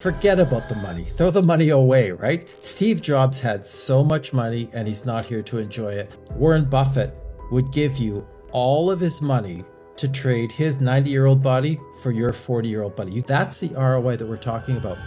Forget about the money. Throw the money away, right? Steve Jobs had so much money and he's not here to enjoy it. Warren Buffett would give you all of his money to trade his 90-year-old body for your 40-year-old body. That's the ROI that we're talking about.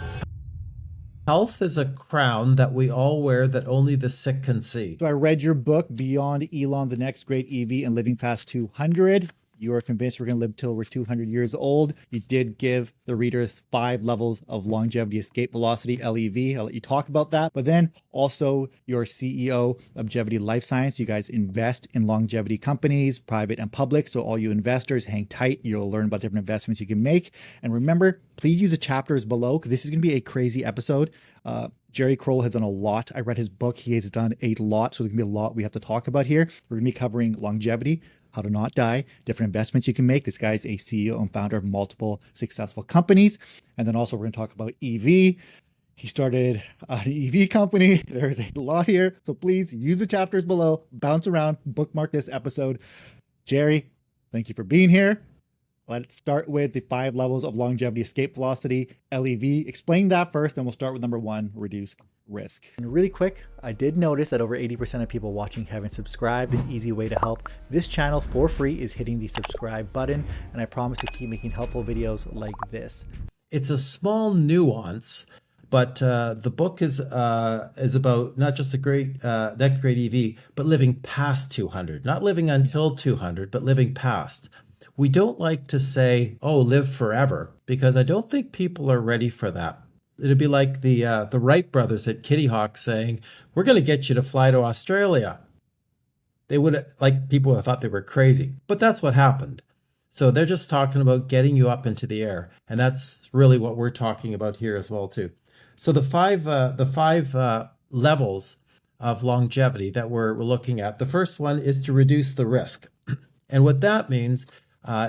Health is a crown that we all wear that only the sick can see. So I read your book, Beyond Elon, the Next Great EV and Living Past 200. You are convinced we're going to live till we're 200 years old. You did give the readers 5 levels of longevity escape velocity, LEV. I'll let you talk about that. But then also you're CEO of Jeviitty Life Science. You guys invest in longevity companies, private and public. So all you investors, hang tight. You'll learn about different investments you can make. And remember, please use the chapters below because this is going to be a crazy episode. Jerry Kroll has done a lot. I read his book. He has done a lot. So there's going to be a lot we have to talk about here. We're going to be covering longevity, how to not die, different investments you can make. This guy's a CEO and founder of multiple successful companies. And then also we're going to talk about EV. He started an EV company. There's a lot here. So please use the chapters below, bounce around, bookmark this episode. Jerry, thank you for being here. Let's start with the 5 levels of longevity escape velocity, LEV. Explain that first, and we'll start with number 1, reduce risk. And really quick, I did notice that over 80% of people watching haven't subscribed. An easy way to help this channel for free is hitting the subscribe button, and I promise to keep making helpful videos like this. It's a small nuance, but the book is about not just the next great EV, but living past 200, not living until 200, but living past. We don't like to say, oh, live forever, because I don't think people are ready for that. It'd be like the Wright brothers at Kitty Hawk saying, we're going to get you to fly to Australia. They would, like, people would have thought they were crazy, but that's what happened. So they're just talking about getting you up into the air. And that's really what we're talking about here as well, too. So the five levels of longevity that we're looking at, the first one is to reduce the risk. And what that means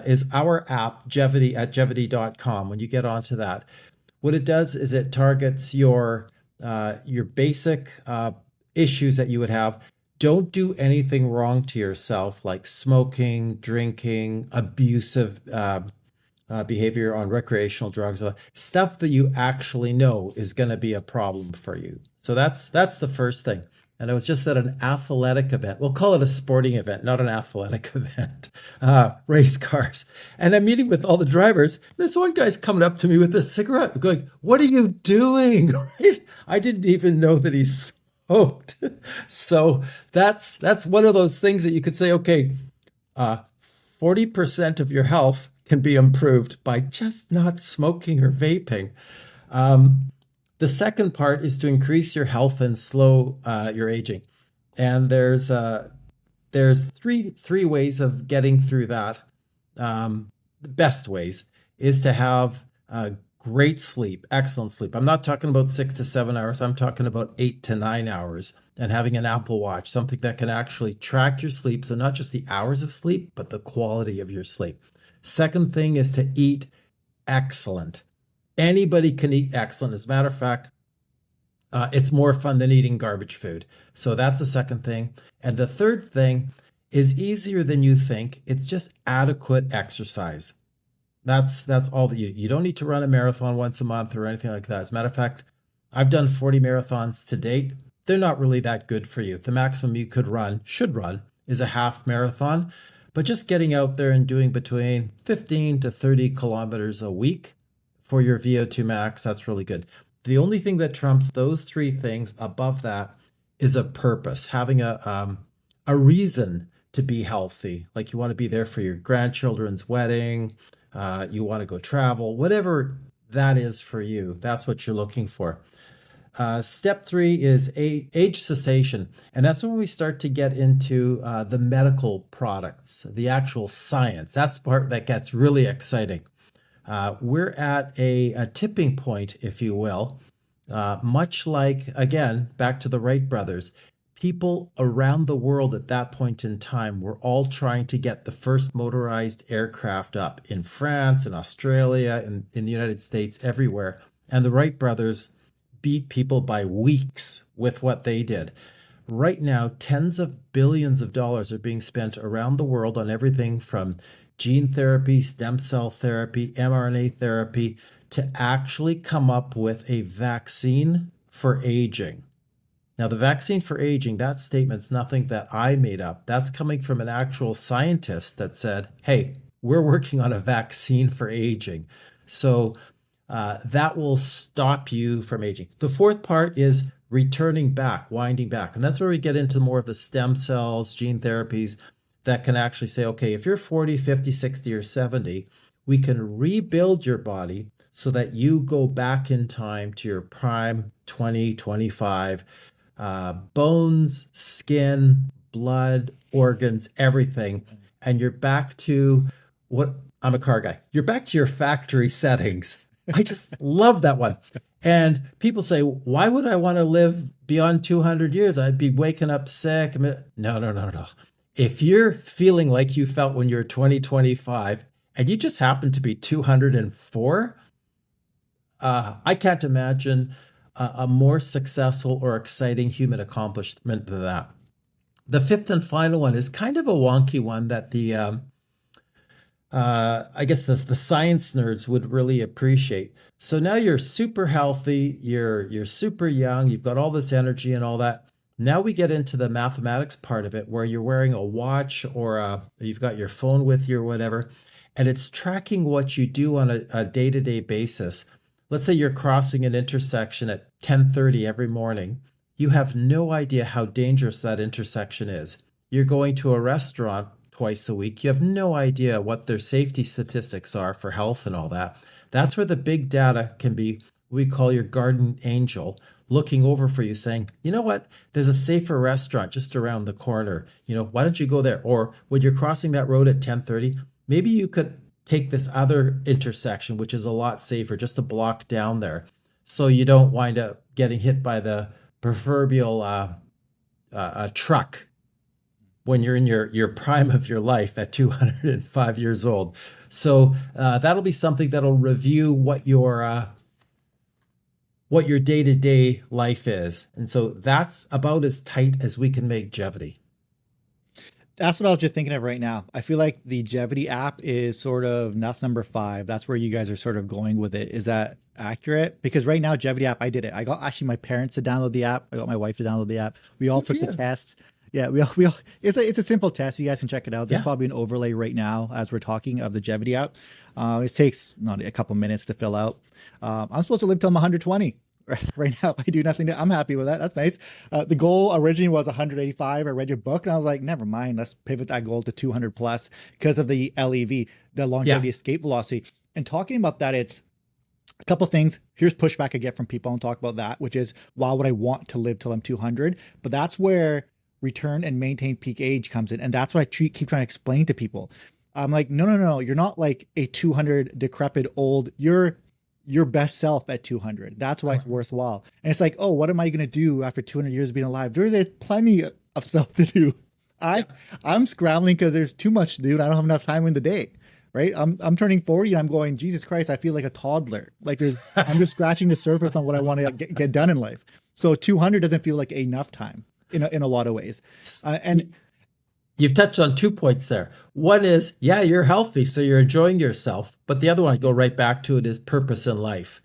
is our app, Jeviitty, at Jeviitty.com. When you get onto that, what it does is it targets your basic issues that you would have. Don't do anything wrong to yourself, like smoking, drinking, abusive behavior on recreational drugs, stuff that you actually know is going to be a problem for you. So that's the first thing. And I was just at an athletic event. We'll call it a sporting event, not an athletic event, race cars. And I'm meeting with all the drivers. This one guy's coming up to me with a cigarette going, what are you doing? Right? I didn't even know that he smoked. So that's one of those things that you could say, okay, 40% of your health can be improved by just not smoking or vaping. The second part is to increase your health and slow your aging. And there's three ways of getting through that. The best ways is to have great sleep, excellent sleep. I'm not talking about 6 to 7 hours. I'm talking about 8 to 9 hours, and having an Apple Watch, something that can actually track your sleep. So not just the hours of sleep, but the quality of your sleep. Second thing is to eat excellent. Anybody can eat excellent. As a matter of fact, it's more fun than eating garbage food. So that's the second thing. And the third thing is easier than you think. It's just adequate exercise. That's all that you don't need to run a marathon once a month or anything like that. As a matter of fact, I've done 40 marathons to date. They're not really that good for you. The maximum you should run, is a half marathon. But just getting out there and doing between 15 to 30 kilometers a week for your VO2 max, that's really good. The only thing that trumps those 3 things above that is a purpose, having a reason to be healthy. Like you want to be there for your grandchildren's wedding, you want to go travel, whatever that is for you, that's what you're looking for. Step 3 is age cessation. And that's when we start to get into the medical products, the actual science. That's the part that gets really exciting. We're at a tipping point, if you will, much like, again, back to the Wright brothers. People around the world at that point in time were all trying to get the first motorized aircraft up in France, in Australia, in the United States, everywhere. And the Wright brothers beat people by weeks with what they did. Right now, tens of billions of dollars are being spent around the world on everything from gene therapy, stem cell therapy, mRNA therapy, to actually come up with a vaccine for aging. Now, the vaccine for aging, that statement's nothing that I made up. That's coming from an actual scientist that said, hey, we're working on a vaccine for aging. So that will stop you from aging. The fourth part is returning back, winding back. And that's where we get into more of the stem cells, gene therapies that can actually say, okay, if you're 40, 50, 60, or 70, we can rebuild your body so that you go back in time to your prime 20, 25, bones, skin, blood, organs, everything. And you're back to what I'm a car guy. You're back to your factory settings. I just love that one. And people say, why would I want to live beyond 200 years? I'd be waking up sick. No. If you're feeling like you felt when you're 20, 25, and you just happen to be 204, I can't imagine a more successful or exciting human accomplishment than that. The fifth and final one is kind of a wonky one that I guess the science nerds would really appreciate. So now you're super healthy, you're super young, you've got all this energy and all that. Now we get into the mathematics part of it where you're wearing a watch or you've got your phone with you or whatever, and it's tracking what you do on a day-to-day basis. Let's say you're crossing an intersection at 10:30 every morning. You have no idea how dangerous that intersection is. You're going to a restaurant twice a week. You have no idea what their safety statistics are for health and all that. That's where the big data can be, we call your guardian angel, looking over for you saying, you know what, there's a safer restaurant just around the corner. Why don't you go there? Or when you're crossing that road at 10:30, maybe you could take this other intersection, which is a lot safer, just a block down there, so you don't wind up getting hit by the proverbial truck when you're in your prime of your life at 205 years old. So that'll be something that'll review what your day-to-day life is. And so that's about as tight as we can make Jeviitty. That's what I was just thinking of right now. I feel like the Jeviitty app is that's number 5. That's where you guys are sort of going with it. Is that accurate? Because right now, Jeviitty app, I did it. I got actually my parents to download the app. I got my wife to download the app. We all took the test. Yeah, we all it's a simple test. You guys can check it out. There's probably an overlay right now as we're talking of the Jeviitty app. It takes not a couple minutes to fill out. I'm supposed to live till I'm 120. Right now, I do nothing. I'm happy with that. That's nice. The goal originally was 185. I read your book and I was like, never mind. Let's pivot that goal to 200 plus because of the LEV, the longevity escape velocity. And talking about that, it's a couple things. Here's pushback I get from people and talk about that, which is, why would I want to live till I'm 200? But that's where return and maintain peak age comes in. And that's what I keep trying to explain to people. I'm like, no. You're not like a 200 decrepit old. You're your best self at 200. That's why it's worthwhile. And it's like, oh, what am I going to do after 200 years of being alive? There's plenty of stuff to do. I'm scrambling because there's too much to do and I don't have enough time in the day. Right? I'm turning 40 and I'm going, Jesus Christ, I feel like a toddler. Like I'm just scratching the surface on what I want to get done in life. So 200 doesn't feel like enough time in a lot of ways. And you've touched on 2 points there. One is, you're healthy, so you're enjoying yourself. But the other one, I go right back to it, is purpose in life.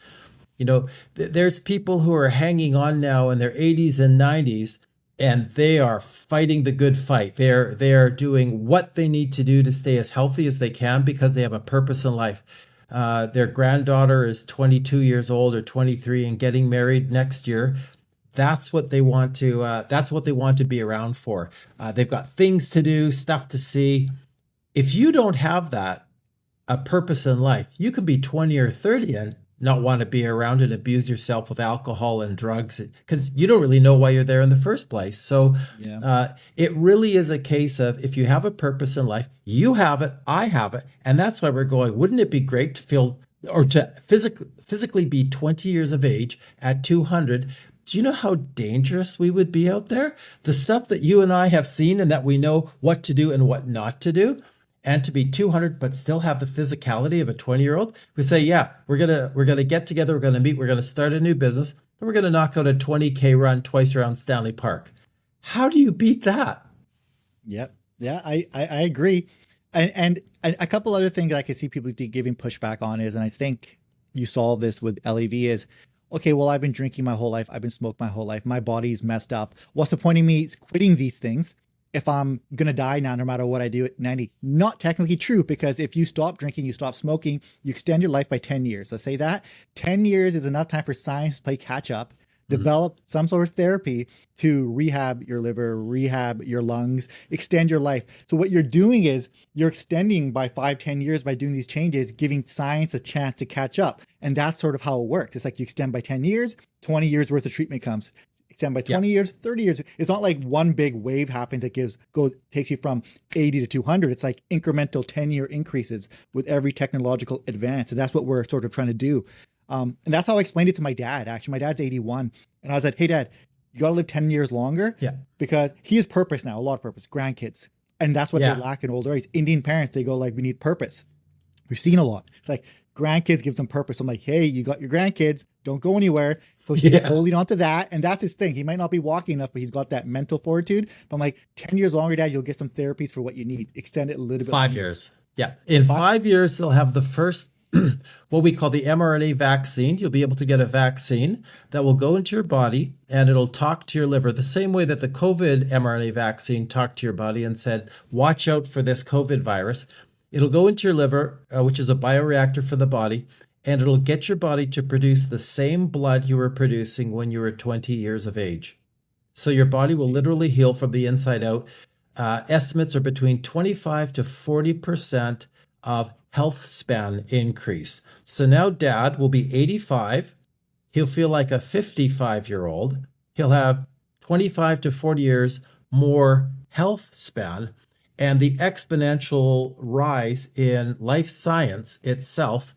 There's people who are hanging on now in their 80s and 90s, and they are fighting the good fight. They are doing what they need to do to stay as healthy as they can because they have a purpose in life. Their granddaughter is 22 years old or 23 and getting married next year. That's what they want to. That's what they want to be around for. They've got things to do, stuff to see. If you don't have that, a purpose in life, you can be 20 or 30 and not want to be around and abuse yourself with alcohol and drugs because you don't really know why you're there in the first place. So it really is a case of, if you have a purpose in life, you have it, I have it, and that's why we're going. Wouldn't it be great to feel or to physically be 20 years of age at 200? Do you know how dangerous we would be out there? The stuff that you and I have seen and that we know what to do and what not to do, and to be 200 but still have the physicality of a 20-year-old. We say, we're gonna get together, we're gonna meet, we're gonna start a new business, and we're gonna knock out a 20K run twice around Stanley Park. How do you beat that? Yep. Yeah, I agree. And a couple other things that I can see people giving pushback on is, and I think you solve this with LEV is, okay, well, I've been drinking my whole life. I've been smoking my whole life. My body's messed up. What's the point of me quitting these things if I'm going to die now, no matter what I do at 90? Not technically true, because if you stop drinking, you stop smoking, you extend your life by 10 years. Let's say that 10 years is enough time for science to play catch up, develop some sort of therapy to rehab your liver, rehab your lungs, extend your life. So what you're doing is you're extending by 5-10 years by doing these changes, giving science a chance to catch up. And that's sort of how it works. It's like you extend by 10 years, 20 years worth of treatment comes. Extend by 20 years, 30 years. It's not like one big wave happens that takes you from 80 to 200. It's like incremental 10-year increases with every technological advance. And that's what we're sort of trying to do. And that's how I explained it to my dad. Actually, my dad's 81. And I was like, hey, Dad, you got to live 10 years longer. Yeah. Because he has purpose now, a lot of purpose, grandkids. And that's what they lack in older age. Indian parents, they go like, we need purpose. We've seen a lot. It's like grandkids give them purpose. I'm like, hey, you got your grandkids. Don't go anywhere. So he's holding on to that. And that's his thing. He might not be walking enough, but he's got that mental fortitude. But I'm like, 10 years longer, Dad, you'll get some therapies for what you need. Extend it a little bit. 5 years. Yeah. In 5 years, they'll have the first what we call the mRNA vaccine. You'll be able to get a vaccine that will go into your body and it'll talk to your liver the same way that the COVID mRNA vaccine talked to your body and said, watch out for this COVID virus. It'll go into your liver, which is a bioreactor for the body, and it'll get your body to produce the same blood you were producing when you were 20 years of age. So your body will literally heal from the inside out. Estimates are between 25 to 40% of health span increase. So now Dad will be 85. He'll feel like a 55-year-old. He'll have 25 to 40 years more health span. And the exponential rise in life science itself,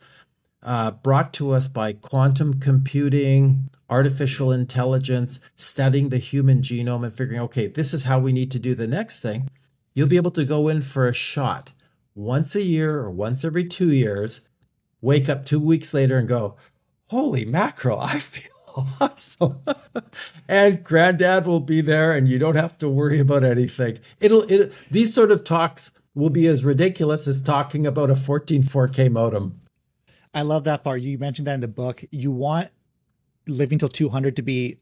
brought to us by quantum computing, artificial intelligence, studying the human genome and figuring, okay, this is how we need to do the next thing. You'll be able to go in for a shot once a year or once every 2 years, wake up 2 weeks later and go, holy mackerel, I feel awesome. And Granddad will be there and you don't have to worry about anything. These sort of talks will be as ridiculous as talking about a 14.4K modem. I love that part. You mentioned that in the book. You want living till 200 to be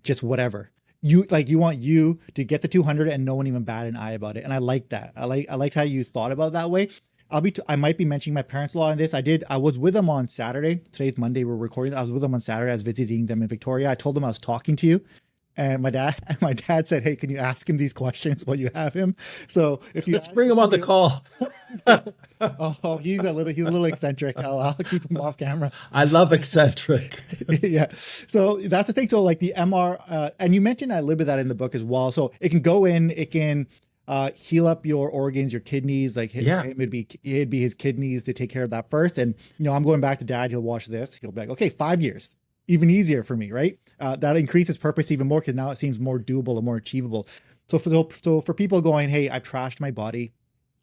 just whatever. You want you to get to 200 and no one even bat an eye about it. And I like that. I like how you thought about it that way. I might be mentioning my parents a lot on this. I was with them on Saturday. Today's Monday. We're recording. I was with them on Saturday. I was visiting them in Victoria. I told them I was talking to you. And my dad said, hey, can you ask him these questions while you have him? So if you let's bring him on the call. Oh, he's a little eccentric. I'll keep him off camera. I love eccentric. Yeah. So that's the thing. So like the MR, and you mentioned a little bit of that in the book as well. So it can go in, it can heal up your organs, your kidneys. Like it'd be his kidneys to take care of that first. And I'm going back to Dad. He'll watch this. He'll be like, okay, 5 years. Even easier for me, right? That increases purpose even more because now it seems more doable and more achievable. So for people going, hey, I've trashed my body,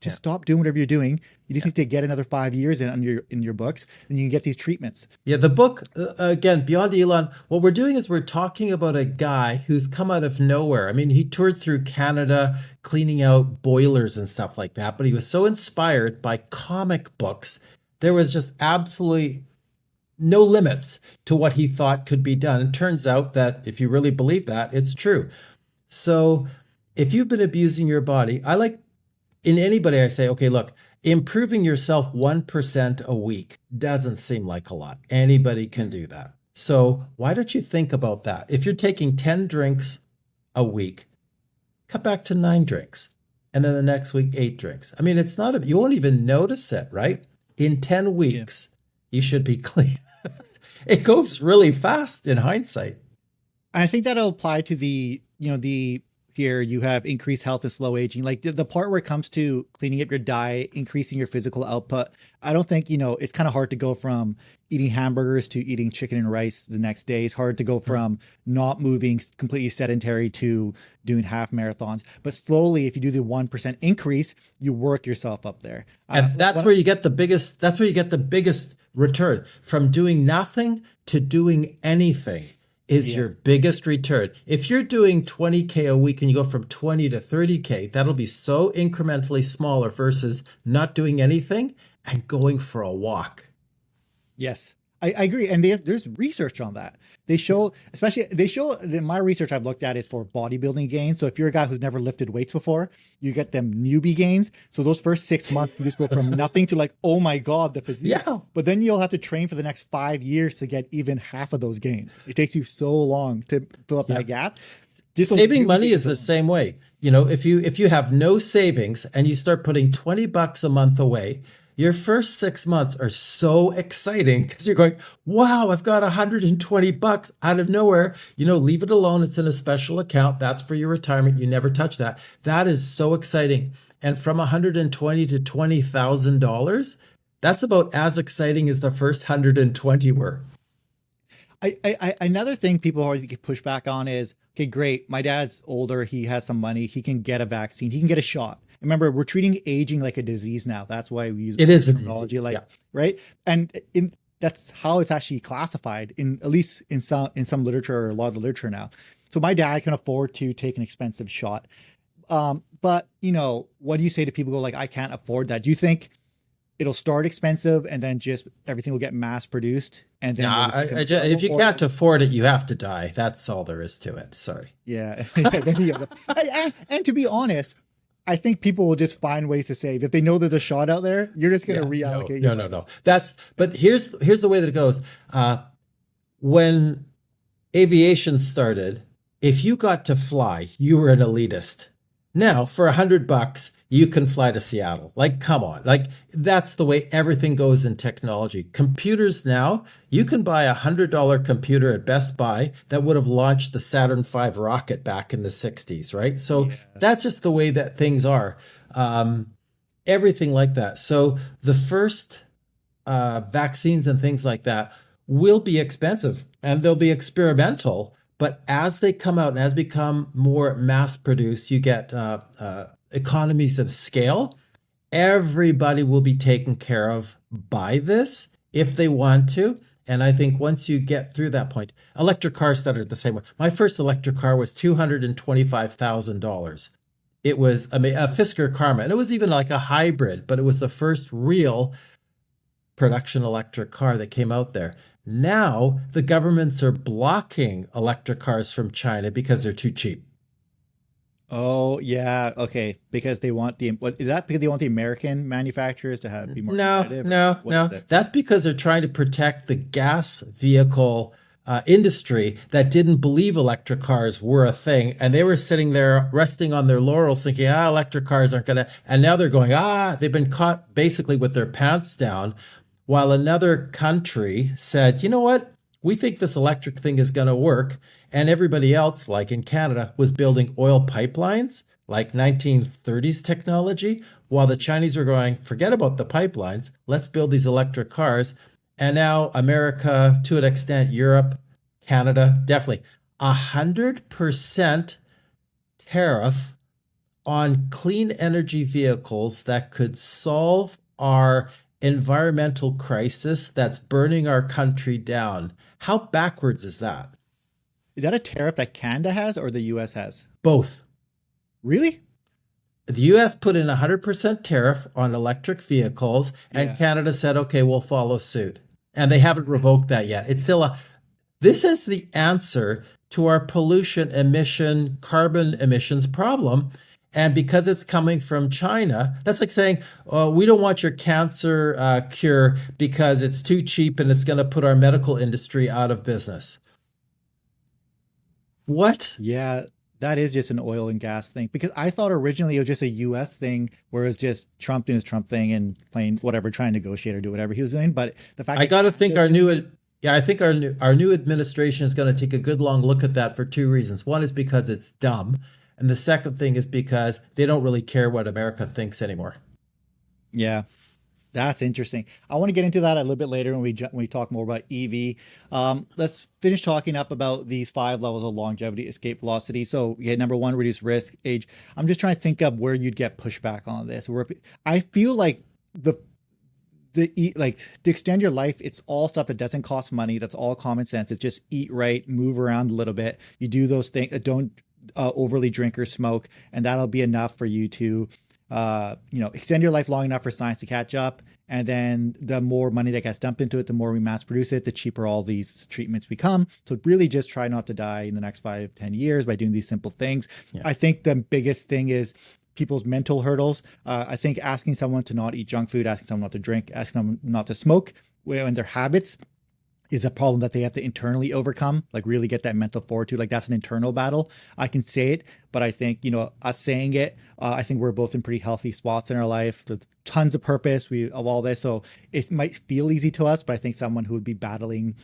just stop doing whatever you're doing. You just need to get another 5 years in your books, and you can get these treatments. Yeah, the book again, Beyond Elon. What we're doing is we're talking about a guy who's come out of nowhere. I mean, he toured through Canada, cleaning out boilers and stuff like that. But he was so inspired by comic books, there was just absolutely no limits to what he thought could be done. It turns out that if you really believe that, it's true. So if you've been abusing your body, in anybody, I say, okay, look, improving yourself 1% a week doesn't seem like a lot. Anybody can do that. So why don't you think about that? If you're taking 10 drinks a week, cut back to 9 drinks. And then the next week, 8 drinks. I mean, you won't even notice it, right? In 10 weeks, you should be clean. It goes really fast in hindsight. I think that'll apply to here you have increased health and slow aging. Like the part where it comes to cleaning up your diet, increasing your physical output, I don't think, it's kind of hard to go from eating hamburgers to eating chicken and rice the next day. It's hard to go from not moving, completely sedentary, to doing half marathons. But slowly, if you do the 1% increase, you work yourself up there. And that's where you get the biggest return. From doing nothing to doing anything is your biggest return. If you're doing 20K a week and you go from 20 to 30K, that'll be so incrementally smaller versus not doing anything and going for a walk. Yes. I agree, and there's research on that. They show in my research I've looked at is for bodybuilding gains. So if you're a guy who's never lifted weights before, you get them newbie gains. So those first 6 months, you just go from nothing to like, oh my god, the physique. Yeah. But then you'll have to train for the next 5 years to get even half of those gains. It takes you so long to fill up that gap. Just Saving money is the same way. You know, if you have no savings and you start putting $20 a month away, your first 6 months are so exciting because you're going, wow, I've got $120 out of nowhere. You know, leave it alone. It's in a special account. That's for your retirement. You never touch that. That is so exciting. And from $120 to $20,000, that's about as exciting as the first 120 were. Another thing people always get push back on is, okay, great. My dad's older. He has some money. He can get a vaccine. He can get a shot. Remember, we're treating aging like a disease now. That's why we use It is a technology, disease, like yeah. right. And that's how it's actually classified in at least in some literature or a lot of the literature now. So my dad can afford to take an expensive shot. But you know, what do you say to people who go like, I can't afford that? Do you think it'll start expensive and then just everything will get mass produced? And then If you can't afford it, you have to die. That's all there is to it. Sorry. Yeah. And to be honest, I think people will just find ways to save. If they know there's a shot out there, you're just going to reallocate. No. But here's the way that it goes. When aviation started, if you got to fly, you were an elitist. Now, for $100, you can fly to Seattle. Like, come on. Like, that's the way everything goes in technology. Computers now, you can buy a $100 computer at Best Buy that would have launched the Saturn V rocket back in the 60s, right? So that's just the way that things are. Everything like that. So the first vaccines and things like that will be expensive and they'll be experimental. But as they come out and as become more mass produced, you get economies of scale. Everybody will be taken care of by this if they want to. And I think once you get through that point, electric cars started the same way. My first electric car was $225,000. It was a Fisker Karma, and it was even like a hybrid, but it was the first real production electric car that came out there. Now the governments are blocking electric cars from China because they're too cheap. Oh yeah, okay. Because they want is that because they want the American manufacturers to be more competitive? No. That's because they're trying to protect the gas vehicle industry that didn't believe electric cars were a thing, and they were sitting there resting on their laurels, thinking, electric cars aren't gonna. And now they're going, they've been caught basically with their pants down. While another country said, you know what, we think this electric thing is going to work. And everybody else, like in Canada, was building oil pipelines, like 1930s technology, while the Chinese were going, forget about the pipelines, let's build these electric cars. And now America, to an extent, Europe, Canada, definitely 100% tariff on clean energy vehicles that could solve our environmental crisis that's burning our country down. How backwards is that? Is that a tariff that Canada has or the US has? Both. Really? The US put in 100% tariff on electric vehicles, and Canada said, okay, we'll follow suit. And they haven't revoked that yet. It's still this is the answer to our pollution emission, carbon emissions problem. And because it's coming from China, that's like saying, we don't want your cancer cure because it's too cheap and it's going to put our medical industry out of business. What? Yeah, that is just an oil and gas thing. Because I thought originally it was just a US thing where it was just Trump doing his Trump thing and playing whatever, trying to negotiate or do whatever he was doing. But the fact I got to think our new administration is going to take a good long look at that for two reasons. One is because it's dumb. And the second thing is because they don't really care what America thinks anymore. Yeah, that's interesting. I want to get into that a little bit later when we talk more about EV. Let's finish talking up about these 5 levels of longevity, escape velocity. So yeah, number 1, reduce risk, age. I'm just trying to think of where you'd get pushback on this. I feel like to extend your life, it's all stuff that doesn't cost money. That's all common sense. It's just eat right, move around a little bit. You do those things. Don't overly drink or smoke, and that'll be enough for you to extend your life long enough for science to catch up. And then the more money that gets dumped into it, the more we mass produce it, the cheaper all these treatments become. So really just try not to die in the next 5-10 years by doing these simple things. Yeah. I think the biggest thing is people's mental hurdles. I think asking someone to not eat junk food, asking someone not to drink, asking someone not to smoke when their habits is a problem that they have to internally overcome, like really get that mental fortitude. Like that's an internal battle. I can say it, but I think, us saying it, I think we're both in pretty healthy spots in our life. There's tons of purpose of all this. So it might feel easy to us, but I think someone who would be battling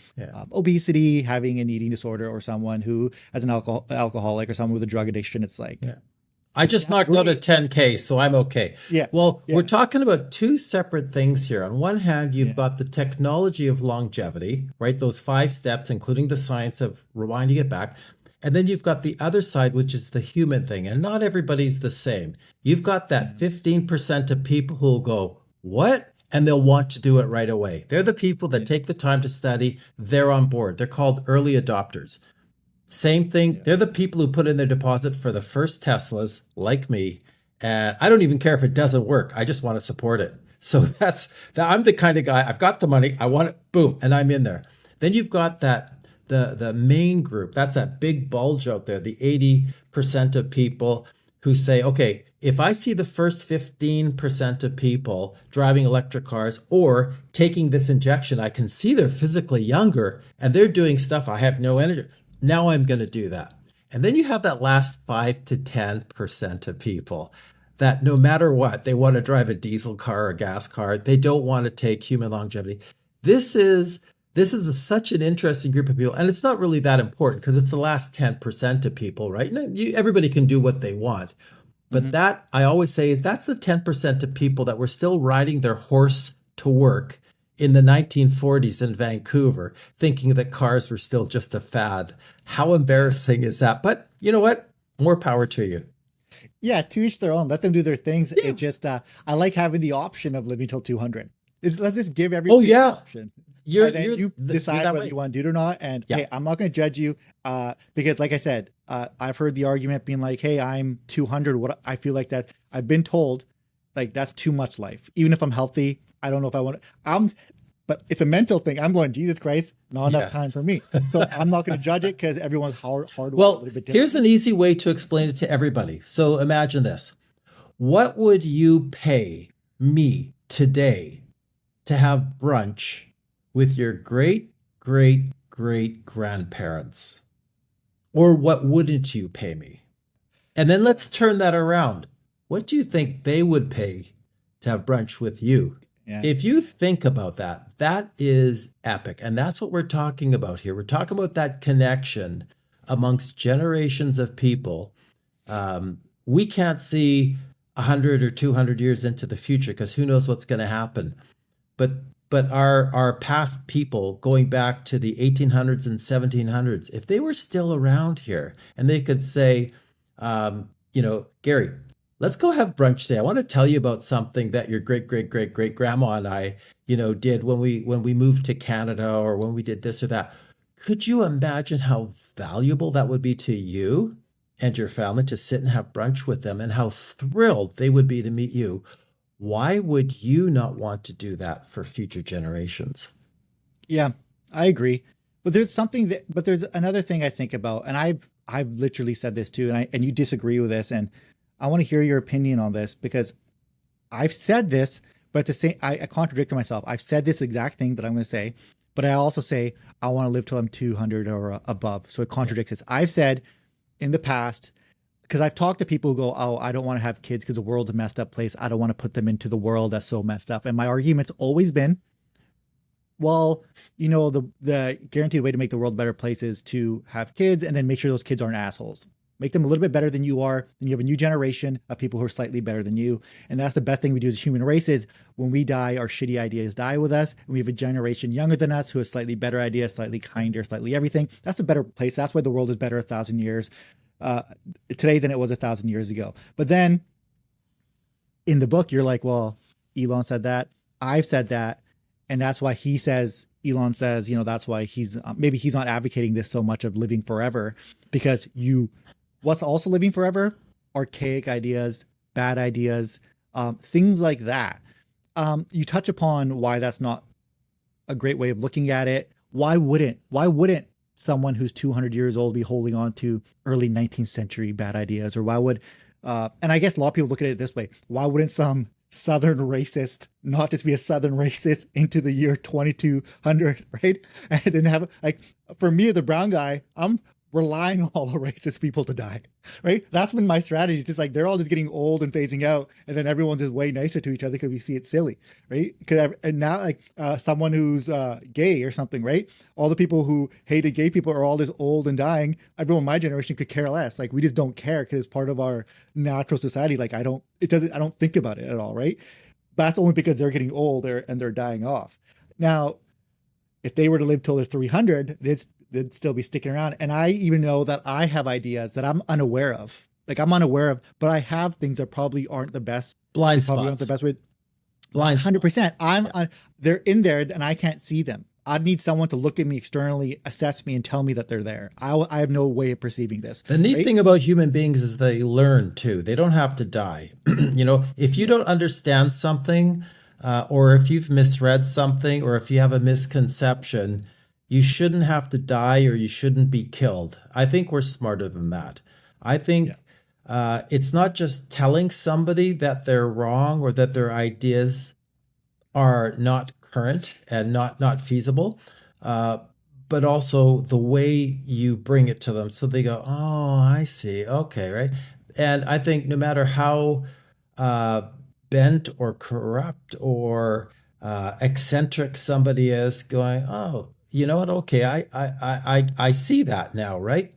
obesity, having an eating disorder, or someone who has an alcoholic, or someone with a drug addiction, it's like, I just knocked out a 10K, so I'm okay. Yeah. Well, we're talking about two separate things here. On one hand, you've got the technology of longevity, right? Those 5 steps, including the science of rewinding it back. And then you've got the other side, which is the human thing. And not everybody's the same. You've got that 15% of people who'll go, what? And they'll want to do it right away. They're the people that take the time to study. They're on board. They're called early adopters. Same thing. They're the people who put in their deposit for the first Teslas, like me. And I don't even care if it doesn't work. I just want to support it. So I'm the kind of guy, I've got the money, I want it, boom, and I'm in there. Then you've got the main group. That's that big bulge out there, the 80% of people who say, okay, if I see the first 15% of people driving electric cars or taking this injection, I can see they're physically younger and they're doing stuff I have no energy. Now I'm going to do that. And then you have that last 5 to 10% of people that no matter what, they want to drive a diesel car or a gas car. They don't want to take human longevity. This is such an interesting group of people. And it's not really that important because it's the last 10% of people, right? Everybody can do what they want. But that, I always say, is that's the 10% of people that were still riding their horse to work in the 1940s in Vancouver, thinking that cars were still just a fad. How embarrassing is that? But you know what? More power to you. Yeah, to each their own. Let them do their things. Yeah. It just, I like having the option of living till 200. Let's just give everybody an option. You decide whether you want to do it or not. And hey, I'm not going to judge you because like I said, I've heard the argument being like, hey, I'm 200. What I feel like that I've been told like that's too much life. Even if I'm healthy, I don't know if I want to, but it's a mental thing. I'm going, Jesus Christ, not enough time for me. So I'm not going to judge it because everyone's hard. Well, here's an easy way to explain it to everybody. So imagine this. What would you pay me today to have brunch with your great, great, great grandparents? Or what wouldn't you pay me? And then let's turn that around. What do you think they would pay to have brunch with you? Yeah. If you think about that, that is epic. And that's what we're talking about here. We're talking about that connection amongst generations of people. We can't see 100 or 200 years into the future because who knows what's going to happen. But our past people going back to the 1800s and 1700s, if they were still around here and they could say, Gary, let's go have brunch today. I want to tell you about something that your great, great, great, great grandma and I, did when we moved to Canada or when we did this or that. Could you imagine how valuable that would be to you and your family to sit and have brunch with them and how thrilled they would be to meet you? Why would you not want to do that for future generations? Yeah, I agree. But there's another thing I think about, and I've literally said this too, and you disagree with this, and I want to hear your opinion on this because I've said this, but at the same, I contradict myself. I've said this exact thing that I'm going to say, but I also say I want to live till I'm 200 or above. So it contradicts this. I've said in the past, because I've talked to people who go, oh, I don't want to have kids because the world's a messed up place. I don't want to put them into the world that's so messed up. And my argument's always been, well, the guaranteed way to make the world a better place is to have kids and then make sure those kids aren't assholes. Make them a little bit better than you are. Then you have a new generation of people who are slightly better than you. And that's the best thing we do as a human race is when we die, our shitty ideas die with us. And we have a generation younger than us who has slightly better ideas, slightly kinder, slightly everything. That's a better place. That's why the world is better 1,000 years today than it was 1,000 years ago. But then in the book, you're like, well, Elon said that. I've said that. And that's why Elon says, that's why maybe he's not advocating this so much of living forever because what's also living forever? Archaic ideas, bad ideas, things like that. You touch upon why that's not a great way of looking at it. Why wouldn't someone who's 200 years old be holding on to early 19th century bad ideas? Or why would, and I guess a lot of people look at it this way, why wouldn't some Southern racist not just be a Southern racist into the year 2200, right? And then have, like, for me, the brown guy, I'm relying on all the racist people to die, right? That's been my strategy. It's just like they're all just getting old and phasing out, and then everyone's just way nicer to each other because we see it silly, right? Because and now, like, someone who's gay or something, right? All the people who hated gay people are all just old and dying. Everyone in my generation could care less. Like, we just don't care because it's part of our natural society. Like, I don't think about it at all, right? But that's only because they're getting older and they're dying off. Now, if they were to live till they're 300, they'd still be sticking around. And I even know that I have ideas that I'm unaware of. Like, I'm unaware of, but I have things that probably aren't the best. Blind Probably aren't spots. the best way. Blind spots. 100%. They're in there and I can't see them. I'd need someone to look at me externally, assess me, and tell me that they're there. I have no way of perceiving this. The neat right? thing about human beings is they learn too. They don't have to die. If you don't understand something, or if you've misread something, or if you have a misconception, you shouldn't have to die or you shouldn't be killed. I think we're smarter than that. I think it's not just telling somebody that they're wrong or that their ideas are not current and not feasible, but also the way you bring it to them. So they go, oh, I see. Okay, right. And I think no matter how bent or corrupt or eccentric somebody is, going, oh, you know what? Okay, I see that now, right?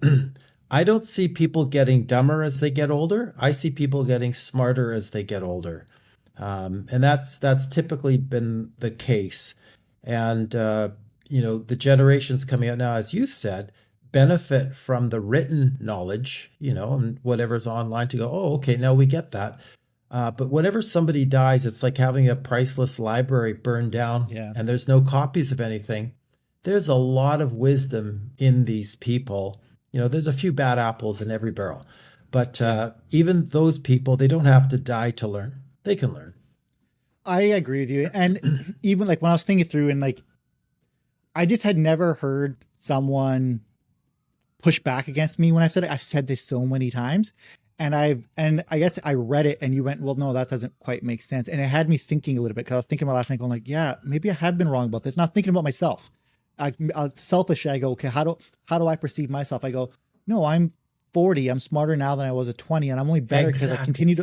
I don't see people getting dumber as they get older. I see people getting smarter as they get older. And that's typically been the case. And, the generations coming out now, as you've said, benefit from the written knowledge, and whatever's online to go, oh, okay, now we get that. But whenever somebody dies, it's like having a priceless library burned down and there's no copies of anything. There's a lot of wisdom in these people. There's a few bad apples in every barrel. But even those people, they don't have to die to learn. They can learn. I agree with you. And even like when I was thinking through, and like, I just had never heard someone push back against me when I've said it. I've said this so many times. And I guess I read it and you went, well, no, that doesn't quite make sense. And it had me thinking a little bit, because I was thinking about last night going like, yeah, maybe I have been wrong about this. Not thinking about myself. Selfishly, I go, okay, how do I perceive myself? I go, no, I'm 40. I'm smarter now than I was at 20. And I'm only better because I continue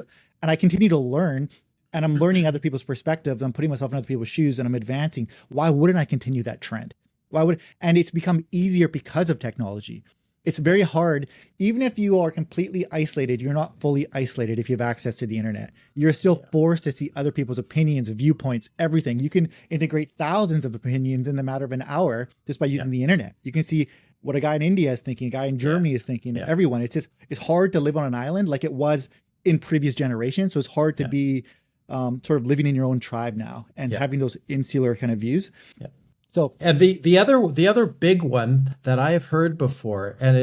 to learn. And I'm learning other people's perspectives. I'm putting myself in other people's shoes and I'm advancing. Why wouldn't I continue that trend? And it's become easier because of technology. It's very hard. Even if you are completely isolated, you're not fully isolated if you have access to the internet. You're still forced to see other people's opinions, viewpoints, everything. You can integrate thousands of opinions in the matter of an hour just by using the internet. You can see what a guy in India is thinking, a guy in Germany is thinking, everyone. It's hard to live on an island like it was in previous generations. So it's hard to be sort of living in your own tribe now and having those insular kind of views. Yeah. So, and the other big one that I have heard before, and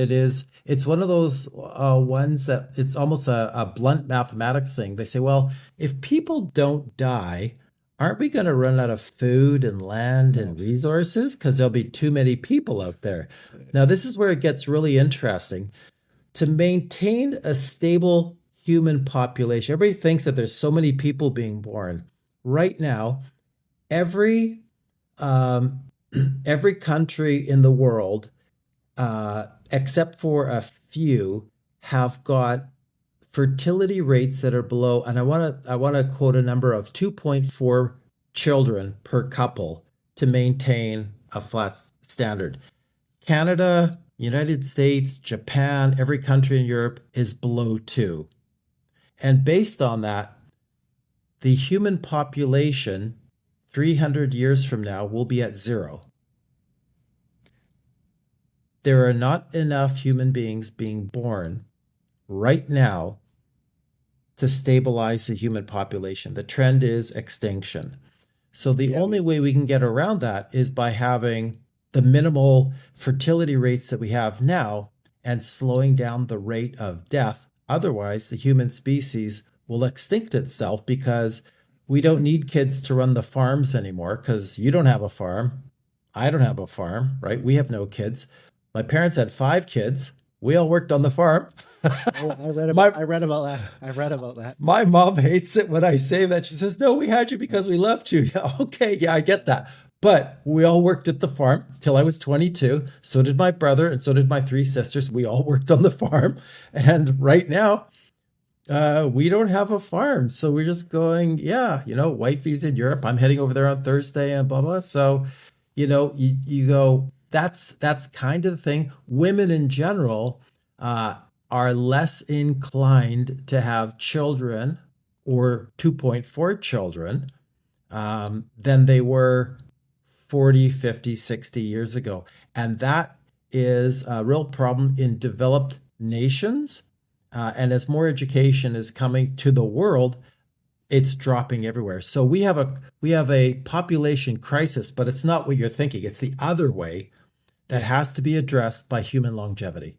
it's one of those ones that it's almost a blunt mathematics thing. They say, well, if people don't die, aren't we going to run out of food and land and resources because there'll be too many people out there? Now, this is where it gets really interesting. To maintain a stable human population, everybody thinks that there's so many people being born. Right now, every country in the world, except for a few, have got fertility rates that are below, and I want to quote a number of 2.4 children per couple to maintain a flat standard. Canada, United States, Japan, every country in Europe is below 2. And based on that, the human population 300 years from now will be at 0. There are not enough human beings being born right now to stabilize the human population. The trend is extinction. So the only way we can get around that is by having the minimal fertility rates that we have now and slowing down the rate of death. Otherwise, the human species will extinct itself because we don't need kids to run the farms anymore because you don't have a farm. I don't have a farm, right? We have no kids. My parents had 5 kids. We all worked on the farm. Oh, my I read about that. I read about that. my mom hates it when I say that. She says, "No, we had you because we loved you." Yeah, okay, yeah, I get that. But we all worked at the farm till I was 22. So did my brother, and so did my 3 sisters. We all worked on the farm. And right now, we don't have a farm. So we're just going, yeah, wifey's in Europe. I'm heading over there on Thursday and blah, blah. So, you go, that's kind of the thing. Women in general are less inclined to have children or 2.4 children than they were 40, 50, 60 years ago. And that is a real problem in developed nations. And as more education is coming to the world, it's dropping everywhere. So we have a population crisis, but it's not what you're thinking. It's the other way that has to be addressed by human longevity.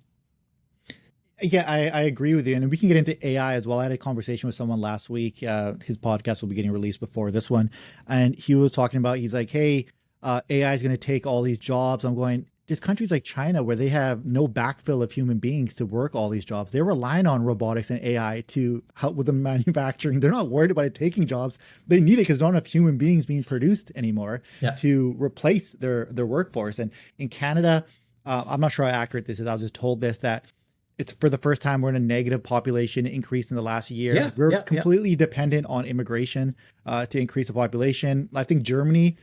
Yeah, I agree with you. And we can get into AI as well. I had a conversation with someone last week. His podcast will be getting released before this one. And he was talking about, he's like, hey, AI is going to take all these jobs. I'm going, there's countries like China where they have no backfill of human beings to work all these jobs. They're relying on robotics and AI to help with the manufacturing. They're not worried about it taking jobs. They need it because they don't have human beings being produced anymore to replace their workforce. And in Canada, I'm not sure how accurate this is. I was just told this, that it's for the first time we're in a negative population increase in the last year. We're completely dependent on immigration to increase the population. I think Germany,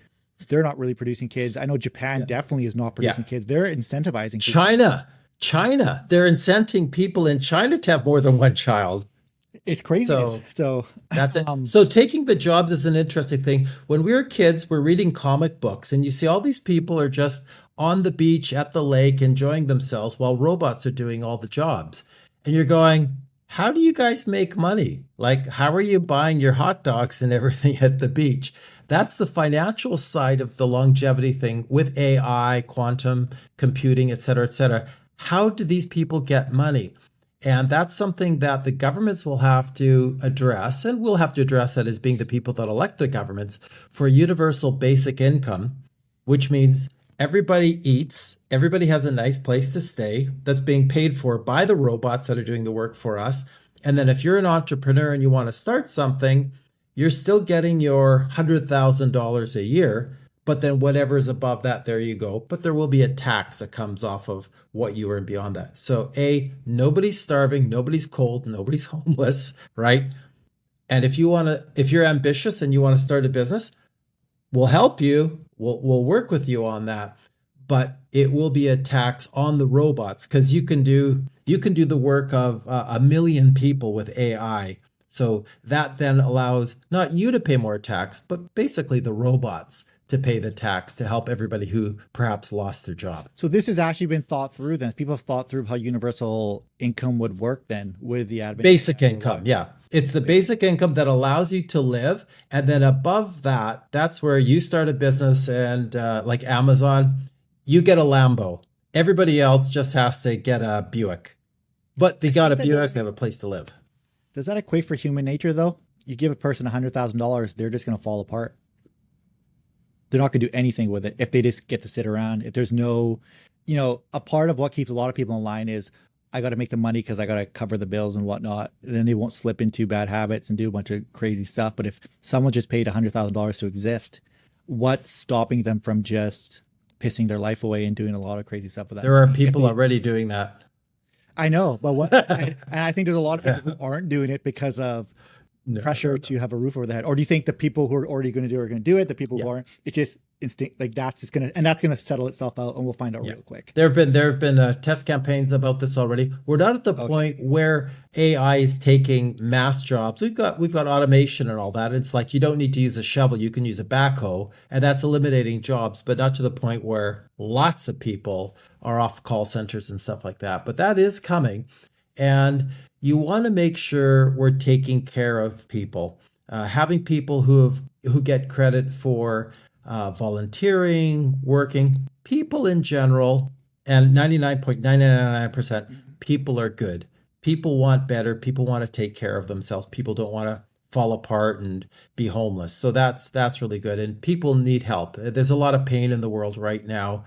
they're not really producing kids. I know Japan definitely is not producing kids. They're incentivizing kids. China, they're incenting people in China to have more than one child. It's crazy. So that's it. So taking the jobs is an interesting thing. When we were kids, we're reading comic books and you see all these people are just on the beach at the lake enjoying themselves while robots are doing all the jobs. And you're going, how do you guys make money? Like, how are you buying your hot dogs and everything at the beach? That's the financial side of the longevity thing with AI, quantum computing, et cetera, et cetera. How do these people get money? And that's something that the governments will have to address, and we'll have to address that as being the people that elect the governments for universal basic income, which means everybody eats, everybody has a nice place to stay that's being paid for by the robots that are doing the work for us. And then if you're an entrepreneur and you want to start something, you're still getting your $100,000 a year, but then whatever's above that, there you go. But there will be a tax that comes off of what you earn beyond that. So nobody's starving, nobody's cold, nobody's homeless, right? And if you're ambitious and you want to start a business, we'll help you. We'll work with you on that. But it will be a tax on the robots because you can do the work of 1 million people with AI. So that then allows not you to pay more tax, but basically the robots to pay the tax to help everybody who perhaps lost their job. So this has actually been thought through then. People have thought through how universal income would work then with the advent. Basic income, yeah. It's the basic income that allows you to live. And then above that, that's where you start a business and like Amazon, you get a Lambo. Everybody else just has to get a Buick. But they got a Buick, they have a place to live. Does that equate for human nature though? You give a person $100,000, they're just going to fall apart. They're not going to do anything with it if they just get to sit around. If there's no, a part of what keeps a lot of people in line is I got to make the money because I got to cover the bills and whatnot. And then they won't slip into bad habits and do a bunch of crazy stuff. But if someone just paid $100,000 to exist, what's stopping them from just pissing their life away and doing a lot of crazy stuff with that? There are people already doing that. I know, but and I think there's a lot of people who aren't doing it because of pressure to have a roof over their head. Or do you think the people who are already going to do it are going to do it? The people who aren't, it's just instinct. Like that's going to settle itself out, and we'll find out real quick. There have been test campaigns about this already. We're not at the point where AI is taking mass jobs. We've got automation and all that. It's like you don't need to use a shovel; you can use a backhoe, and that's eliminating jobs, but not to the point where lots of people are off call centers and stuff like that. But that is coming, and you want to make sure we're taking care of people, having people who get credit for volunteering, working, people in general, and 99.999% people are good. People want better. People want to take care of themselves. People don't want to fall apart and be homeless. So that's really good. And people need help. There's a lot of pain in the world right now.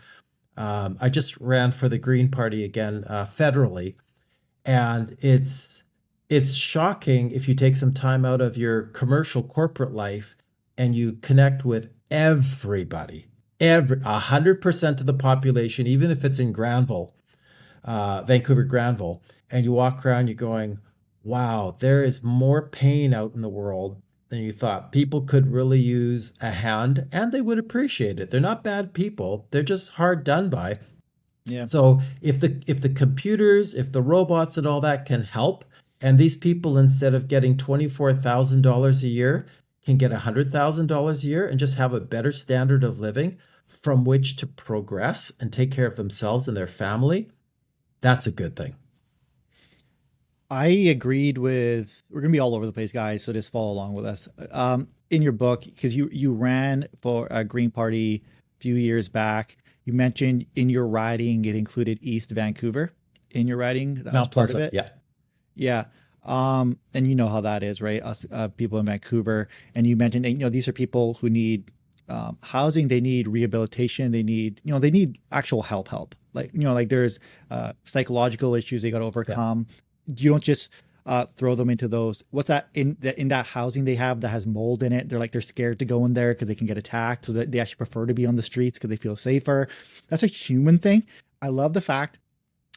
I just ran for the Green Party again, federally, and it's shocking if you take some time out of your commercial corporate life and you connect with everybody, 100% of the population, even if it's in Granville, Vancouver Granville, and you walk around, you're going, wow, there is more pain out in the world than you thought. People could really use a hand and they would appreciate it. They're not bad people. They're just hard done by. Yeah. So if the computers, if the robots and all that can help, and these people, instead of getting $24,000 a year, can get $100,000 a year and just have a better standard of living from which to progress and take care of themselves and their family, that's a good thing. I agreed with, we're going to be all over the place, guys, so just follow along with us. In your book, because you ran for a Green Party a few years back, you mentioned in your riding it included East Vancouver in your riding. That was Mount part of Pleasant, it. yeah. Yeah. And you know how that is, right? Us, people in Vancouver. And you mentioned, these are people who need housing, they need rehabilitation, they need, they need actual help. Like, like there's psychological issues they got to overcome. You don't just throw them into those. What's that in that housing they have that has mold in it? They're scared to go in there because they can get attacked. So that they actually prefer to be on the streets because they feel safer. That's a human thing. I love the fact.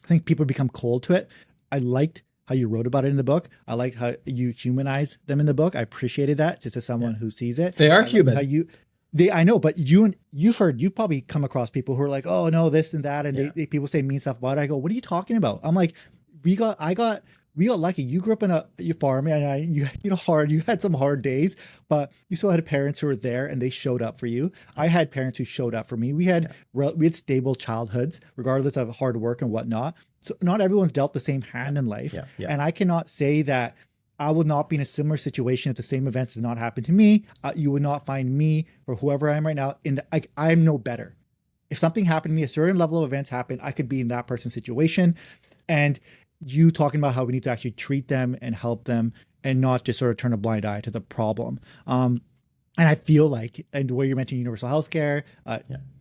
I think people become cold to it. I liked how you wrote about it in the book. I liked how you humanize them in the book. I appreciated that just as someone who sees it. They are human. I know, but you've probably come across people who are like, oh no, this and that. And they people say mean stuff about it. I go, what are you talking about? I'm like, we got lucky. You grew up in a farm, and you had some hard days, but you still had parents who were there and they showed up for you. I had parents who showed up for me. We had stable childhoods, regardless of hard work and whatnot. So not everyone's dealt the same hand in life. And I cannot say that I would not be in a similar situation if the same events did not happen to me. You would not find me or whoever I am right now I'm no better. If something happened to me, a certain level of events happened, I could be in that person's situation. And you talking about how we need to actually treat them and help them and not just sort of turn a blind eye to the problem. And I feel like, and where you mentioned universal healthcare,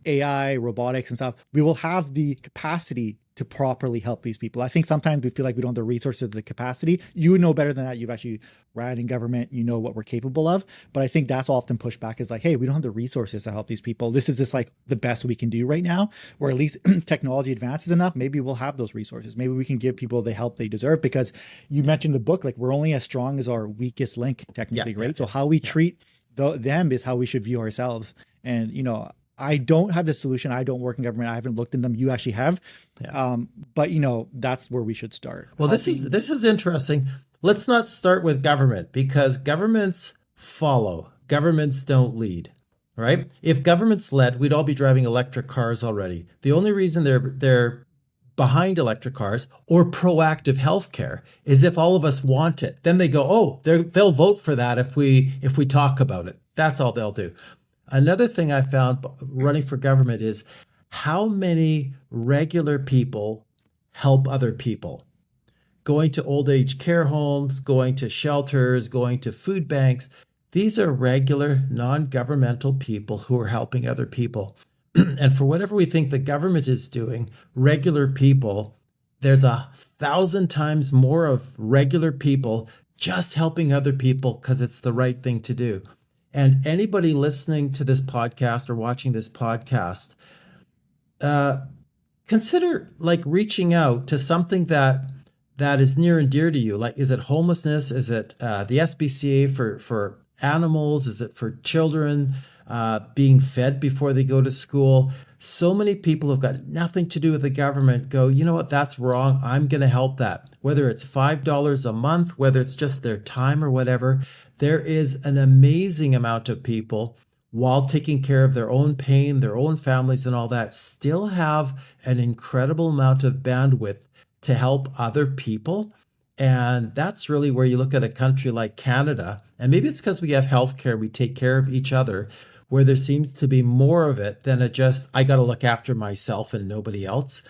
AI, robotics and stuff, we will have the capacity to properly help these people. I think sometimes we feel like we don't have the resources, the capacity. You would know better than that. You've actually ran in government, you know what we're capable of. But I think that's often pushed back is like, hey, we don't have the resources to help these people. This is just like the best we can do right now, or at least technology advances enough. Maybe we'll have those resources. Maybe we can give people the help they deserve, because you mentioned the book, like we're only as strong as our weakest link technically, right? So how we treat them is how we should view ourselves. And, I don't have the solution. I don't work in government. I haven't looked in them. You actually have. But that's where we should start. Well, this is interesting. Let's not start with government, because governments follow. Governments don't lead, right? If governments led, we'd all be driving electric cars already. The only reason they're behind electric cars or proactive healthcare is if all of us want it. Then they go, oh, they'll vote for that if we talk about it. That's all they'll do. Another thing I found running for government is how many regular people help other people. Going to old age care homes, going to shelters, going to food banks. These are regular, non-governmental people who are helping other people. And for whatever we think the government is doing, regular people, there's 1,000 times more of regular people just helping other people because it's the right thing to do. And anybody listening to this podcast or watching this podcast, consider like reaching out to something that is near and dear to you. Like, is it homelessness? Is it the SPCA for animals? Is it for children being fed before they go to school? So many people who've got nothing to do with the government go, you know what, that's wrong. I'm going to help that. Whether it's $5 a month, whether it's just their time or whatever, there is an amazing amount of people, while taking care of their own pain, their own families and all that, still have an incredible amount of bandwidth to help other people. And that's really where you look at a country like Canada, and maybe it's because we have healthcare, we take care of each other, where there seems to be more of it than I got to look after myself and nobody else.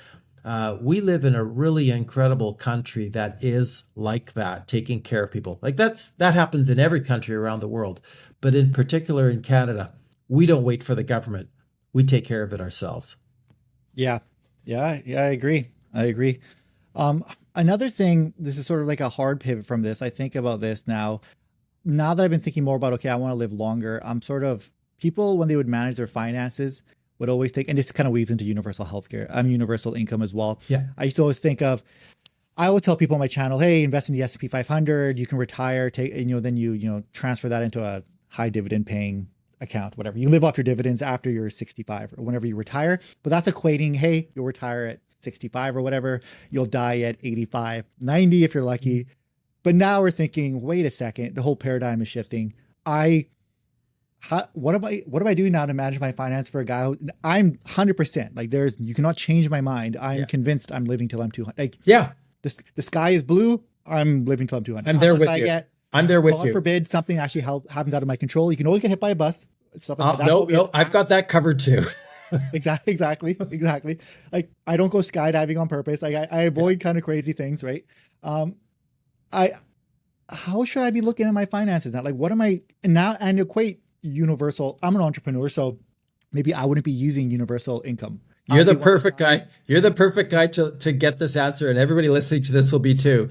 We live in a really incredible country that is like that, taking care of people. Like that happens in every country around the world, but in particular in Canada, we don't wait for the government. We take care of it ourselves. Yeah. Yeah, I agree. I agree. Um, Another thing, this is sort of like a hard pivot from this. I think about this now. Now that I've been thinking more about, okay, I want to live longer, I'm sort of people when they would manage their finances would always think, and this kind of weaves into universal healthcare. I'm universal income as well. Yeah. I used to always think of, I always tell people on my channel, hey, invest in the S&P 500. You can retire, take, then you transfer that into a high dividend paying account, whatever. You live off your dividends after you're 65 or whenever you retire. But that's equating, hey, you'll retire at 65 or whatever. You'll die at 85, 90 if you're lucky. But now we're thinking, wait a second, the whole paradigm is shifting. What am I doing now to manage my finance for a guy who I'm 100% like you cannot change my mind. I'm convinced I'm living till I'm 200. Like, Yeah. the sky is blue. I'm living till I'm 200. I'm there with you. I'm there with you. God forbid something actually happens out of my control. You can always get hit by a bus. Stuff like that. No, I've got that covered too. Exactly. Like I don't go skydiving on purpose. Like I avoid kind of crazy things, right? I How should I be looking at my finances now? Like what am I and equate universal? I'm an entrepreneur, so maybe I wouldn't be using universal income. You're the perfect guy. You're the perfect guy to get this answer, and everybody listening to this will be too.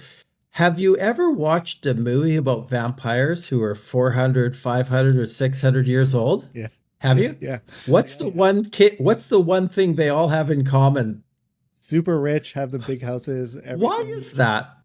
Have you ever watched a movie about vampires who are 400, 500, or 600 years old? Yeah. Have you? Yeah. What's the one thing they all have in common? Super rich, have the big houses. Why is that?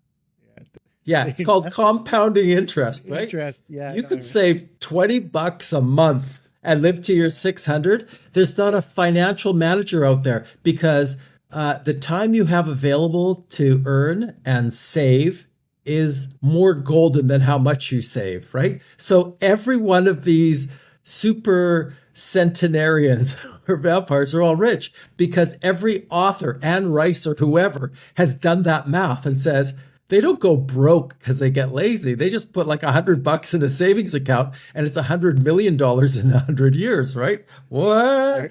Yeah, it's called compounding interest, right? Interest, yeah. You could save $20 a month and live to your 600. There's not a financial manager out there because the time you have available to earn and save is more golden than how much you save, right? So every one of these super centenarians or vampires are all rich because every author, Anne Rice or whoever, has done that math and says, they don't go broke because they get lazy. They just put like $100 in a savings account and it's $100 million in 100 years, right? What?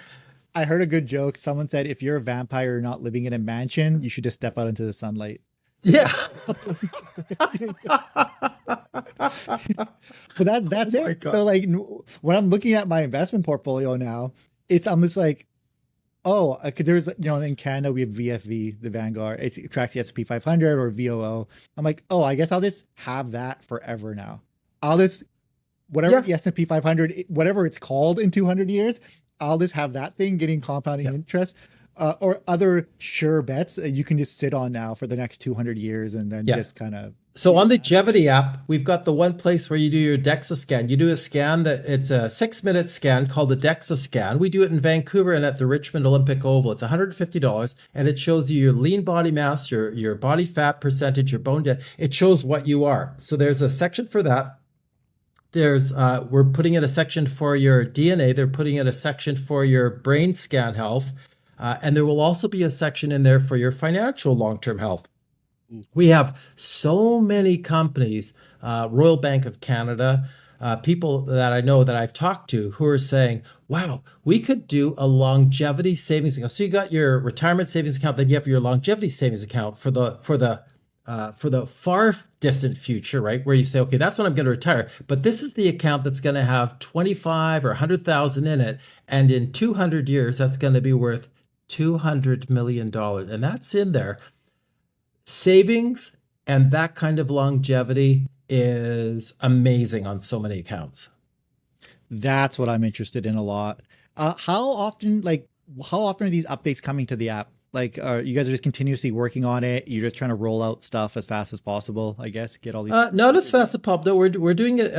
I heard a good joke. Someone said, if you're a vampire not living in a mansion, you should just step out into the sunlight. Yeah. But that's it. So like when I'm looking at my investment portfolio now, I'm just like, there's, in Canada, we have VFV, the Vanguard. It tracks the S&P 500 or VOO. I'm like, I guess I'll just have that forever now. I'll just, whatever the S&P 500, whatever it's called in 200 years, I'll just have that thing getting compounding interest. Or other sure bets you can just sit on now for the next 200 years and then just kind of. So on the Jeviitty app, we've got the one place where you do your DEXA scan. You do a scan it's a 6-minute scan called the DEXA scan. We do it in Vancouver and at the Richmond Olympic Oval. It's $150 and it shows you your lean body mass, your body fat percentage, your bone density. It shows what you are. So there's a section for that. We're putting in a section for your DNA. They're putting in a section for your brain scan health. And there will also be a section in there for your financial long-term health. We have so many companies, Royal Bank of Canada, people that I know that I've talked to who are saying, wow, we could do a longevity savings account. So you got your retirement savings account, then you have your longevity savings account for the far distant future, right? Where you say, okay, that's when I'm going to retire. But this is the account that's going to have 25 or 100,000 in it. And in 200 years, that's going to be worth $200 million. And that's in there. Savings and that kind of longevity is amazing on so many accounts. That's what I'm interested in a lot. How often are these updates coming to the app? Like, you guys are just continuously working on it? You're just trying to roll out stuff as fast as possible, I guess, get all these. Not as fast as possible. No, we're doing it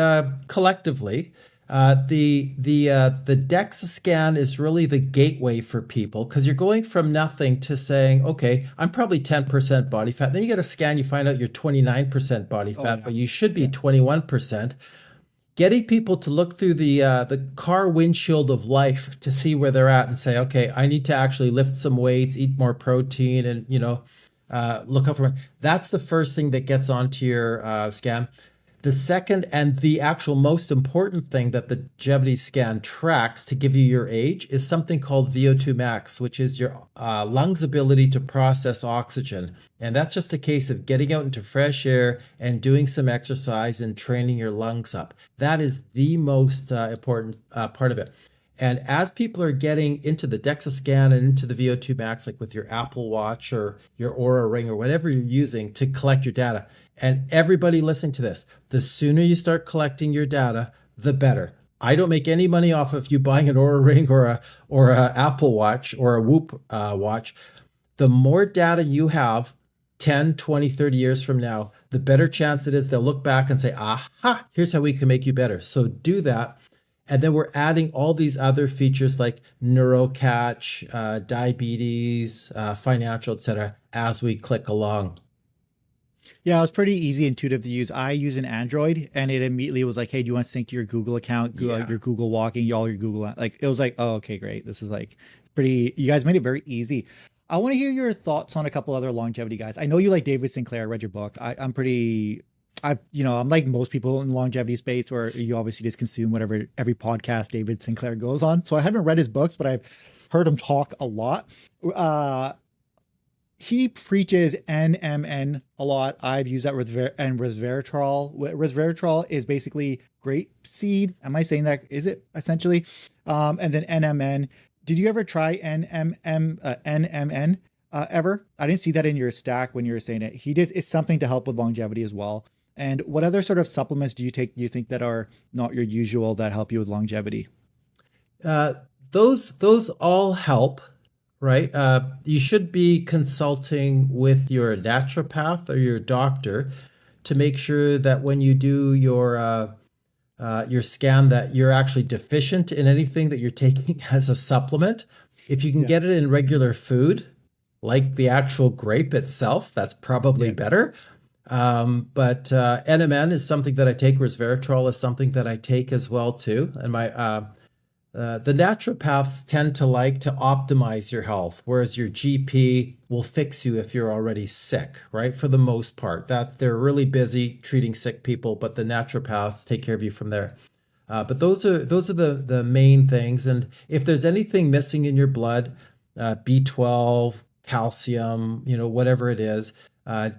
collectively. The DEXA scan is really the gateway for people because you're going from nothing to saying, okay, I'm probably 10% body fat. Then you get a scan, you find out you're 29% body fat, but you should be 21%. Getting people to look through the car windshield of life to see where they're at and say, okay, I need to actually lift some weights, eat more protein, and look out for. That's the first thing that gets onto your scan. The second and the actual most important thing that the Jeviitty scan tracks to give you your age is something called VO2 max, which is your lungs' ability to process oxygen. And that's just a case of getting out into fresh air and doing some exercise and training your lungs up. That is the most important part of it. And as people are getting into the DEXA scan and into the VO2 max, like with your Apple Watch or your Oura Ring or whatever you're using to collect your data, and everybody listening to this, the sooner you start collecting your data, the better. I don't make any money off of you buying an Oura Ring or a Apple Watch or a Whoop watch. The more data you have 10, 20, 30 years from now, the better chance it is they'll look back and say, aha, here's how we can make you better. So do that. And then we're adding all these other features like neurocatch, diabetes, financial, etc., as we click along. Yeah, it was pretty easy, intuitive to use. I use an Android, and it immediately was like, "Hey, do you want to sync to your Google account, Yeah. your Google Walking, all your Google?" Like, it was like, "Oh, okay, great. This is like pretty." You guys made it very easy. I want to hear your thoughts on a couple other longevity guys. I know you like David Sinclair. I read your book. I'm pretty. I'm like most people in the longevity space, where you obviously just consume whatever every podcast David Sinclair goes on. So I haven't read his books, but I've heard him talk a lot. He preaches NMN a lot. I've used that with resveratrol. Resveratrol is basically grape seed. Am I saying that? Is it essentially? And then NMN. Did you ever try NMN ever? I didn't see that in your stack when you were saying it. It's something to help with longevity as well. And what other sort of supplements do you take? Do you think that are not your usual that help you with longevity? Those all help, right? You should be consulting with your naturopath or your doctor to make sure that when you do your scan that you're actually deficient in anything that you're taking as a supplement. If you can get it in regular food, like the actual grape itself, that's probably better. But NMN is something that I take. Resveratrol is something that I take as well too. And the naturopaths tend to like to optimize your health, whereas your GP will fix you if you're already sick, right? For the most part, that they're really busy treating sick people, but the naturopaths take care of you from there. But those are the main things. And if there's anything missing in your blood, B12, calcium, whatever it is,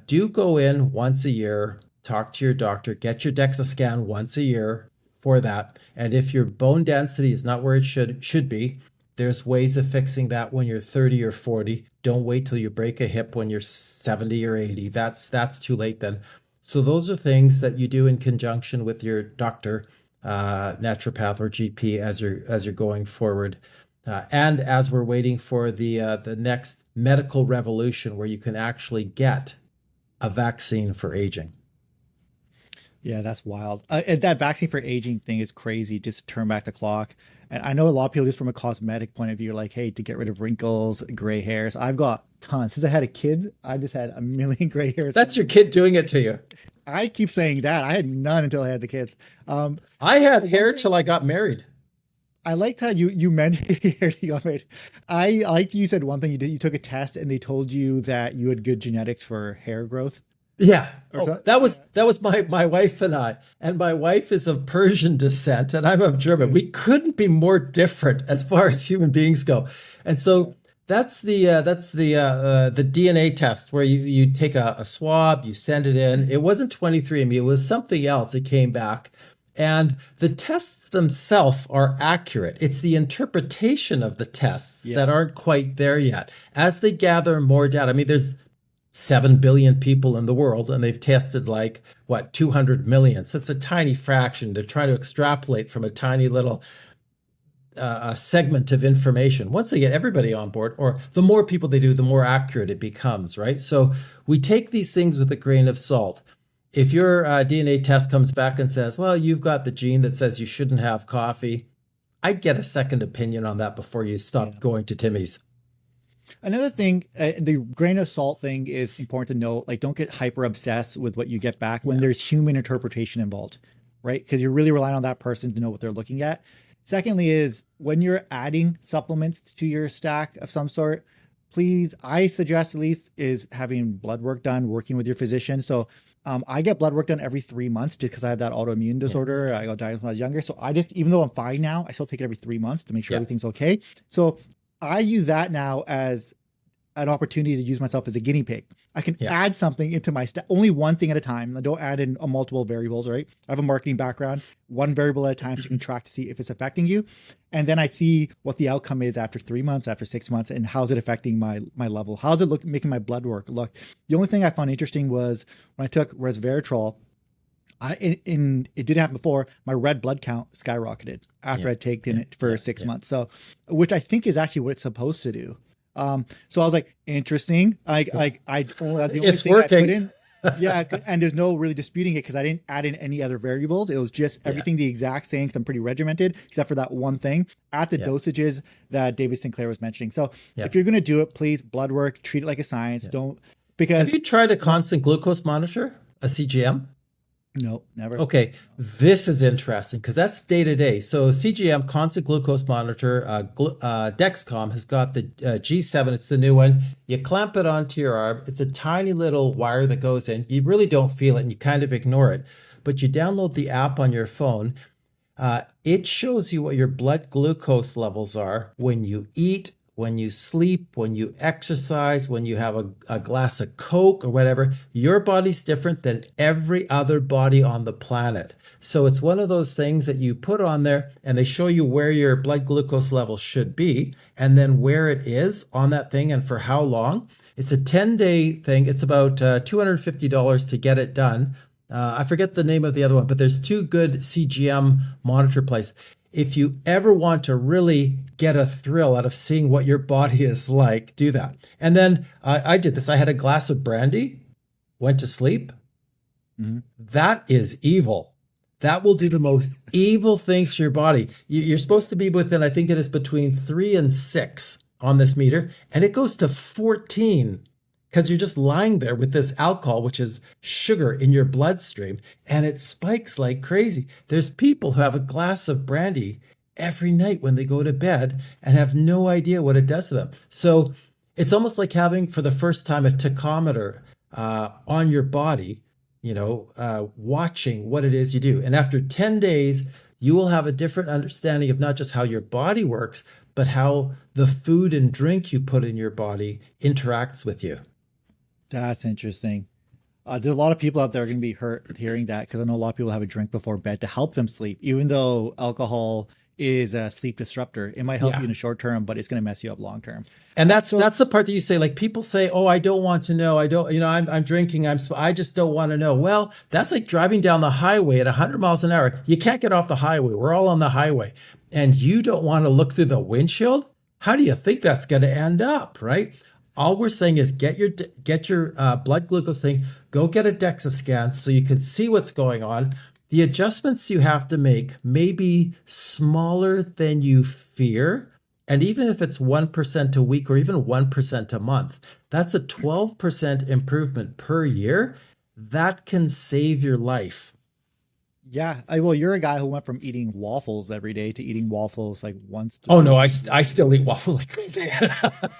do go in once a year, talk to your doctor, get your DEXA scan once a year for that. And if your bone density is not where it should be, there's ways of fixing that when you're 30 or 40. Don't wait till you break a hip when you're 70 or 80. That's too late then. So those are things that you do in conjunction with your doctor, naturopath or GP as you're going forward. And as we're waiting for the next medical revolution where you can actually get a vaccine for aging. Yeah, that's wild. And that vaccine for aging thing is crazy, just to turn back the clock. And I know a lot of people, just from a cosmetic point of view, are like, hey, to get rid of wrinkles, gray hairs. I've got tons. Since I had a kid, I just had a million gray hairs. That's your kid doing it to you. I keep saying that. I had none until I had the kids. I had hair till I got married. I liked how you mentioned you got married. I liked you said one thing you did. You took a test and they told you that you had good genetics for hair growth. Yeah. That was my wife and I. And my wife is of Persian descent and I'm of German. We couldn't be more different as far as human beings go. And so that's the DNA test where you take a swab, you send it in. It wasn't 23andMe, it was something else. It came back. And the tests themselves are accurate. It's the interpretation of the tests that aren't quite there yet. As they gather more data, I mean, there's 7 billion people in the world, and they've tested 200 million. So it's a tiny fraction. They're trying to extrapolate from a tiny little segment of information. Once they get everybody on board, or the more people they do, the more accurate it becomes, right? So we take these things with a grain of salt. If your DNA test comes back and says, well, you've got the gene that says you shouldn't have coffee, I'd get a second opinion on that before you stop going to Timmy's. Another thing, the grain of salt thing is important to note. Like, don't get hyper obsessed with what you get back when there's human interpretation involved, right? Because you're really relying on that person to know what they're looking at. Secondly is when you're adding supplements to your stack of some sort, please, I suggest at least is having blood work done, working with your physician. So I get blood work done every 3 months just because I have that autoimmune disorder. I got diagnosed when I was younger. So I just, even though I'm fine now, I still take it every 3 months to make sure everything's okay. So I use that now as an opportunity to use myself as a guinea pig. I can add something into my only one thing at a time. I don't add in multiple variables, right? I have a marketing background, one variable at a time, so you can track to see if it's affecting you. And then I see what the outcome is after 3 months, after 6 months, and how's it affecting my level? How's it making my blood work look? The only thing I found interesting was when I took resveratrol, it didn't happen before. My red blood count skyrocketed after I'd taken it for 6 months. So, which I think is actually what it's supposed to do. So I was like, interesting. It's working. And there's no really disputing it because I didn't add in any other variables. It was just everything the exact same because I'm pretty regimented, except for that one thing at the dosages that David Sinclair was mentioning. So if you're going to do it, please blood work, treat it like a science. Have you tried a constant glucose monitor, a CGM? No, never. Okay, this is interesting because that's day to day. So CGM, constant glucose monitor, Dexcom has got the G7. It's the new one. You clamp it onto your arm. It's a tiny little wire that goes in. You really don't feel it and you kind of ignore it. But you download the app on your phone. It shows you what your blood glucose levels are when you eat, when you sleep, when you exercise, when you have a glass of Coke or whatever. Your body's different than every other body on the planet. So it's one of those things that you put on there and they show you where your blood glucose level should be and then where it is on that thing and for how long. It's a 10-day thing. It's about $250 to get it done. I forget the name of the other one, but there's two good CGM monitor places. If you ever want to really get a thrill out of seeing what your body is like, do that. And then I did this. I had a glass of brandy, went to sleep. Mm-hmm. That is evil. That will do the most evil things to your body. You're supposed to be within, I think it is between 3 and 6 on this meter, and it goes to 14 because you're just lying there with this alcohol, which is sugar in your bloodstream, and it spikes like crazy. There's people who have a glass of brandy every night when they go to bed and have no idea what it does to them. So it's almost like having for the first time a tachometer on your body, watching what it is you do. And after 10 days, you will have a different understanding of not just how your body works, but how the food and drink you put in your body interacts with you. That's interesting. There's a lot of people out there going to be hurt hearing that because I know a lot of people have a drink before bed to help them sleep, even though alcohol is a sleep disruptor. It might help you in the short term, but it's going to mess you up long term. And that's the part that you say, like people say, oh, I don't want to know. I don't, I'm drinking. I just don't want to know. Well, that's like driving down the highway at 100 miles an hour. You can't get off the highway. We're all on the highway and you don't want to look through the windshield. How do you think that's going to end up? Right. All we're saying is get your blood glucose thing, go get a DEXA scan so you can see what's going on. The adjustments you have to make may be smaller than you fear. And even if it's 1% a week or even 1% a month, that's a 12% improvement per year. That can save your life. Yeah. Well, you're a guy who went from eating waffles every day to eating waffles like once. Oh, no, I still eat waffles like crazy.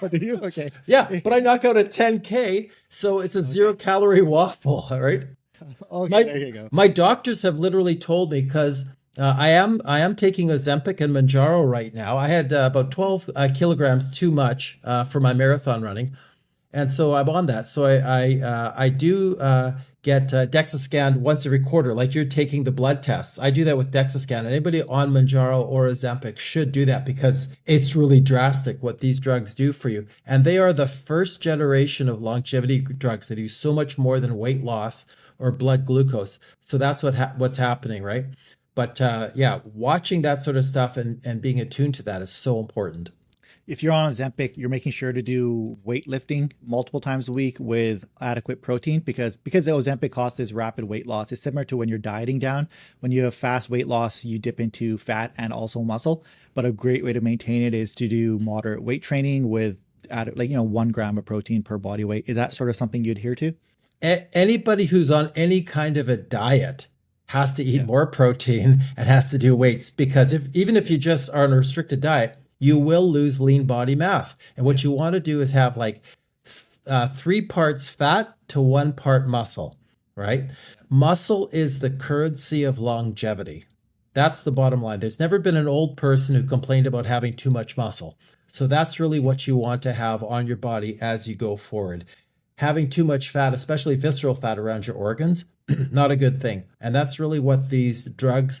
What do you? Okay. Yeah, but I knock out a 10K, so it's a 0-calorie waffle, all right? Okay, there you go. My doctors have literally told me because I am taking Ozempic and Mounjaro right now. I had about 12 kilograms too much for my marathon running, and so I'm on that. So I do get DEXA scanned once every quarter, like you're taking the blood tests. I do that with DEXA scan. Anybody on Mounjaro or Ozempic should do that because it's really drastic what these drugs do for you. And they are the first generation of longevity drugs that do so much more than weight loss or blood glucose. So that's what's happening, right? But watching that sort of stuff and being attuned to that is so important. If you're on Ozempic, you're making sure to do weightlifting multiple times a week with adequate protein because the Ozempic causes rapid weight loss. It's similar to when you're dieting down. When you have fast weight loss, you dip into fat and also muscle. But a great way to maintain it is to do moderate weight training with 1 gram of protein per body weight. Is that sort of something you adhere to? Anybody who's on any kind of a diet has to eat more protein and has to do weights because even if you just are on a restricted diet, you will lose lean body mass. And what you want to do is have like 3 parts fat to 1 part muscle, right? Muscle is the currency of longevity. That's the bottom line. There's never been an old person who complained about having too much muscle. So that's really what you want to have on your body as you go forward. Having too much fat, especially visceral fat around your organs, not a good thing. And that's really what these drugs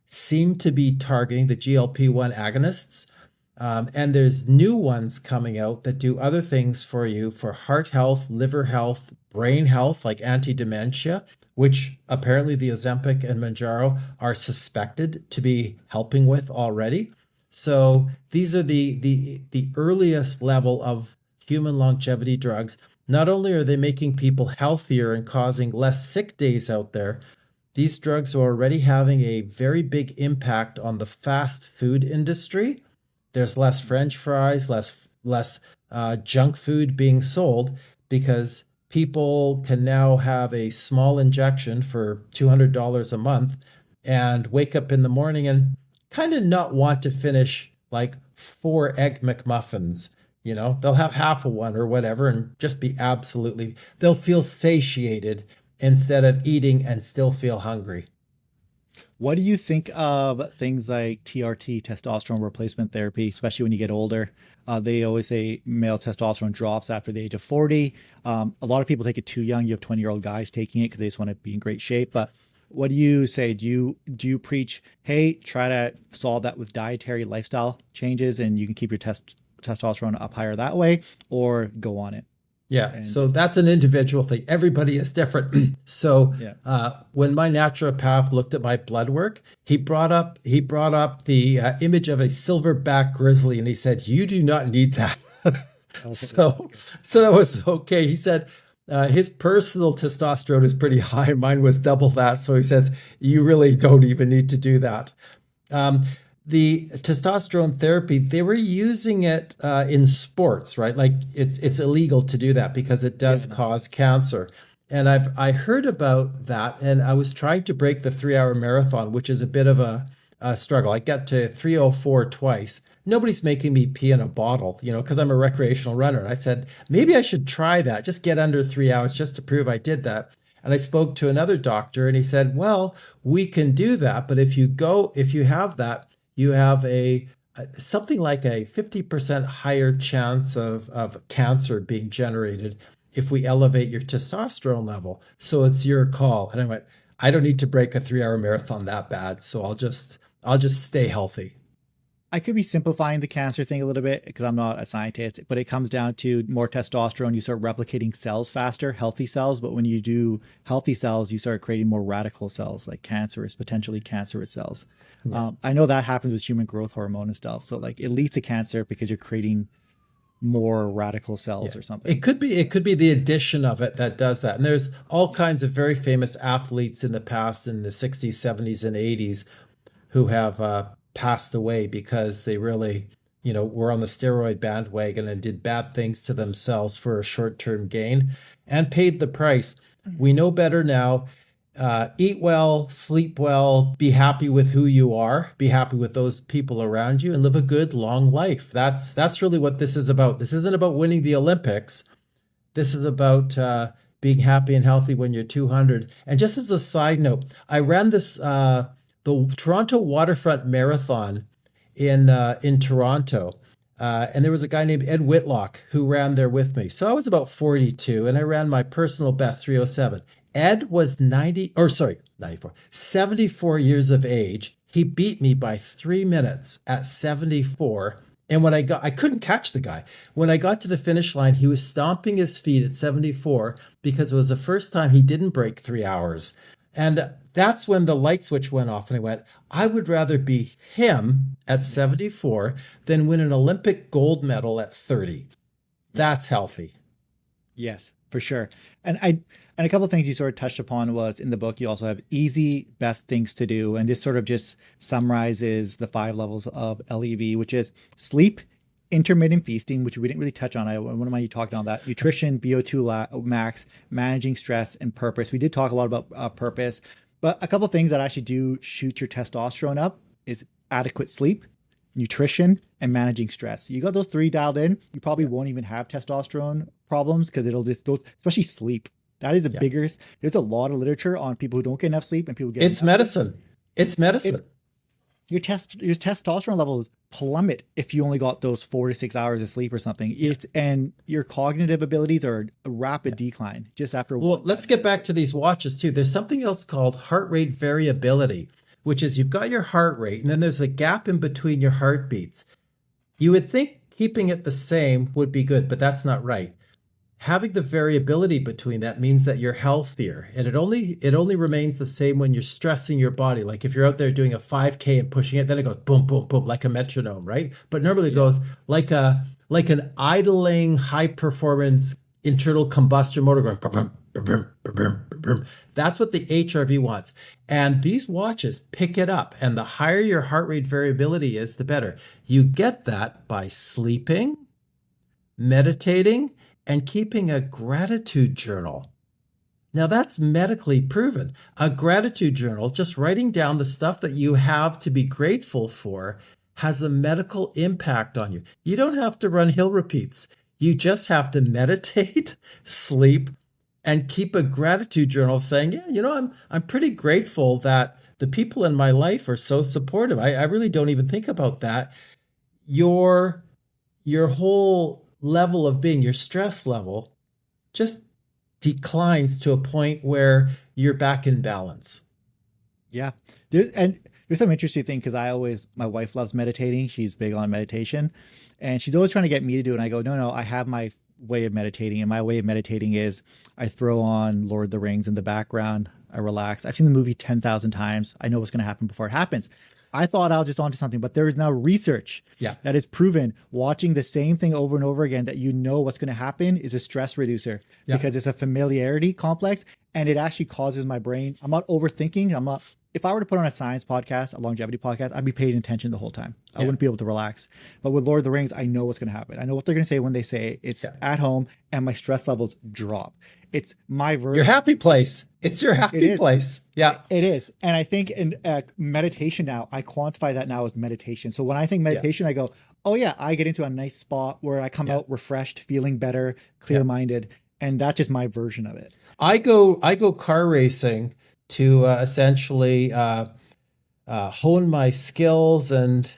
seem to be targeting, the GLP-1 agonists. And there's new ones coming out that do other things for you for heart health, liver health, brain health, like anti-dementia, which apparently the Ozempic and Mounjaro are suspected to be helping with already. So these are the earliest level of human longevity drugs. Not only are they making people healthier and causing less sick days out there, these drugs are already having a very big impact on the fast food industry. There's less French fries, less junk food being sold because people can now have a small injection for $200 a month and wake up in the morning and kind of not want to finish like 4 egg McMuffins. You know, they'll have half of one or whatever and just be they'll feel satiated instead of eating and still feel hungry. What do you think of things like TRT, testosterone replacement therapy, especially when you get older? They always say male testosterone drops after the age of 40. A lot of people take it too young. You have 20-year-old guys taking it because they just want to be in great shape. But what do you say? Do you preach, hey, try to solve that with dietary lifestyle changes and you can keep your testosterone up higher that way, or go on it? Yeah, so that's an individual thing. Everybody is different. So when my naturopath looked at my blood work, he brought up the image of a silverback grizzly, and he said, "You do not need that." So that was okay. He said his personal testosterone is pretty high. Mine was double that. So he says, "You really don't even need to do that." The testosterone therapy, they were using it in sports, right? Like it's illegal to do that because it does cause cancer. And I heard about that, and I was trying to break the 3-hour marathon, which is a bit of a struggle. I got to 3:04 twice. Nobody's making me pee in a bottle, you know, because I'm a recreational runner. And I said, maybe I should try that, just get under 3 hours just to prove I did that. And I spoke to another doctor, and he said, well, we can do that, but if you have that, you have something like a 50% higher chance of cancer being generated if we elevate your testosterone level. So it's your call. And I went, I don't need to break a 3-hour marathon that bad. So I'll just stay healthy. I could be simplifying the cancer thing a little bit because I'm not a scientist, but it comes down to more testosterone. You start replicating cells faster, healthy cells. But when you do healthy cells, you start creating more radical cells, like potentially cancerous cells. Yeah. I know that happens with human growth hormone and stuff. So like it leads to cancer because you're creating more radical cells or something. It could be the addition of it that does that. And there's all kinds of very famous athletes in the past, in the 60s, 70s, and 80s, who have passed away because they really, were on the steroid bandwagon and did bad things to themselves for a short-term gain and paid the price. We know better now. Eat well, sleep well, be happy with who you are, be happy with those people around you, and live a good, long life. That's really what this is about. This isn't about winning the Olympics. This is about being happy and healthy when you're 200. And just as a side note, I ran this the Toronto Waterfront Marathon in Toronto. And there was a guy named Ed Whitlock who ran there with me. So I was about 42 and I ran my personal best 3:07. Ed was 74 years of age. He beat me by 3 minutes at 74. And when I couldn't catch the guy. When I got to the finish line, he was stomping his feet at 74 because it was the first time he didn't break 3 hours. And that's when the light switch went off and I went, I would rather be him at 74 than win an Olympic gold medal at 30. That's healthy. Yes, for sure. And a couple of things you sort of touched upon was in the book, you also have easy, best things to do. And this sort of just summarizes the 5 levels of LEV, which is sleep, intermittent feasting, which we didn't really touch on. I wouldn't mind you talking on that. Nutrition, VO2 max, managing stress, and purpose. We did talk a lot about purpose, but a couple of things that actually do shoot your testosterone up is adequate sleep. nutrition, and managing stress. You got those three dialed in, you probably won't even have testosterone problems because it'll just those, especially sleep. That is the biggest. There's a lot of literature on people who don't get enough sleep and people get. It's medicine. It's medicine. Your testosterone levels plummet if you only got those 4 to 6 hours of sleep or something. And your cognitive abilities are a rapid decline just after. Well, let's get back to these watches too. There's something else called heart rate variability, which is you've got your heart rate and then there's a gap in between your heartbeats. You would think keeping it the same would be good, but that's not right. Having the variability between that means that you're healthier, and it only remains the same when you're stressing your body. Like if you're out there doing a 5K and pushing it, then it goes boom, boom, boom, like a metronome, right? But normally it goes like an idling high performance internal combustion motor going. Brum, brum, brum, brum, brum, brum. That's what the HRV wants, and these watches pick it up. And the higher your heart rate variability is, the better. You get that by sleeping, meditating, and keeping a gratitude journal. Now that's medically proven. A gratitude journal, just writing down the stuff that you have to be grateful for, has a medical impact on you. You don't have to run hill repeats. You just have to meditate, sleep, and keep a gratitude journal saying, yeah, I'm pretty grateful that the people in my life are so supportive. I really don't even think about that. Your whole level of being, your stress level, just declines to a point where you're back in balance. Yeah. And there's some interesting thing because my wife loves meditating. She's big on meditation and she's always trying to get me to do it. And I go, no, I have my way of meditating. And my way of meditating is I throw on Lord of the Rings in the background. I relax. I've seen the movie 10,000 times. I know what's going to happen before it happens. I thought I was just onto something, but there is now research that is proven watching the same thing over and over again that you know what's going to happen is a stress reducer because it's a familiarity complex and it actually causes my brain. I'm not overthinking. If I were to put on a science podcast, a longevity podcast, I'd be paying attention the whole time. I wouldn't be able to relax. But with Lord of the Rings, I know what's going to happen. I know what they're going to say when they say it. It's at home and my stress levels drop. It's my version. Your happy place. It's your happy place. Yeah, it is. And I think in meditation now, I quantify that now as meditation. So when I think meditation, I go, oh yeah, I get into a nice spot where I come out refreshed, feeling better, clear-minded. And that's just my version of it. I go car racing to essentially hone my skills and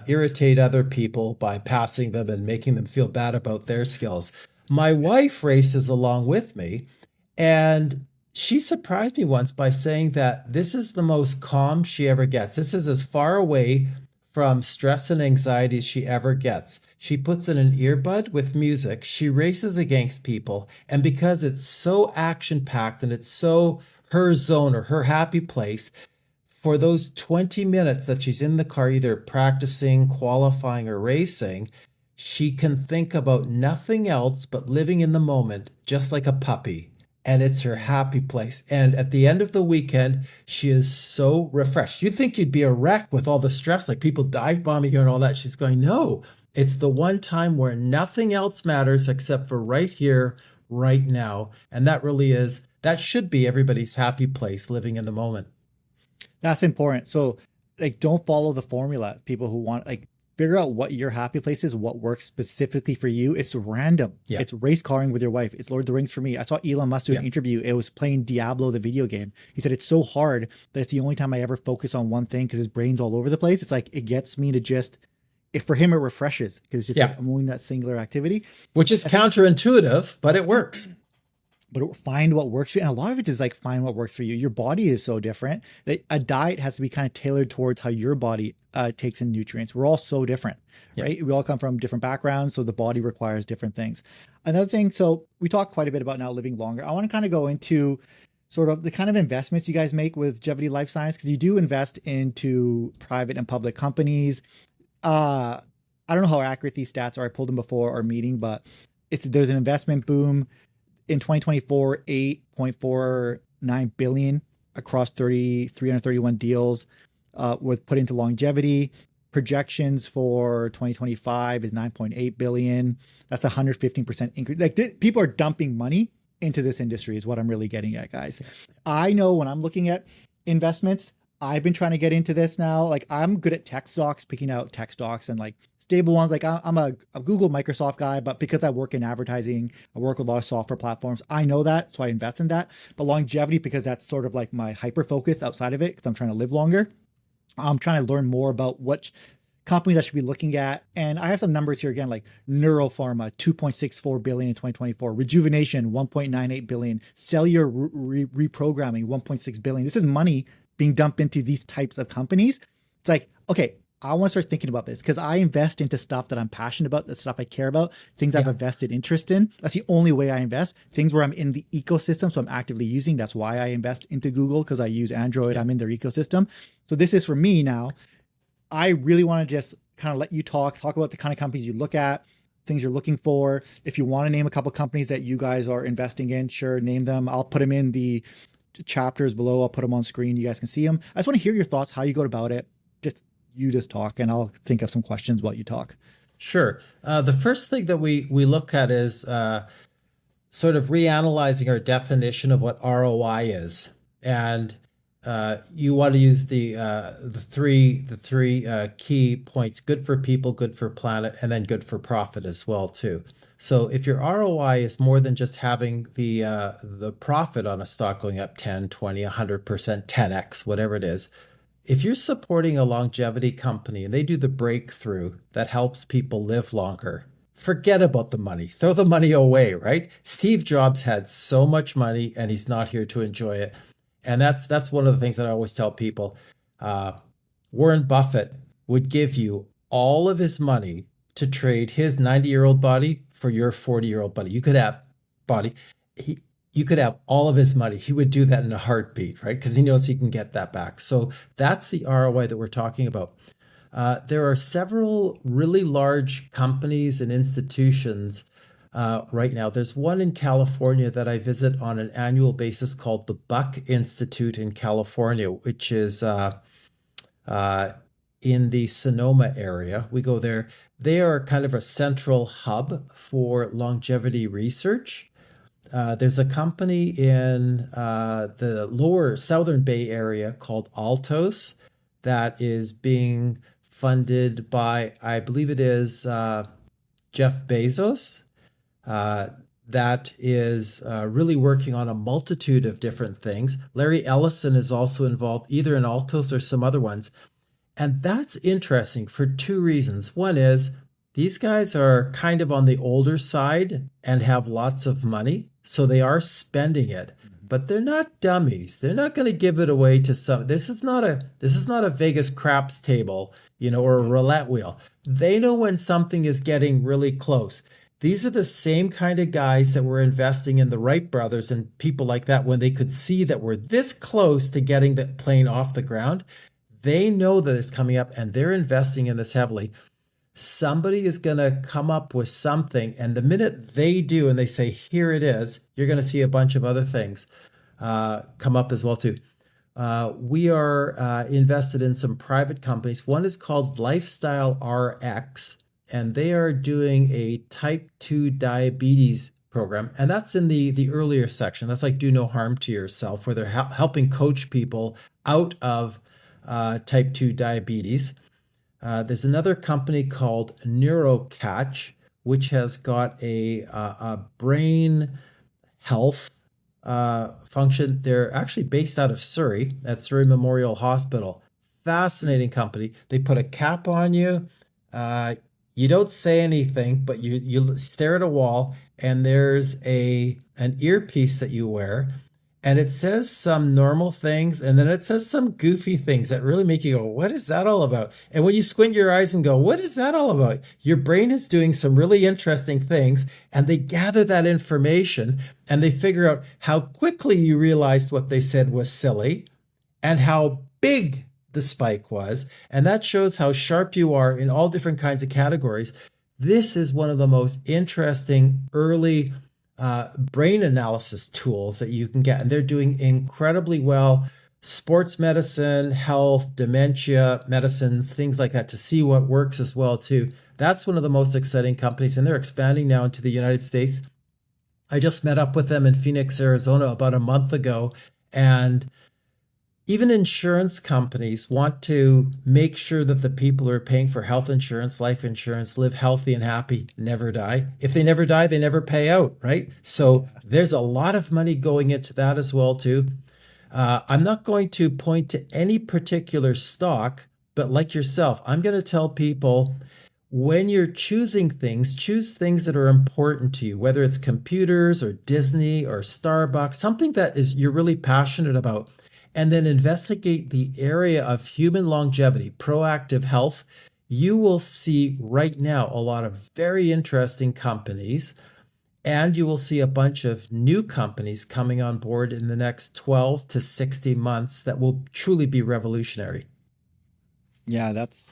irritate other people by passing them and making them feel bad about their skills. My wife races along with me, and she surprised me once by saying that this is the most calm she ever gets. This is as far away from stress and anxiety as she ever gets. She puts in an earbud with music. She races against people. And because it's so action-packed and it's so her zone or her happy place, for those 20 minutes that she's in the car, either practicing, qualifying, or racing, she can think about nothing else but living in the moment, just like a puppy. And it's her happy place. And at the end of the weekend, she is so refreshed. You'd think you'd be a wreck with all the stress, like people dive bombing you and all that. She's going, no, it's the one time where nothing else matters except for right here, right now. And that should be everybody's happy place, living in the moment. That's important. So don't follow the formula. People who want, figure out what your happy place is, what works specifically for you. It's random. Yeah. It's race carring with your wife. It's Lord of the Rings for me. I saw Elon Musk do an interview. It was playing Diablo, the video game. He said, it's so hard that it's the only time I ever focus on one thing because his brain's all over the place. It's like, it gets me to just, if for him, it refreshes because I'm only that singular activity. Which is counterintuitive, but it works. But find what works for you. And a lot of it is find what works for you. Your body is so different that a diet has to be kind of tailored towards how your body takes in nutrients. We're all so different, right? We all come from different backgrounds. So the body requires different things. Another thing, so we talked quite a bit about now living longer. I want to kind of go into sort of the kind of investments you guys make with Jeviitty Life Science, because you do invest into private and public companies. I don't know how accurate these stats are. I pulled them before our meeting, but there's an investment boom. In 2024, $8.49 billion across 331 deals was put into longevity. Projections for 2025 is $9.8 billion. That's 115% increase. People are dumping money into this industry is what I'm really getting at, guys. I know when I'm looking at investments, I've been trying to get into this now. Like I'm good at tech stocks, picking out tech stocks and like stable ones. Like I'm a Google Microsoft guy, but because I work in advertising, I work with a lot of software platforms. I know that, so I invest in that. But longevity, because that's sort of like my hyper focus outside of it, because I'm trying to live longer. I'm trying to learn more about what companies I should be looking at. And I have some numbers here again, like Neuropharma, 2.64 billion in 2024, Rejuvenation, 1.98 billion, Cellular Reprogramming, 1.6 billion. This is money being dumped into these types of companies. It's like, okay, I want to start thinking about this because I invest into stuff that I'm passionate about, the stuff I care about, things I've invested interest in. That's the only way I invest. Things where I'm in the ecosystem, so I'm actively using. That's why I invest into Google, because I use Android. I'm in their ecosystem. So this is for me now. I really want to just kind of let you talk about the kind of companies you look at, things you're looking for. If you want to name a couple companies that you guys are investing in, sure, name them. I'll put them in the chapters below. I'll put them on screen. You guys can see them. I just want to hear your thoughts, how you go about it. Just talk, and I'll think of some questions while you talk. Sure. The first thing that we look at is sort of reanalyzing our definition of what ROI is, and you want to use the three key points: good for people, good for planet, and then good for profit as well too. So if your ROI is more than just having the profit on a stock going up 10, 20, 100%, 10x, whatever it is, if you're supporting a longevity company and they do the breakthrough that helps people live longer, forget about the money. Throw the money away, right? Steve Jobs had so much money and he's not here to enjoy it. And that's one of the things that I always tell people. Warren Buffett would give you all of his money to trade his 90-year-old body for your 40-year-old body. You could have body. You could have all of his money. He would do that in a heartbeat, right? Because he knows he can get that back. So that's the ROI that we're talking about. There are several really large companies and institutions right now. There's one in California that I visit on an annual basis called the Buck Institute in California, which is in the Sonoma area. We go there. They are kind of a central hub for longevity research. There's a company in the lower Southern Bay Area called Altos that is being funded by, I believe it is Jeff Bezos, that is really working on a multitude of different things. Larry Ellison is also involved either in Altos or some other ones. And that's interesting for two reasons. One is these guys are kind of on the older side and have lots of money, so they are spending it. But they're not dummies. They're not going to give it away to some. This is not a Vegas craps table, or a roulette wheel. They know when something is getting really close. These are the same kind of guys that were investing in the Wright brothers and people like that when they could see that we're this close to getting the plane off the ground. They know that it's coming up and they're investing in this heavily. Somebody is going to come up with something, and the minute they do and they say, here it is, you're going to see a bunch of other things come up as well too. We are invested in some private companies. One is called Lifestyle RX, and they are doing a type 2 diabetes program, and that's in the earlier section. That's like do no harm to yourself, where they're helping coach people out of type 2 diabetes. There's another company called NeuroCatch, which has got a brain health function. They're actually based out of Surrey, at Surrey Memorial Hospital. Fascinating company. They put a cap on you. You don't say anything, but you stare at a wall, and there's an earpiece that you wear. And it says some normal things, and then it says some goofy things that really make you go, what is that all about? And when you squint your eyes and go, what is that all about? Your brain is doing some really interesting things, and they gather that information, and they figure out how quickly you realized what they said was silly, and how big the spike was. And that shows how sharp you are in all different kinds of categories. This is one of the most interesting early brain analysis tools that you can get, and they're doing incredibly well. Sports medicine, health, dementia medicines, things like that, to see what works as well too. That's one of the most exciting companies, and they're expanding now into the United States. I just met up with them in Phoenix, Arizona about a month ago, and even insurance companies want to make sure that the people who are paying for health insurance, life insurance, live healthy and happy, never die. If they never die, they never pay out, right? So there's a lot of money going into that as well too. I'm not going to point to any particular stock, but like yourself, I'm going to tell people when you're choosing things, choose things that are important to you, whether it's computers or Disney or Starbucks, something that is you're really passionate about, and then investigate the area of human longevity, proactive health. You will see right now a lot of very interesting companies, and you will see a bunch of new companies coming on board in the next 12 to 60 months that will truly be revolutionary. Yeah, that's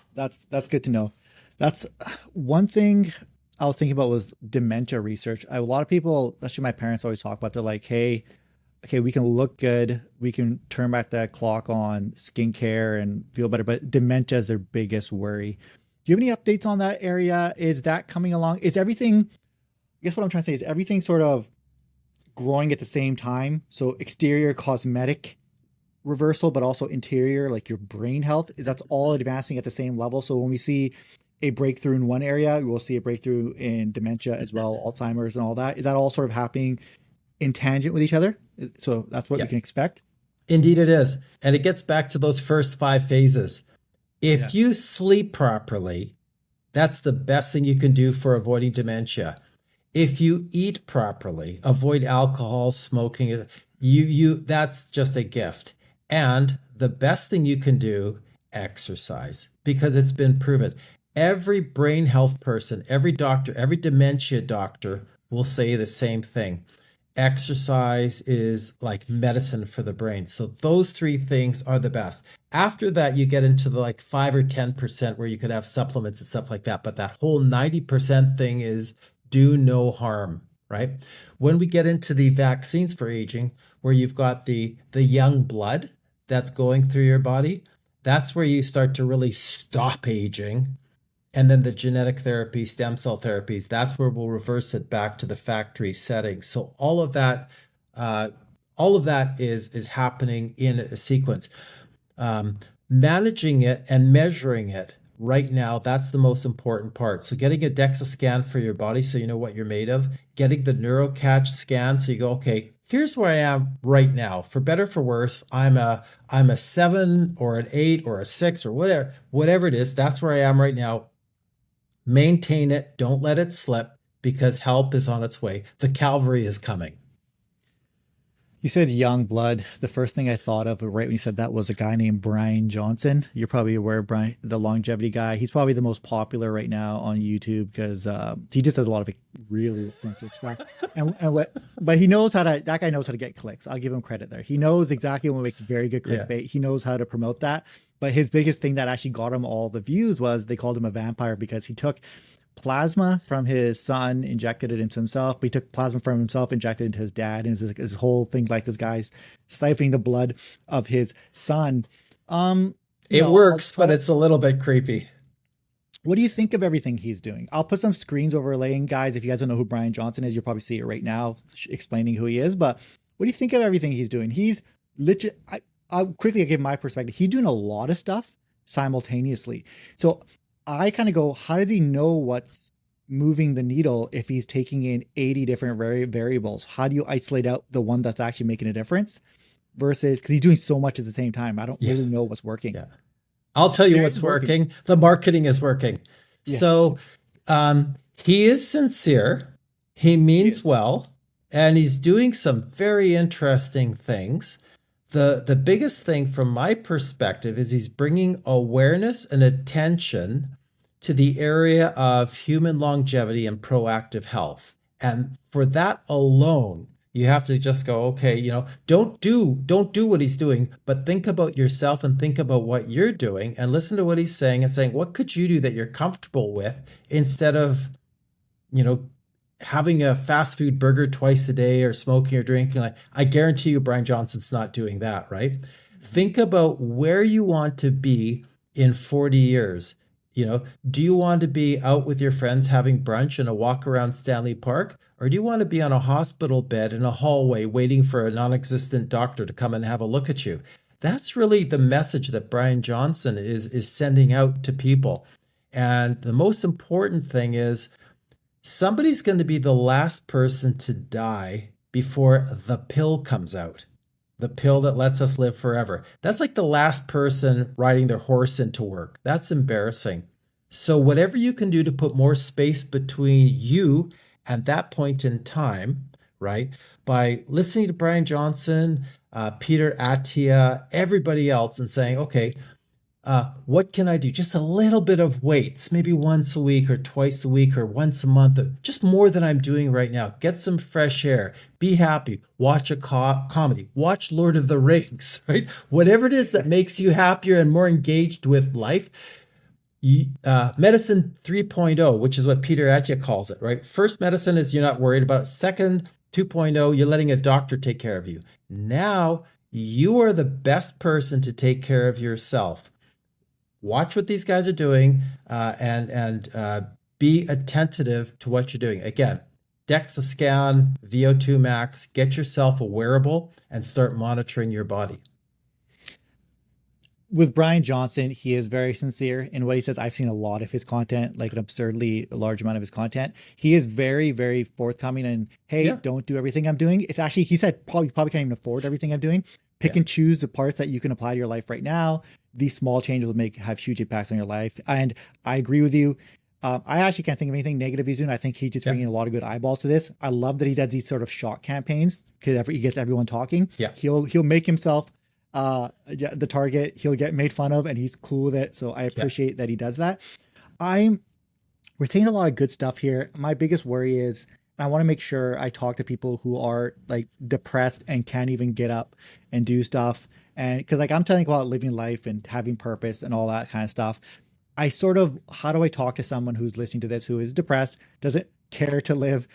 good to know. That's one thing I was thinking about was dementia research. A lot of people, especially my parents, always talk about. They're like, "Hey, okay, we can look good, we can turn back that clock on skincare and feel better," but dementia is their biggest worry. Do you have any updates on that area? Is that coming along? Is everything? I guess what I'm trying to say is everything sort of growing at the same time. So exterior cosmetic reversal, but also interior, like your brain health, that's all advancing at the same level. So when we see a breakthrough in one area, we'll see a breakthrough in dementia as well, Alzheimer's and all that. Is that all sort of happening in tangent with each other? So that's what we Yeah, can expect. indeed it is. And it gets back to those first five phases. Yeah. If you sleep properly, that's the best thing you can do for avoiding dementia. If you eat properly, avoid alcohol, smoking, you that's just a gift. And the best thing you can do, exercise, because it's been proven. Every brain health person, every doctor, every dementia doctor will say the same thing. Exercise is like medicine for the brain. So those three things are the best. After that, you get into the like 5 or 10% where you could have supplements and stuff like that. But that whole 90% thing is do no harm, right? When we get into the vaccines for aging, where you've got the young blood that's going through your body, that's where you start to really stop aging. And then the genetic therapy, stem cell therapies, that's where we'll reverse it back to the factory setting. So uh, all of that is happening in a sequence. Managing it and measuring it right now, that's the most important part. So getting a DEXA scan for your body so you know what you're made of, getting the neurocatch scan so you go, okay, here's where I am right now. For better, for worse, I'm a 7 or an 8 or a 6 or whatever it is. That's where I am right now. Maintain it. Don't let it slip because help is on its way. The cavalry is coming. You said young blood. The first thing I thought of right when you said that was a guy named Brian Johnson. You're probably aware of Brian, the longevity guy. He's probably the most popular right now on YouTube because he just does a lot of really eccentric stuff. But he knows how to. That guy knows how to get clicks. I'll give him credit there. He knows exactly what makes very good Yeah. clickbait. He knows how to promote that. But his biggest thing that actually got him all the views was they called him a vampire because he took plasma from his son, injected it into himself. But he took plasma from himself, injected it into his dad, and his whole thing like this guy's siphoning the blood of his son. It works, but it's a little bit creepy. What do you think of everything he's doing? I'll put some screens overlaying, guys. If you guys don't know who Brian Johnson is, you'll probably see it right now, explaining who he is. But what do you think of everything he's doing? He's legit. I'll quickly give my perspective. He's doing a lot of stuff simultaneously. So I kind of go, how does he know what's moving the needle if he's taking in 80 different variables? How do you isolate out the one that's actually making a difference versus because he's doing so much at the same time? I don't Yeah. really know what's working. Yeah. I'll tell you There what's it's working. working. The marketing is working. Yes. So he is sincere. He means is. well, and he's doing some very interesting things. The biggest thing from my perspective is he's bringing awareness and attention to the area of human longevity and proactive health. And for that alone, you have to just go, okay, don't do what he's doing, but think about yourself and think about what you're doing and listen to what he's saying and saying, what could you do that you're comfortable with instead of, you know, having a fast food burger twice a day or smoking or drinking. Like, I guarantee you Brian Johnson's not doing that, right? Think about where you want to be in 40 years. Do you want to be out with your friends having brunch and a walk around Stanley Park? Or do you want to be on a hospital bed in a hallway waiting for a non-existent doctor to come and have a look at you? That's really the message that Brian Johnson is sending out to people. And the most important thing is somebody's going to be the last person to die before the pill comes out. The pill that lets us live forever. That's like the last person riding their horse into work. That's embarrassing. So whatever you can do to put more space between you and that point in time, right? By listening to Brian Johnson, Peter Attia, everybody else, and saying, okay, what can I do? Just a little bit of weights, maybe once a week or twice a week or once a month, just more than I'm doing right now. Get some fresh air, be happy, watch a comedy, watch Lord of the Rings, right? Whatever it is that makes you happier and more engaged with life. Medicine 3.0, which is what Peter Attia calls it, right? First medicine is you're not worried about it. Second, 2.0, you're letting a doctor take care of you. Now you are the best person to take care of yourself. Watch what these guys are doing and be attentive to what you're doing. Again, DEXA scan, VO2 max, get yourself a wearable and start monitoring your body. With Brian Johnson, he is very sincere in what he says. I've seen a lot of his content, like an absurdly large amount of his content. He is very, very forthcoming and, hey, don't do everything I'm doing. It's actually, he said, probably can't even afford everything I'm doing. Pick and choose the parts that you can apply to your life right now. These small changes will have huge impacts on your life. And I agree with you. I actually can't think of anything negative he's doing. I think he's just bringing a lot of good eyeballs to this. I love that he does these sort of shock campaigns because he gets everyone talking. Yeah. He'll make himself the target. He'll get made fun of and he's cool with it. So I appreciate that he does that. We're seeing a lot of good stuff here. My biggest worry is, I want to make sure I talk to people who are like depressed and can't even get up and do stuff. And because like I'm telling about living life and having purpose and all that kind of stuff. How do I talk to someone who's listening to this, who is depressed, doesn't care to live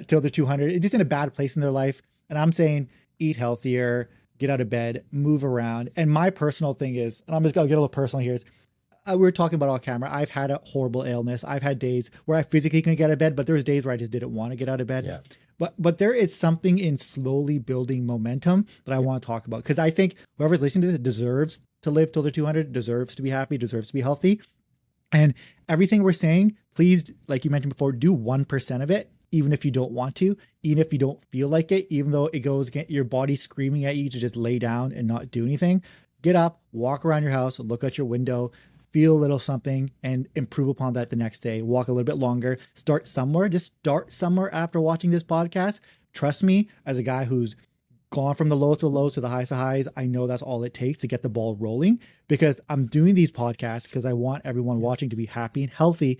till they're 200, it's just in a bad place in their life. And I'm saying, eat healthier, get out of bed, move around. And my personal thing is, and I'll get a little personal here, is we were talking about off camera. I've had a horrible illness. I've had days where I physically couldn't get out of bed, but there's days where I just didn't want to get out of bed. Yeah. But there is something in slowly building momentum that I want to talk about, because I think whoever's listening to this deserves to live till they're 200, deserves to be happy, deserves to be healthy. And everything we're saying, please, like you mentioned before, do 1% of it, even if you don't want to, even if you don't feel like it, even though it goes against your body screaming at you to just lay down and not do anything. Get up, walk around your house, look out your window, feel a little something and improve upon that the next day. Walk a little bit longer, start somewhere. Just start somewhere after watching this podcast. Trust me, as a guy who's gone from the lows to the lows to the highs to highs, I know that's all it takes to get the ball rolling, because I'm doing these podcasts because I want everyone watching to be happy and healthy.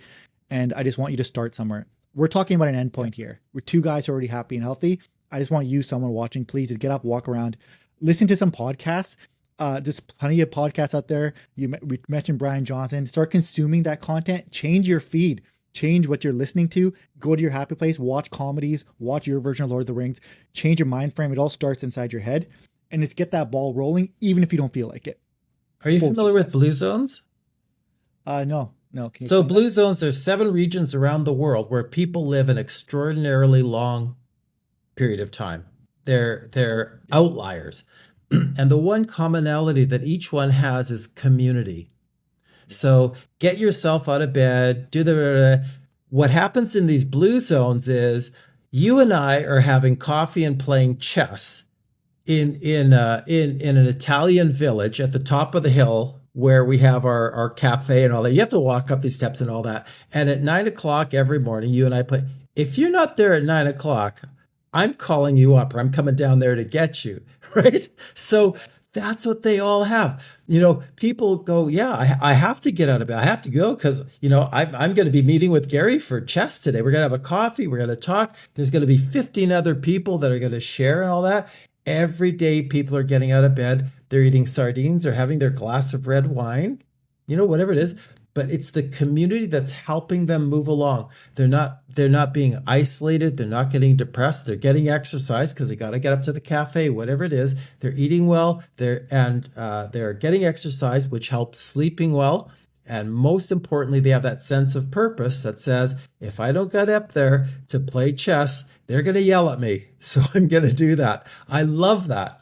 And I just want you to start somewhere. We're talking about an end point here. We're two guys who are already happy and healthy. I just want you, someone watching, please just get up, walk around, listen to some podcasts. There's plenty of podcasts out there. We mentioned Brian Johnson. Start consuming that content. Change your feed. Change what you're listening to. Go to your happy place. Watch comedies. Watch your version of Lord of the Rings. Change your mind frame. It all starts inside your head. And it's get that ball rolling, even if you don't feel like it. Are you familiar with blue zones? No. So blue zones, there's 7 regions around the world where people live an extraordinarily long period of time. They're outliers. And the one commonality that each one has is community. So get yourself out of bed, what happens in these blue zones is you and I are having coffee and playing chess in an Italian village at the top of the hill where we have our cafe and all that. You have to walk up these steps and all that. And at 9 o'clock every morning, you and I play. If you're not there at 9 o'clock, I'm calling you up, or I'm coming down there to get you, right? So that's what they all have. People go, I have to get out of bed. I have to go because, I'm going to be meeting with Gary for chess today. We're going to have a coffee. We're going to talk. There's going to be 15 other people that are going to share and all that. Every day people are getting out of bed. They're eating sardines or having their glass of red wine, whatever it is. But it's the community that's helping them move along. They're not being isolated. They're not getting depressed. They're getting exercise because they got to get up to the cafe, whatever it is. They're eating well. They're getting exercise, which helps sleeping well. And most importantly, they have that sense of purpose that says, if I don't get up there to play chess, they're going to yell at me. So I'm going to do that. I love that.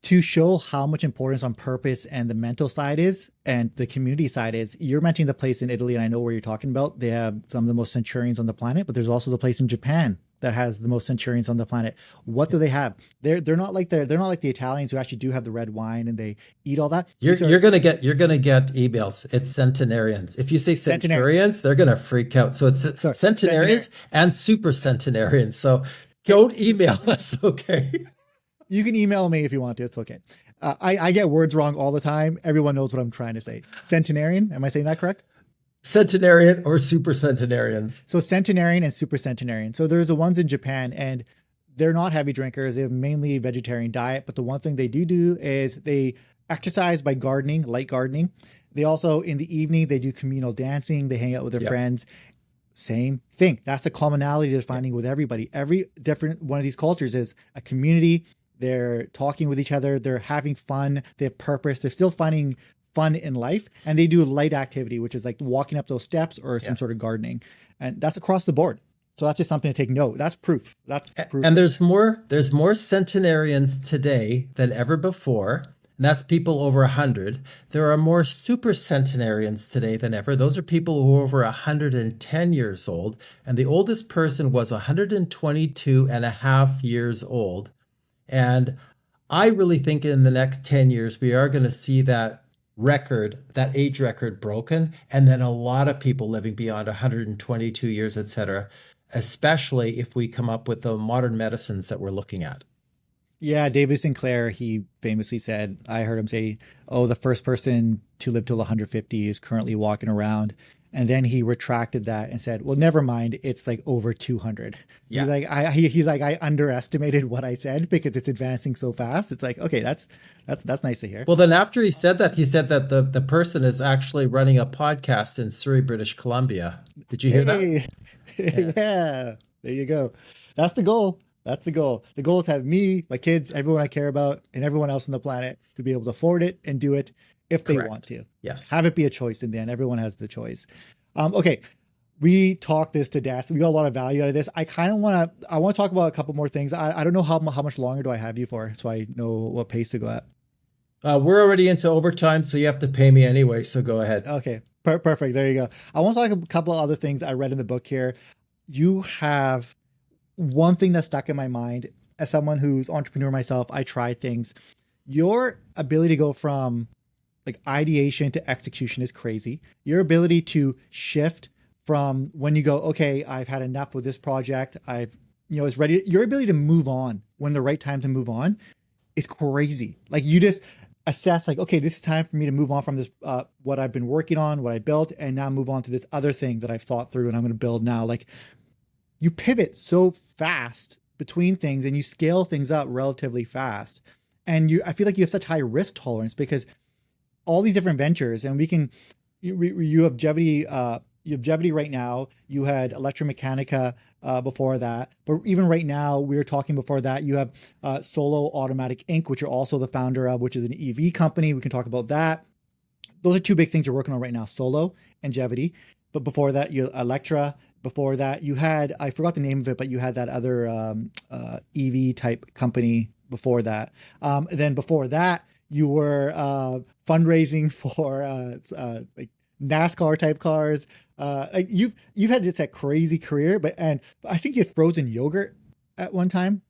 to show how much importance on purpose and the mental side is and the community side is, you're mentioning the place in Italy, and I know where you're talking about. They have some of the most centurions on the planet, but there's also the place in Japan that has the most centurions on the planet. What do they have? They're not like they're not like the Italians who actually do have the red wine and they eat all that. You're gonna get emails. It's centenarians. If you say centurions, they're gonna freak out. So it's centenarians and super centenarians. So don't email us, okay? You can email me if you want to. It's okay. I get words wrong all the time. Everyone knows what I'm trying to say. Centenarian. Am I saying that correct? Centenarian or super centenarians. So centenarian and super centenarian. So there's the ones in Japan, and they're not heavy drinkers. They have mainly vegetarian diet. But the one thing they do is they exercise by gardening, light gardening. They also, in the evening, they do communal dancing. They hang out with their friends. Same thing. That's the commonality they're finding with everybody. Every different one of these cultures is a community. They're talking with each other. They're having fun. They have purpose. They're still finding fun in life, and they do light activity, which is like walking up those steps or some sort of gardening, and that's across the board. So that's just something to take note. That's proof. That's proof. And there's more centenarians today than ever before, and that's people over 100. There are more super centenarians today than ever. Those are people who are over 110 years old, and the oldest person was 122 and a half years old. And I really think in the next 10 years, we are going to see that age record broken, and then a lot of people living beyond 122 years, etc., especially if we come up with the modern medicines that we're looking at. Yeah, David Sinclair, he famously said, I heard him say, oh, the first person to live till 150 is currently walking around. And then he retracted that and said, well, never mind. It's like over 200. Yeah. He's like, I underestimated what I said because it's advancing so fast. It's like, okay, that's nice to hear. Well, then after he said that the person is actually running a podcast in Surrey, British Columbia. Did you hear that? Yeah, there you go. That's the goal. That's the goal. The goal is to have me, my kids, everyone I care about, and everyone else on the planet to be able to afford it and do it if they want to. Yes. Have it be a choice in the end. Everyone has the choice. Okay. We talked this to death. We got a lot of value out of this. I want to talk about a couple more things. I don't know how much longer do I have you for, so I know what pace to go at. We're already into overtime, so you have to pay me anyway. So go ahead. Okay. Perfect. There you go. I want to talk a couple other things I read in the book here. You have one thing that stuck in my mind as someone who's entrepreneur myself. I try things. Your ability to go from like ideation to execution is crazy. Your ability to shift from when you go, okay, I've had enough with this project. It's ready. Your ability to move on when the right time to move on is crazy. Like you just assess like, okay, this is time for me to move on from this, what I've been working on, what I built, and now move on to this other thing that I've thought through and I'm going to build now. Like you pivot so fast between things and you scale things up relatively fast. And I feel like you have such high risk tolerance because all these different ventures, and you have Jeviitty right now. You had Electromechanica before that, but even right now, we were talking before that. You have Solo Automatic Inc., which you're also the founder of, which is an EV company. We can talk about that. Those are two big things you're working on right now, Solo and Jeviitty. But before that, you Electra. Before that, you had, I forgot the name of it, but you had that other EV type company before that. And then before that, you were fundraising for like NASCAR type cars. Like you've had just that crazy career, and I think you had frozen yogurt at one time.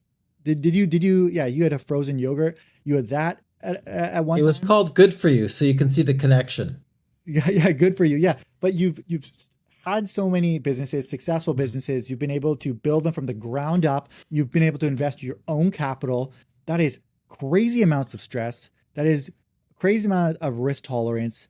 Did you? Yeah, you had a frozen yogurt. You had that at one time. It was called Good For You, so you can see the connection. Yeah, good for you. Yeah, but you've had so many businesses, successful businesses. You've been able to build them from the ground up. You've been able to invest your own capital. That is crazy amounts of stress. That is crazy amount of risk tolerance.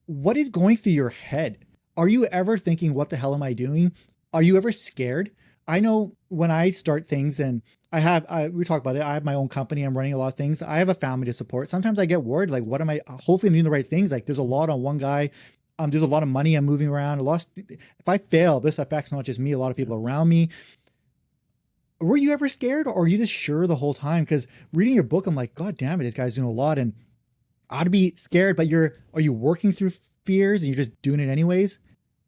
What is going through your head? Are you ever thinking, what the hell am I doing? Are you ever scared? I know when I start things and we talk about it. I have my own company. I'm running a lot of things. I have a family to support. Sometimes I get worried, like, what am I, hopefully I'm doing the right things. Like there's a lot on one guy. There's a lot of money I'm moving around. If I fail, this affects not just me, a lot of people around me. Were you ever scared, or are you just sure the whole time? Because reading your book, I'm like, God damn it, this guy's doing a lot, and I ought to be scared. But are you working through fears and you're just doing it anyways?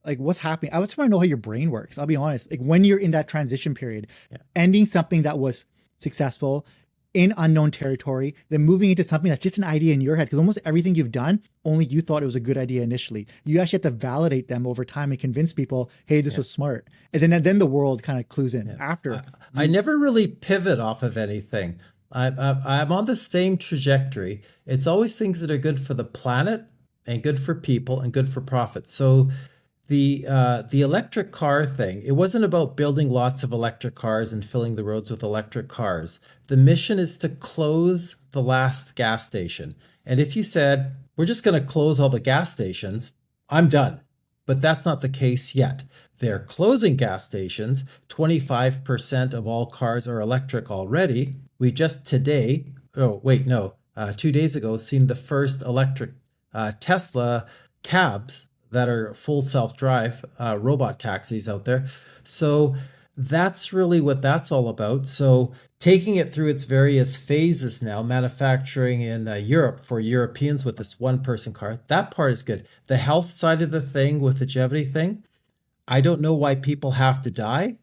Like, what's happening? I just want to know how your brain works. I'll be honest. Like when you're in that transition period, ending something that was successful in unknown territory, then moving into something that's just an idea in your head. Because almost everything you've done, only you thought it was a good idea initially. You actually have to validate them over time and convince people, hey, this was smart. And then the world kind of clues in after. I never really pivot off of anything. I'm on the same trajectory. It's always things that are good for the planet and good for people and good for profit. So the electric car thing, it wasn't about building lots of electric cars and filling the roads with electric cars. The mission is to close the last gas station. And if you said, we're just going to close all the gas stations, I'm done. But that's not the case yet. They're closing gas stations. 25% of all cars are electric already. We just today, 2 days ago, seen the first electric Tesla cabs that are full self-drive robot taxis out there. So that's really what that's all about. So taking it through its various phases now, manufacturing in Europe for Europeans with this one-person car, that part is good. The health side of the thing with the Jeviitty thing, I don't know why people have to die.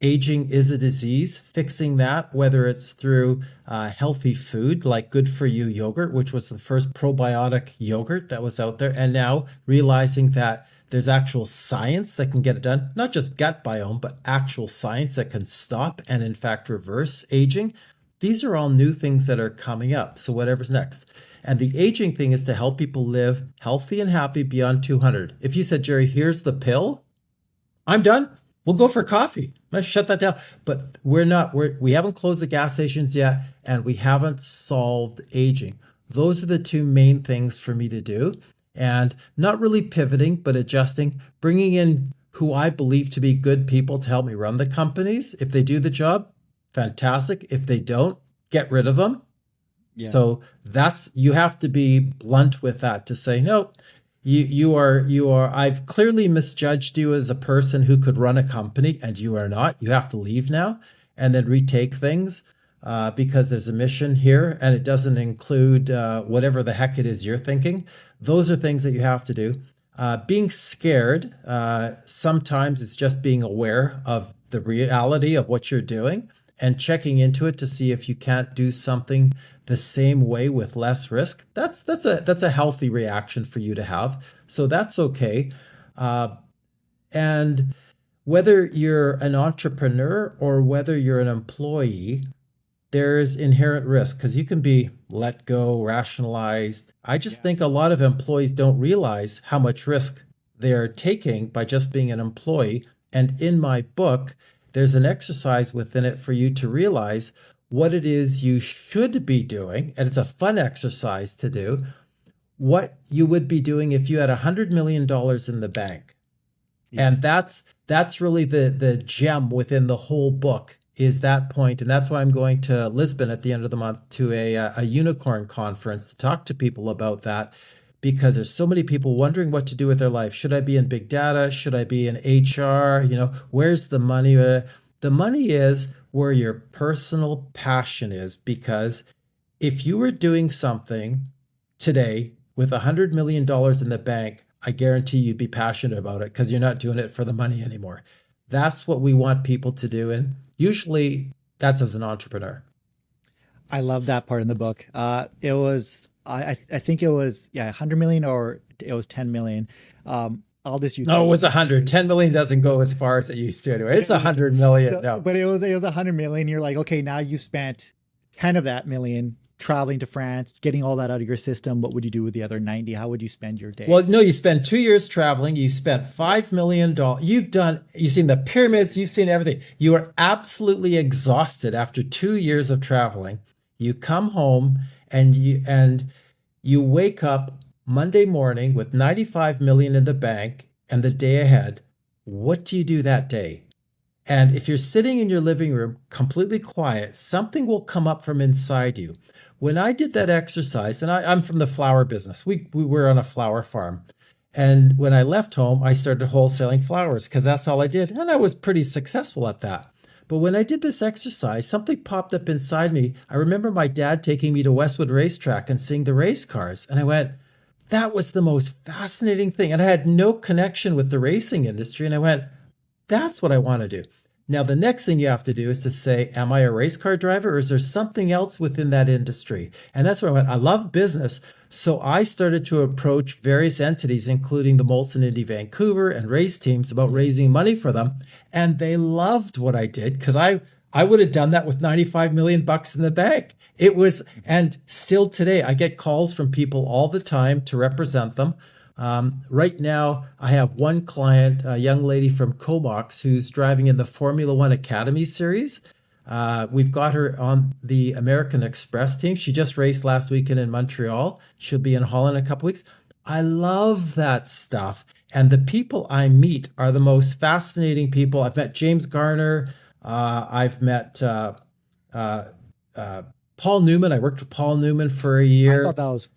Aging is a disease. Fixing that, whether it's through healthy food like good for you yogurt, which was the first probiotic yogurt that was out there, and now realizing that there's actual science that can get it done, not just gut biome, but actual science that can stop and in fact reverse aging. These are all new things that are coming up. So whatever's next. And the aging thing is to help people live healthy and happy beyond 200. If you said, Jerry, here's the pill, I'm done. We'll go for coffee. Let's shut that down. But we haven't closed the gas stations yet, and we haven't solved aging. Those are the two main things for me to do. And not really pivoting, but adjusting, bringing in who I believe to be good people to help me run the companies. If they do the job, fantastic. If they don't, get rid of them. Yeah. So you have to be blunt with that to say, no, you are, I've clearly misjudged you as a person who could run a company, and you are not. You have to leave now and then retake things because there's a mission here, and it doesn't include whatever the heck it is you're thinking. Those are things that you have to do. Being scared, sometimes it's just being aware of the reality of what you're doing and checking into it to see if you can't do something the same way with less risk. That's a healthy reaction for you to have. So that's okay. And whether you're an entrepreneur or whether you're an employee, there's inherent risk because you can be let go, rationalized. I just think a lot of employees don't realize how much risk they're taking by just being an employee. And in my book, there's an exercise within it for you to realize what it is you should be doing. And it's a fun exercise to do. What you would be doing if you had $100 million in the bank. Yeah. And that's really the gem within the whole book is that point. And that's why I'm going to Lisbon at the end of the month to a unicorn conference to talk to people about that, because there's so many people wondering what to do with their life. Should I be in big data? Should I be in HR? Where's the money? The money is where your personal passion is, because if you were doing something today with $100 million in the bank, I guarantee you'd be passionate about it because you're not doing it for the money anymore. That's what we want people to do. And usually that's as an entrepreneur. I love that part in the book. It was, I think it was, 100 million or it was 10 million. I'll just use. No, it was 100. 10 million doesn't go as far as it used to anyway. It's 100 million. So, no. But it was 100 million. You're like, okay, now you spent 10 of that million traveling to France, getting all that out of your system. What would you do with the other 90? How would you spend your day? Well, no, you spend 2 years traveling. You spent $5 million. You've seen the pyramids. You've seen everything. You are absolutely exhausted after 2 years of traveling. You come home and you wake up Monday morning with 95 million in the bank and the day ahead. What do you do that day? And if you're sitting in your living room completely quiet, something will come up from inside you. When I did that exercise, and I'm from the flower business, we were on a flower farm. And when I left home, I started wholesaling flowers because that's all I did. And I was pretty successful at that. But when I did this exercise, something popped up inside me. I remember my dad taking me to Westwood Racetrack and seeing the race cars. And I went, that was the most fascinating thing. And I had no connection with the racing industry. And I went, that's what I want to do. Now, the next thing you have to do is to say, am I a race car driver or is there something else within that industry? And that's where I went. I love business. So I started to approach various entities, including the Molson Indy Vancouver and race teams, about raising money for them. And they loved what I did because I would have done that with 95 million bucks in the bank. It was, and still today, I get calls from people all the time to represent them. Right now, I have one client, a young lady from Comox, who's driving in the Formula One Academy Series. We've got her on the American Express team. She just raced last weekend in Montreal. She'll be in Holland in a couple weeks. I love that stuff. And the people I meet are the most fascinating people. I've met James Garner. I've met Paul Newman. I worked with Paul Newman for a year. I thought that was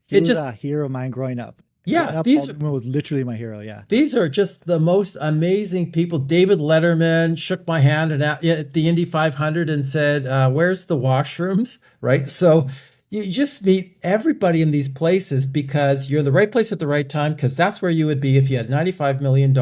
He was a hero of mine growing up. Yeah, Paul Newman was literally my hero. Yeah, these are just the most amazing people. David Letterman shook my hand at the Indy 500 and said, "Where's the washrooms?" Right. So you just meet everybody in these places because you're in the right place at the right time. Because that's where you would be if you had $95 million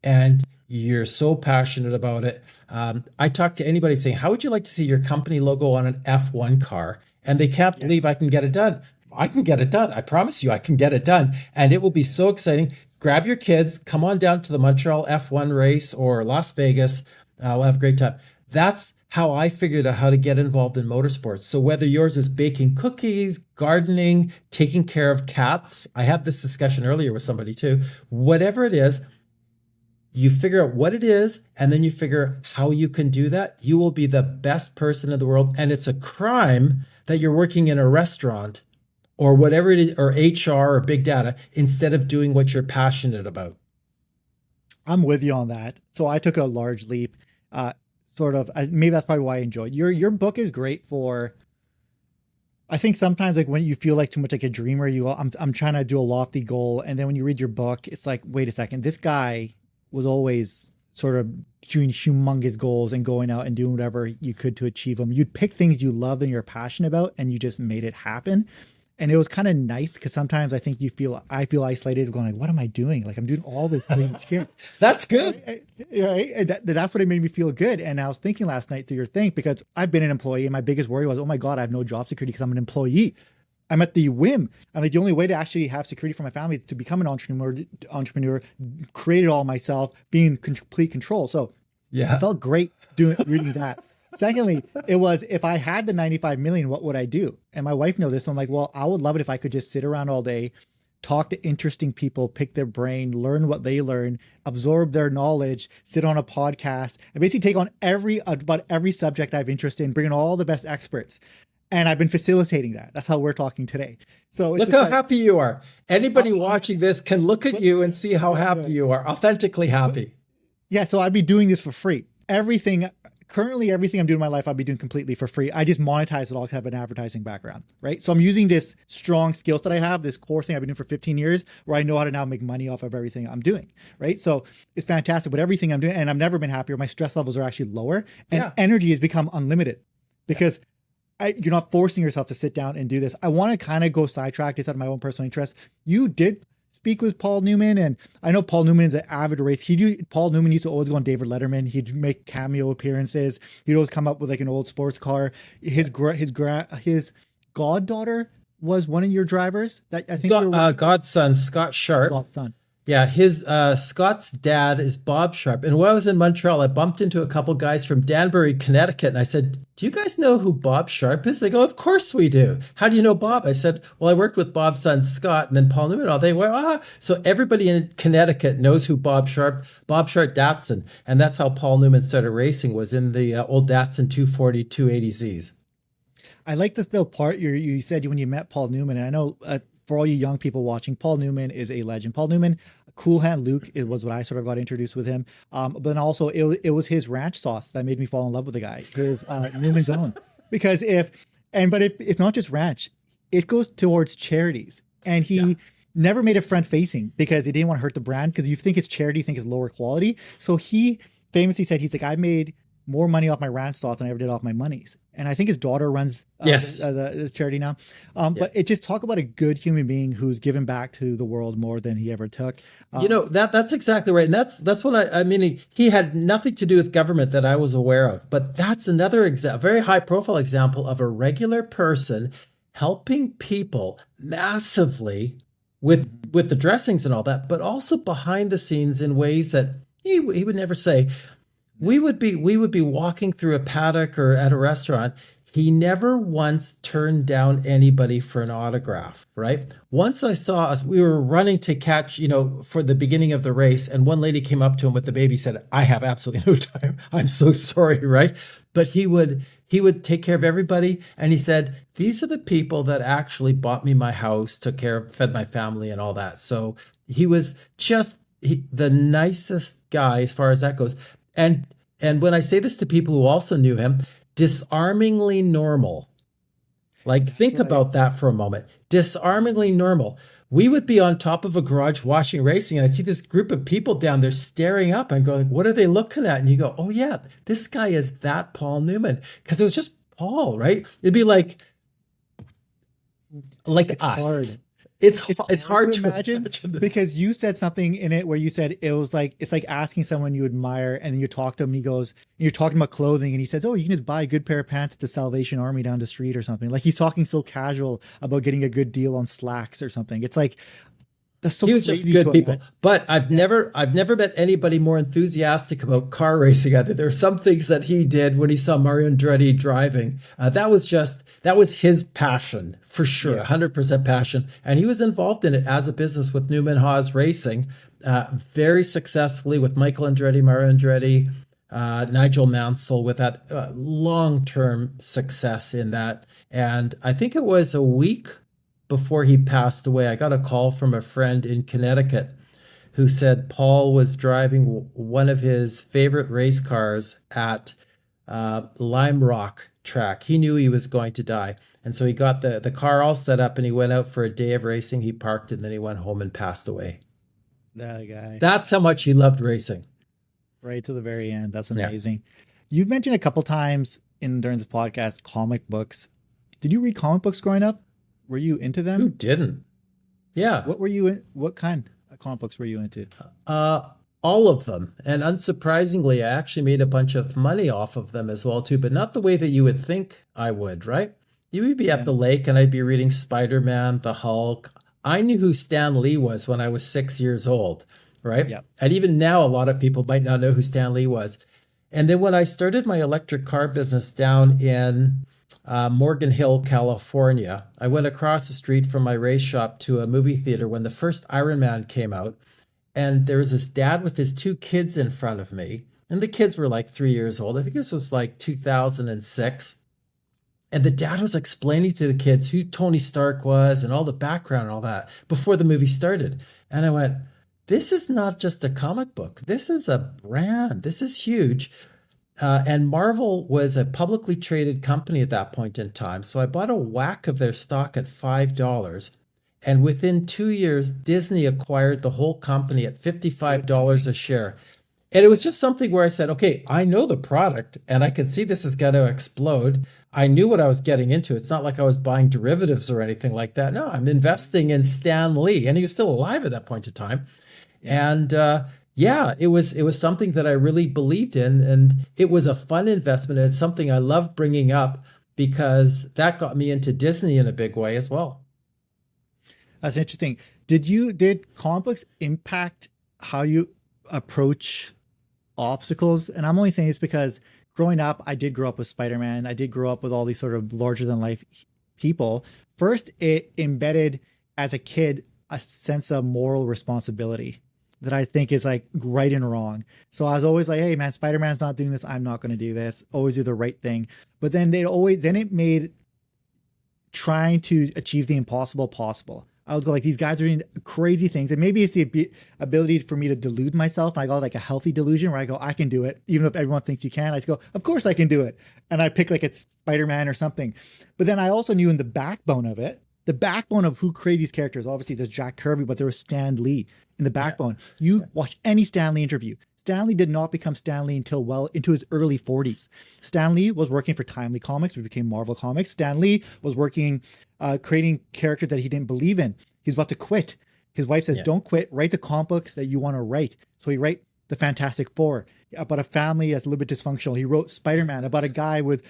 and you're so passionate about it. I talk to anybody saying, "How would you like to see your company logo on an F1 car?" And they can't believe I can get it done. I can get it done. I promise you, I can get it done. And it will be so exciting. Grab your kids, come on down to the Montreal F1 race or Las Vegas. We'll have a great time. That's how I figured out how to get involved in motorsports. So whether yours is baking cookies, gardening, taking care of cats, I had this discussion earlier with somebody too, whatever it is, you figure out what it is, and then you figure how you can do that. You will be the best person in the world. And it's a crime that you're working in a restaurant or whatever it is, or HR or big data, instead of doing what you're passionate about. I'm with you on that. So I took a large leap. Maybe that's probably why I enjoyed your book. Is great for, I think sometimes like when you feel like too much like a dreamer, I'm trying to do a lofty goal, and then when you read your book, it's like, wait a second, this guy was always sort of doing humongous goals and going out and doing whatever you could to achieve them. You'd pick things you loved and you're passionate about, and you just made it happen. And it was kind of nice because sometimes I think I feel isolated, going like, what am I doing? Like I'm doing all this great shit. That's good. Right? That's what it made me feel good. And I was thinking last night through your thing, because I've been an employee and my biggest worry was, oh my God, I have no job security because I'm an employee. I'm at the whim. I'm like, the only way to actually have security for my family is to become an entrepreneur, create it all myself, be in complete control. So yeah, it felt great reading that. Secondly, it was, if I had the 95 million, what would I do? And my wife knows this. So I'm like, well, I would love it if I could just sit around all day, talk to interesting people, pick their brain, learn what they learn, absorb their knowledge, sit on a podcast, and basically take on about every subject I have interest in, bring in all the best experts. And I've been facilitating that. That's how we're talking today. So look how happy you are. Anybody watching this can look at you and see how happy you are, authentically happy. Yeah. So I'd be doing this for free. Currently, everything I'm doing in my life, I'll be doing completely for free. I just monetize it all because I have an advertising background, right? So I'm using this strong skill that I have, this core thing I've been doing for 15 years, where I know how to now make money off of everything I'm doing, right? So it's fantastic. But everything I'm doing, and I've never been happier. My stress levels are actually lower, and energy has become unlimited because you're not forcing yourself to sit down and do this. I want to kind of go sidetrack this out of my own personal interest. You did speak with Paul Newman, and I know Paul Newman is an avid race. Paul Newman used to always go on David Letterman. He'd make cameo appearances. He'd always come up with like an old sports car. His goddaughter was one of your drivers. That I think godson, Scott Sharp. Godson. Yeah, his Scott's dad is Bob Sharp. And when I was in Montreal, I bumped into a couple guys from Danbury, Connecticut, and I said, "Do you guys know who Bob Sharp is?" They go, "Of course we do. How do you know Bob?" I said, "Well, I worked with Bob's son Scott, and then Paul Newman." All they went, So everybody in Connecticut knows who Bob Sharp Datsun, and that's how Paul Newman started racing. Was in the old Datsun 240 280Zs. I like the part you said when you met Paul Newman, and I know. For all you young people watching, Paul Newman is a legend. Paul Newman, Cool Hand Luke, it was what I sort of got introduced with him. But then also it was his ranch sauce that made me fall in love with the guy. His Newman's Own. Because if it's not just ranch, it goes towards charities. And he never made it front facing because he didn't want to hurt the brand. Because you think it's charity, you think it's lower quality. So he famously said, he's like, I made more money off my ranch sauce than I ever did off my monies. and I think his daughter runs Yes. the charity now. Yeah. But it just talk about a good human being who's given back to the world more than he ever took. That's exactly right. And that's what I mean, he had nothing to do with government that I was aware of. But that's another very high profile example of a regular person helping people massively with the dressings and all that, but also behind the scenes in ways that he would never say. We would be walking through a paddock or at a restaurant. He never once turned down anybody for an autograph, right? Once I saw us, we were running to catch, for the beginning of the race, and one lady came up to him with the baby, said, "I have absolutely no time. I'm so sorry," right? But he would take care of everybody, and he said, "These are the people that actually bought me my house, took care of, fed my family, and all that." So he was just the nicest guy as far as that goes. And when I say this to people who also knew him, disarmingly normal. Like, think about that for a moment. Disarmingly normal. We would be on top of a garage watching racing, and I'd see this group of people down there staring up and going, "What are they looking at?" And you go, "Oh yeah, this guy is that Paul Newman." Because it was just Paul, right? It'd be like It's us. hard. It's hard to imagine because you said something in it where you said it was like, it's like asking someone you admire and then you talk to him, he goes, you're talking about clothing and he says, "Oh, you can just buy a good pair of pants at the Salvation Army down the street," or something. Like, he's talking so casual about getting a good deal on slacks or something. It's like, that's so He was just crazy good to people. imagine. But I've never met anybody more enthusiastic about car racing. Either there are some things that he did when he saw Mario Andretti driving. That was his passion for sure, 100% passion, and he was involved in it as a business with Newman Haas Racing, very successfully with Michael Andretti, Mario Andretti, Nigel Mansell, with that long-term success in that. And I think it was a week before he passed away, I got a call from a friend in Connecticut who said Paul was driving one of his favorite race cars at Lime Rock track. He knew he was going to die. And so he got the car all set up and he went out for a day of racing. He parked it and then he went home and passed away. That guy. That's how much he loved racing. Right to the very end. That's Yeah. amazing. You've mentioned a couple times during this podcast comic books. Did you read comic books growing up? Were you into Who them? didn't? Yeah. What were you in? What kind of comic books were you into? All of them. And unsurprisingly, I actually made a bunch of money off of them as well too, but not the way that you would think I would, right? You would be at the lake and I'd be reading Spider-Man, the Hulk. I knew who Stan Lee was when I was 6 years old, right? Yep. And even now, a lot of people might not know who Stan Lee was. And then when I started my electric car business down in Morgan Hill, California, I went across the street from my race shop to a movie theater when the first Iron Man came out. And there was this dad with his two kids in front of me. And the kids were like 3 years old. I think this was like 2006. And the dad was explaining to the kids who Tony Stark was and all the background and all that before the movie started. And I went, this is not just a comic book. This is a brand. This is huge. And Marvel was a publicly traded company at that point in time. So I bought a whack of their stock at $5. And within 2 years, Disney acquired the whole company at $55 a share. And it was just something where I said, okay, I know the product and I can see this is going to explode. I knew what I was getting into. It's not like I was buying derivatives or anything like that. No, I'm investing in Stan Lee. And he was still alive at that point in time. And it was something that I really believed in. And it was a fun investment. And it's something I love bringing up because that got me into Disney in a big way as well. That's interesting. Did comic books impact how you approach obstacles? And I'm only saying this because growing up, I did grow up with Spider-Man. I did grow up with all these sort of larger than life people. First, it embedded as a kid a sense of moral responsibility that I think is like right and wrong. So I was always like, hey man, Spider-Man's not doing this. I'm not going to do this. Always do the right thing. But then it made trying to achieve the impossible possible. I would go like, these guys are doing crazy things. And maybe it's the ability for me to delude myself. And I got like a healthy delusion where I go, I can do it. Even if everyone thinks you can, I go, of course I can do it. And I pick like it's Spider-Man or something. But then I also knew in the backbone of it, the backbone of who created these characters, obviously there's Jack Kirby, but there was Stan Lee in the backbone. You watch any Stan Lee interview. Stan Lee did not become Stan Lee until well into his early 40s. Stan Lee was working for Timely Comics, which became Marvel Comics. Stan Lee was working, creating characters that he didn't believe in. He's about to quit. His wife says, don't quit, write the comic books that you want to write. So he wrote the Fantastic Four, about a family that's a little bit dysfunctional. He wrote Spider-Man, about a guy with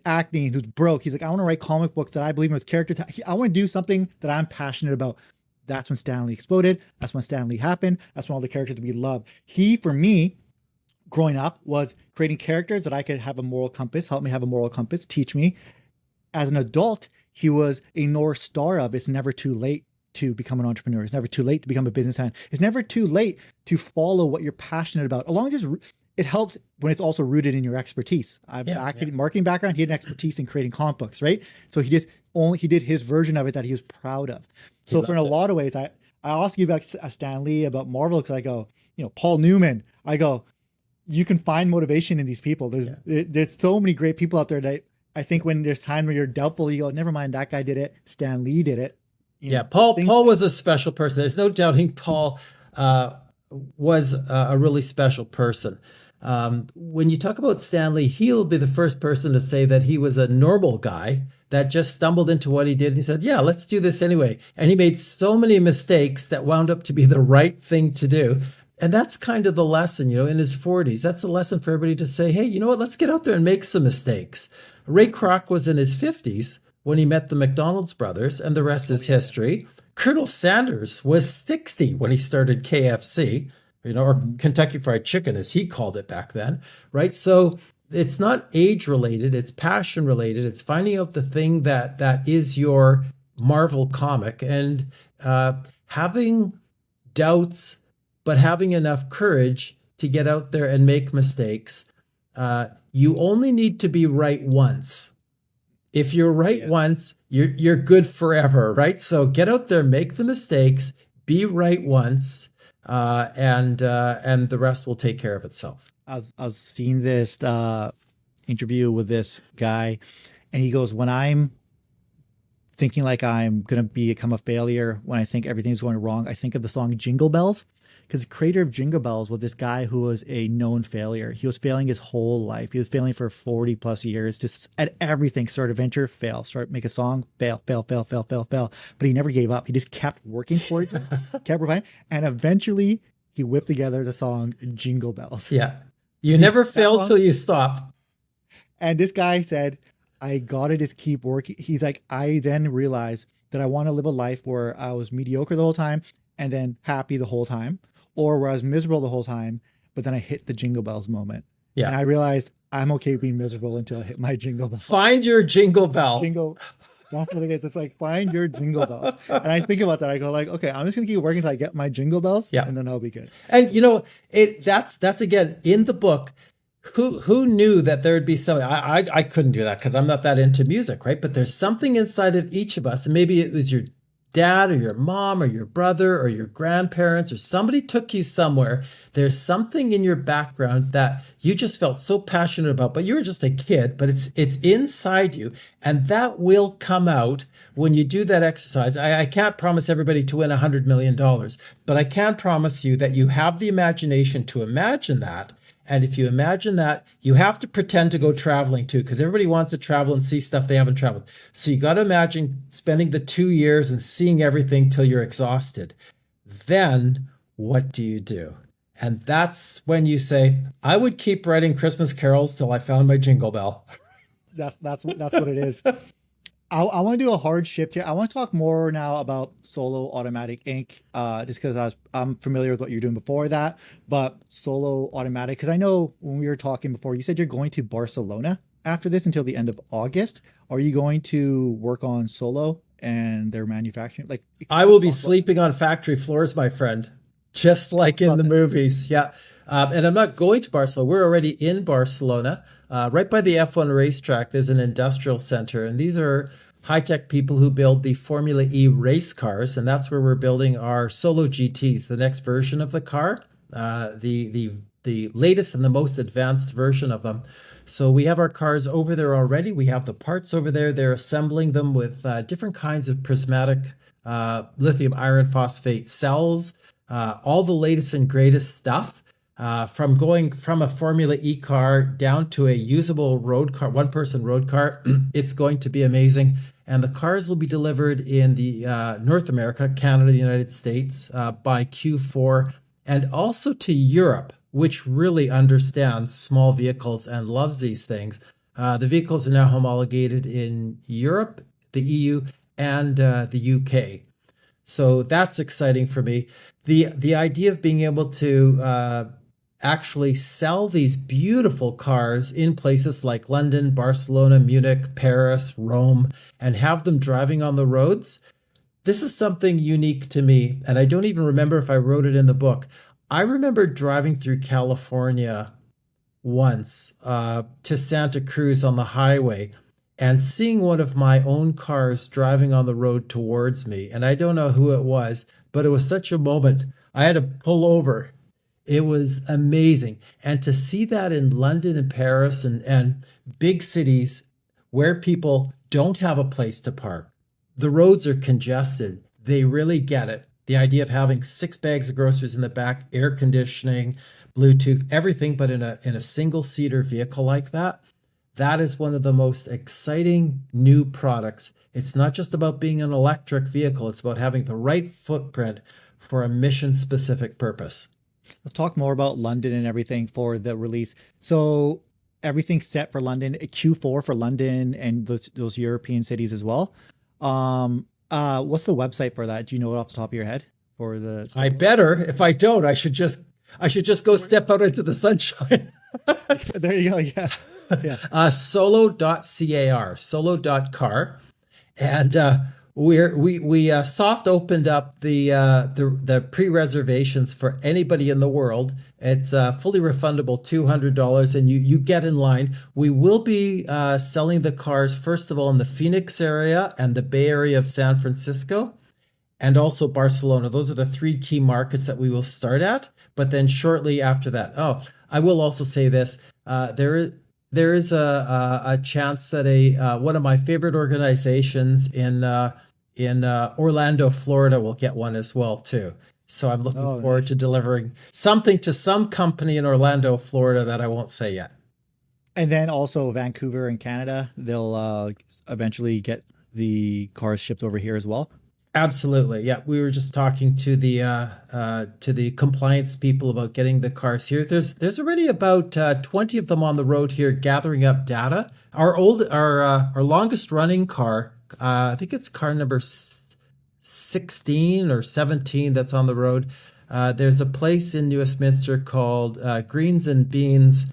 acne who's broke. He's like, I want to write comic books that I believe in with characters. I want to do something that I'm passionate about. That's when Stan Lee exploded. That's when Stan Lee happened. That's when all the characters we love. He, for me, growing up, was creating characters that I could have a moral compass, help me have a moral compass, teach me. As an adult, he was a North Star of it's never too late to become an entrepreneur. It's never too late to become a businessman. It's never too late to follow what you're passionate about. As long as it helps when it's also rooted in your expertise. Marketing background. He had an expertise in creating comic books, right? So he did his version of it that he was proud of. So for in a lot of ways, I ask you about Stan Lee, about Marvel, because I go, Paul Newman. I go, you can find motivation in these people. There's so many great people out there that I think when there's time where you're doubtful, you go, never mind, that guy did it. Stan Lee did it. Paul was a special person. There's no doubting Paul was a really special person. When you talk about Stan Lee, he'll be the first person to say that he was a normal guy that just stumbled into what he did. And he said, yeah, let's do this anyway. And he made so many mistakes that wound up to be the right thing to do. And that's kind of the lesson, in his 40s. That's the lesson for everybody to say, hey, you know what? Let's get out there and make some mistakes. Ray Kroc was in his 50s when he met the McDonald's brothers, and the rest is history. Colonel Sanders was 60 when he started KFC, or Kentucky Fried Chicken, as he called it back then, right? So it's not age related, it's passion related. It's finding out the thing that is your Marvel comic, and having doubts, but having enough courage to get out there and make mistakes. You only need to be right once. If you're right once, you're good forever, right? So get out there, make the mistakes, be right once, and the rest will take care of itself. I was seeing this interview with this guy, and he goes, when I'm thinking like I'm going to become a failure, when I think everything's going wrong, I think of the song Jingle Bells. Because the creator of Jingle Bells was this guy who was a known failure. He was failing his whole life. He was failing for 40 plus years, just at everything. Start a venture, fail. Make a song, fail. But he never gave up. He just kept working for it, kept refining. And eventually he whipped together the song Jingle Bells. Yeah. You never fail till you stop. And this guy said, I gotta just keep working. He's like, I then realized that I want to live a life where I was mediocre the whole time and then happy the whole time. Or where I was miserable the whole time, but then I hit the Jingle Bells moment. Yeah. And I realized I'm okay being miserable until I hit my Jingle Bell. Find your Jingle Bell. That's what it is. It's like, find your Jingle Bells. And I think about that. I go like, okay, I'm just going to keep working until I get my Jingle Bells. And then I'll be good. And that's again, in the book, who knew that there would be something. I couldn't do that because I'm not that into music, right? But there's something inside of each of us. And maybe it was your dad or your mom or your brother or your grandparents or somebody took you somewhere. There's something in your background that you just felt so passionate about, but you were just a kid, but it's inside you. And that will come out when you do that exercise. I can't promise everybody to win $100 million, but I can promise you that you have the imagination to imagine that. And if you imagine that, you have to pretend to go traveling too, because everybody wants to travel and see stuff they haven't traveled. So you got to imagine spending the 2 years and seeing everything till you're exhausted. Then what do you do? And that's when you say, I would keep writing Christmas carols till I found my Jingle Bell. That's what it is. I want to do a hard shift here. I want to talk more now about Solo Automatic Inc. Just because I'm familiar with what you're doing before that, but Solo Automatic, because I know when we were talking before, you said you're going to Barcelona after this until the end of August. Are you going to work on Solo and their manufacturing? Like, I will be sleeping on factory floors, my friend, just like in the movies. Yeah. And I'm not going to Barcelona. We're already in Barcelona. Right by the F1 racetrack, there's an industrial center, and these are high-tech people who build the Formula E race cars, and that's where we're building our Solo GTs, the next version of the car, the latest and the most advanced version of them. So we have our cars over there already. We have the parts over there. They're assembling them with different kinds of prismatic lithium iron phosphate cells, all the latest and greatest stuff. from going from a Formula E car down to a usable road car, one-person road car. It's going to be amazing. And the cars will be delivered in the North America, Canada, the United States by Q4, and also to Europe, which really understands small vehicles and loves these things. The vehicles are now homologated in Europe, the EU, and the UK. So that's exciting for me. The idea of being able to actually sell these beautiful cars in places like London, Barcelona, Munich, Paris, Rome, and have them driving on the roads. This is something unique to me, and I don't even remember if I wrote it in the book. I remember driving through California once to Santa Cruz on the highway and seeing one of my own cars driving on the road towards me. And I don't know who it was, but it was such a moment. I had to pull over. It was amazing. And to see that in London and Paris and big cities where people don't have a place to park, the roads are congested. They really get it. The idea of having 6 bags of groceries in the back, air conditioning, Bluetooth, everything, but in a single-seater vehicle like that, that is one of the most exciting new products. It's not just about being an electric vehicle. It's about having the right footprint for a mission-specific purpose. Let's talk more about London and everything for the release. So everything's set for London, Q4 for London and those European cities as well. What's the website for that? Do you know it off the top of your head for the? I better. If I don't, I should just go step out into the sunshine. There you go. Yeah. Yeah. Solo.car. And we soft opened up the pre-reservations for anybody in the world. It's fully refundable, $200, and you get in line. We will be selling the cars, first of all, in the Phoenix area and the Bay Area of San Francisco, and also Barcelona. Those are the 3 key markets that we will start at. But then shortly after that, I will also say this: there is a chance that one of my favorite organizations in Orlando, Florida, will get one as well too. So I'm looking forward to delivering something to some company in Orlando, Florida, that I won't say yet. And then also Vancouver in Canada, they'll eventually get the cars shipped over here as well. Absolutely. Yeah. We were just talking to the compliance people about getting the cars here. There's already about 20 of them on the road here gathering up data. Our longest running car, I think it's car number 16 or 17 that's on the road. There's a place in Westminster called Greens and Beans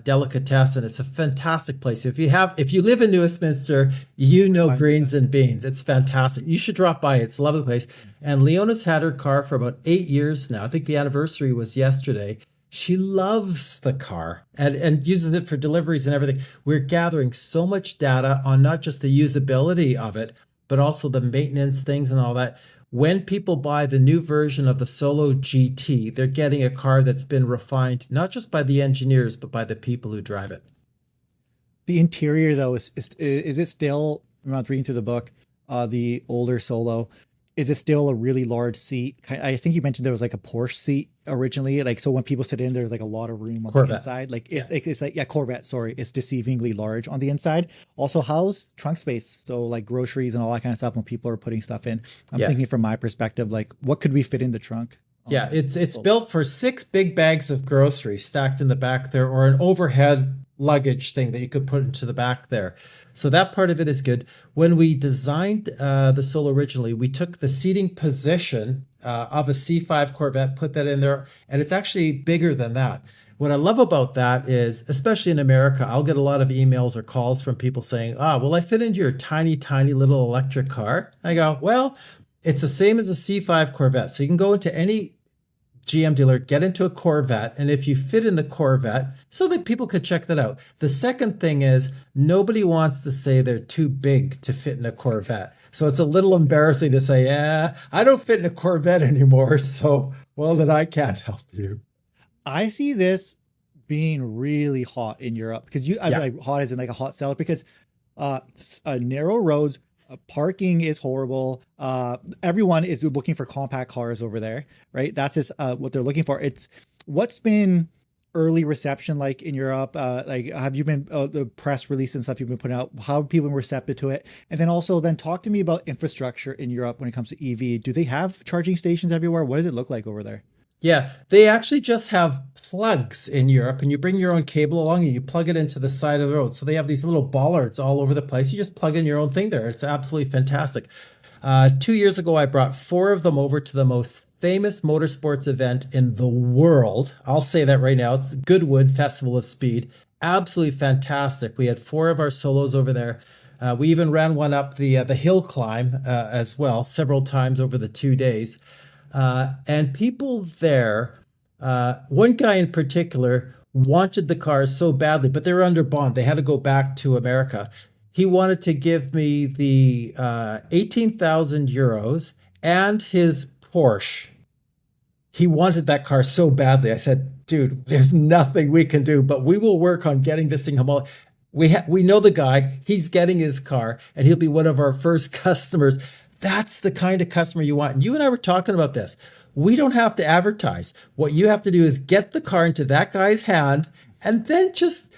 Delicatessen. It's a fantastic place. If you live in Westminster, you know Greens and Beans. It's fantastic. You should drop by. It's a lovely place. And Leona's had her car for about 8 years now. I think the anniversary was yesterday. She loves the car and uses it for deliveries and everything. We're gathering so much data on not just the usability of it, but also the maintenance things and all that. When people buy the new version of the Solo GT, they're getting a car that's been refined, not just by the engineers, but by the people who drive it. The interior, though, is it still, I'm not reading through the book, the older Solo, is it still a really large seat? I think you mentioned there was like a Porsche seat originally. Like, so when people sit in, there's like a lot of room on Corvette. The inside. Like, it's like, yeah, Corvette, sorry. It's deceivingly large on the inside. Also, how's trunk space? So like groceries and all that kind of stuff when people are putting stuff in. I'm thinking from my perspective, like what could we fit in the trunk? Yeah, it's built for 6 big bags of groceries stacked in the back there, or an overhead luggage thing that you could put into the back there. So that part of it is good. When we designed the Solo originally, we took the seating position of a C5 Corvette, put that in there, and it's actually bigger than that. What I love about that is, especially in America, I'll get a lot of emails or calls from people saying, will I fit into your tiny, tiny little electric car? I go, well, it's the same as a C5 Corvette. So you can go into any GM dealer, get into a Corvette, and if you fit in the Corvette, so that people could check that out. The second thing is, nobody wants to say they're too big to fit in a Corvette. So it's a little embarrassing to say, I don't fit in a Corvette anymore, so, well, then I can't help you. I see this being really hot in Europe, because like hot as in like a hot seller, because narrow roads, Parking is horrible. Everyone is looking for compact cars over there, right? That's just what they're looking for. It's what's been early reception like in Europe? Like, have you been the press release and stuff you've been putting out? How have people been receptive to it? And then also, then talk to me about infrastructure in Europe when it comes to EV. Do they have charging stations everywhere? What does it look like over there? Yeah, they actually just have plugs in Europe, and you bring your own cable along and you plug it into the side of the road. So they have these little bollards all over the place. You just plug in your own thing there. It's absolutely fantastic. 2 years ago, I brought four of them over to the most famous motorsports event in the world. I'll say that right now. It's Goodwood Festival of Speed. Absolutely fantastic. We had four of our solos over there. We even ran one up the hill climb as well, several times over the 2 days. And people there, one guy in particular wanted the cars so badly, but they were under bond. They had to go back to America. He wanted to give me the 18,000 euros and his Porsche. He wanted that car so badly. I said, dude, there's nothing we can do, but we will work on getting this thing home. We know the guy. He's getting his car, and he'll be one of our first customers. That's the kind of customer you want. And you and I were talking about this. We don't have to advertise. What you have to do is get the car into that guy's hand, and then just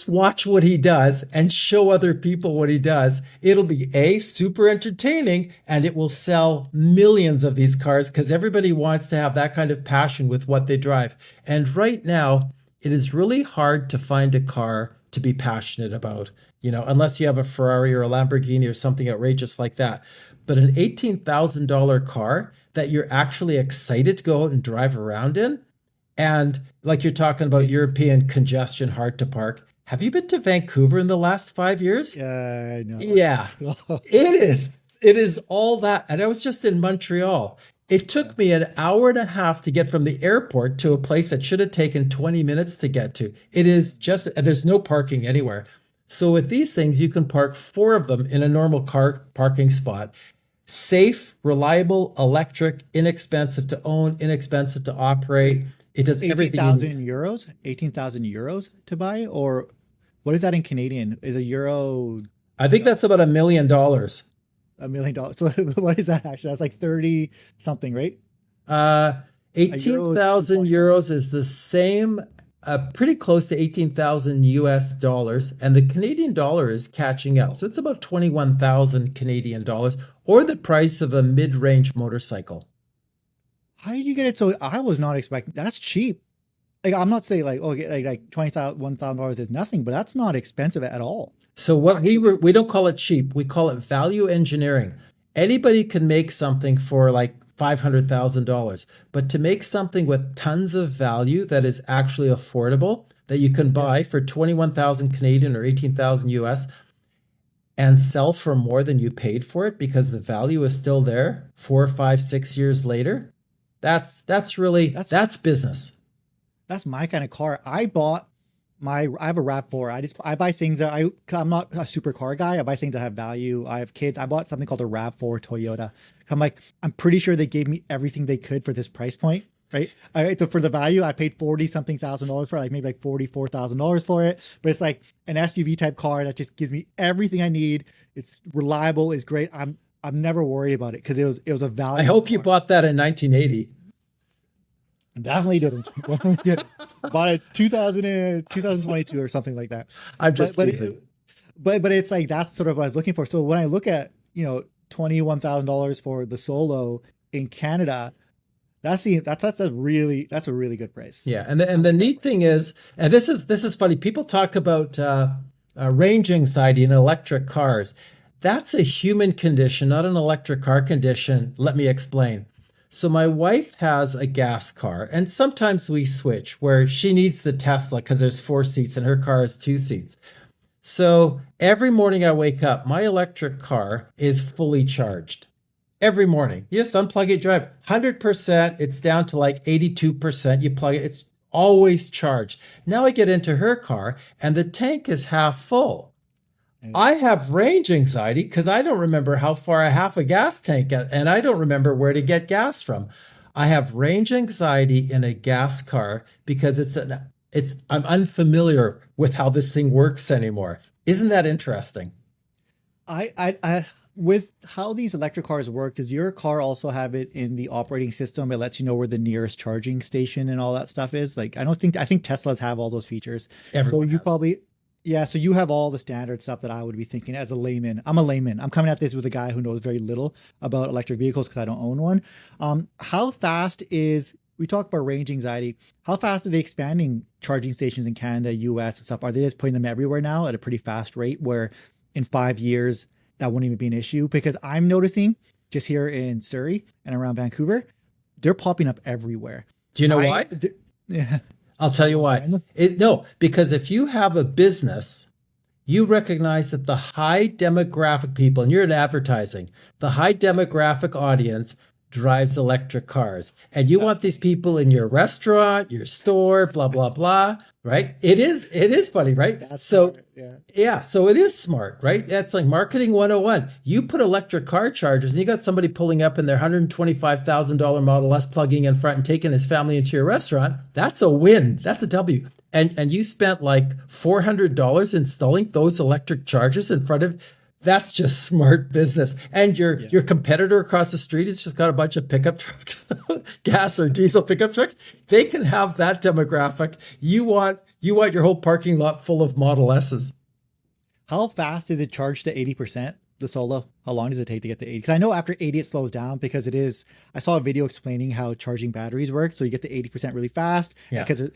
watch what he does and show other people what he does. It'll be super entertaining, and it will sell millions of these cars because everybody wants to have that kind of passion with what they drive. And right now, it is really hard to find a car to be passionate about, unless you have a Ferrari or a Lamborghini or something outrageous like that. But an $18,000 car that you're actually excited to go out and drive around in, and like you're talking about European congestion, hard to park. Have you been to Vancouver in the last 5 years? Yeah, I know. Yeah, it is. It is all that. And I was just in Montreal. It took me an hour and a half to get from the airport to a place that should have taken 20 minutes to get to. It is just, there's no parking anywhere. So with these things, you can park four of them in a normal car parking spot. Safe, reliable, electric, inexpensive to own, inexpensive to operate. It does everything. 18,000 euros? 18,000 euros to buy? Or what is that in Canadian? Is a euro I think that's about $1 million. $1 million? So what is that actually? That's like 30 something, right? 18,000 euros is the same, pretty close to 18,000 US dollars, and the Canadian dollar is catching up. So it's about 21,000 Canadian dollars, or the price of a mid-range motorcycle. How did you get it? So I was not expecting that's cheap. Like, I'm not saying like, okay, like $1,000 is nothing, but that's not expensive at all. So what we don't call it cheap. We call it value engineering. Anybody can make something for like $500,000, but to make something with tons of value that is actually affordable, that you can buy for 21,000 Canadian or 18,000 US and sell for more than you paid for it because the value is still there 4, 5, 6 years later. That's business. That's my kind of car. I have a RAV4. I buy things that I'm not a super car guy. I buy things that have value. I have kids. I bought something called a RAV4 Toyota. I'm pretty sure they gave me everything they could for this price point, right? For the value, I paid 40 something thousand dollars for it, like maybe like $44,000 for it. But it's like an SUV type car that just gives me everything I need. It's reliable. It's great. I'm never worried about it because it was a value. I hope you bought that in 1980. Definitely didn't. Definitely didn't. Bought it 2022 or something like that. I'm just but it's like that's sort of what I was looking for. So when I look at $21,000 for the Solo in Canada, that's a really good price. Yeah, and the neat thing is, and this is funny. People talk about range anxiety in electric cars. That's a human condition, not an electric car condition. Let me explain. So my wife has a gas car, and sometimes we switch where she needs the Tesla because there's 4 seats and her car has 2 seats. So every morning I wake up, my electric car is fully charged. Every morning. Yes, unplug it, drive. 100%, it's down to like 82%. You plug it, it's always charged. Now I get into her car and the tank is half full. I have range anxiety because I don't remember how far a half a gas tank and I don't remember where to get gas from. I have range anxiety in a gas car because I'm unfamiliar with how this thing works anymore. Isn't that interesting? with how these electric cars work, does your car also have it in the operating system? It lets you know where the nearest charging station and all that stuff is. Like, I think Teslas have all those features. So Everyone you has. probably, yeah, so you have all the standard stuff that I would be thinking as a layman. I'm a layman. I'm coming at this with a guy who knows very little about electric vehicles because I don't own one. How fast is, we talk about range anxiety. How fast are they expanding charging stations in Canada, US and stuff? Are they just putting them everywhere now at a pretty fast rate where in 5 years, that wouldn't even be an issue? Because I'm noticing just here in Surrey and around Vancouver, they're popping up everywhere. Do you know why? Yeah. I'll tell you why. No, because if you have a business, you recognize that the high demographic people, and you're in advertising, the high demographic audience drives electric cars. And you want these people in your restaurant, your store, blah, blah, blah, right? It is funny, right? That's So smart. Yeah. yeah, so it is smart, right? That's like marketing 101. You put electric car chargers and you got somebody pulling up in their $125,000 Model S plugging in front and taking his family into your restaurant. That's a win. That's a W. And you spent like $400 installing those electric chargers in front of, that's just smart business. And your competitor across the street has just got a bunch of pickup trucks, gas or diesel pickup trucks. They can have that demographic. You want your whole parking lot full of Model S's. How fast is it charged to 80%, the Solo? How long does it take to get to 80? Because I know after 80 it slows down because it is, I saw a video explaining how charging batteries work. So you get to 80% really fast. Yeah. Because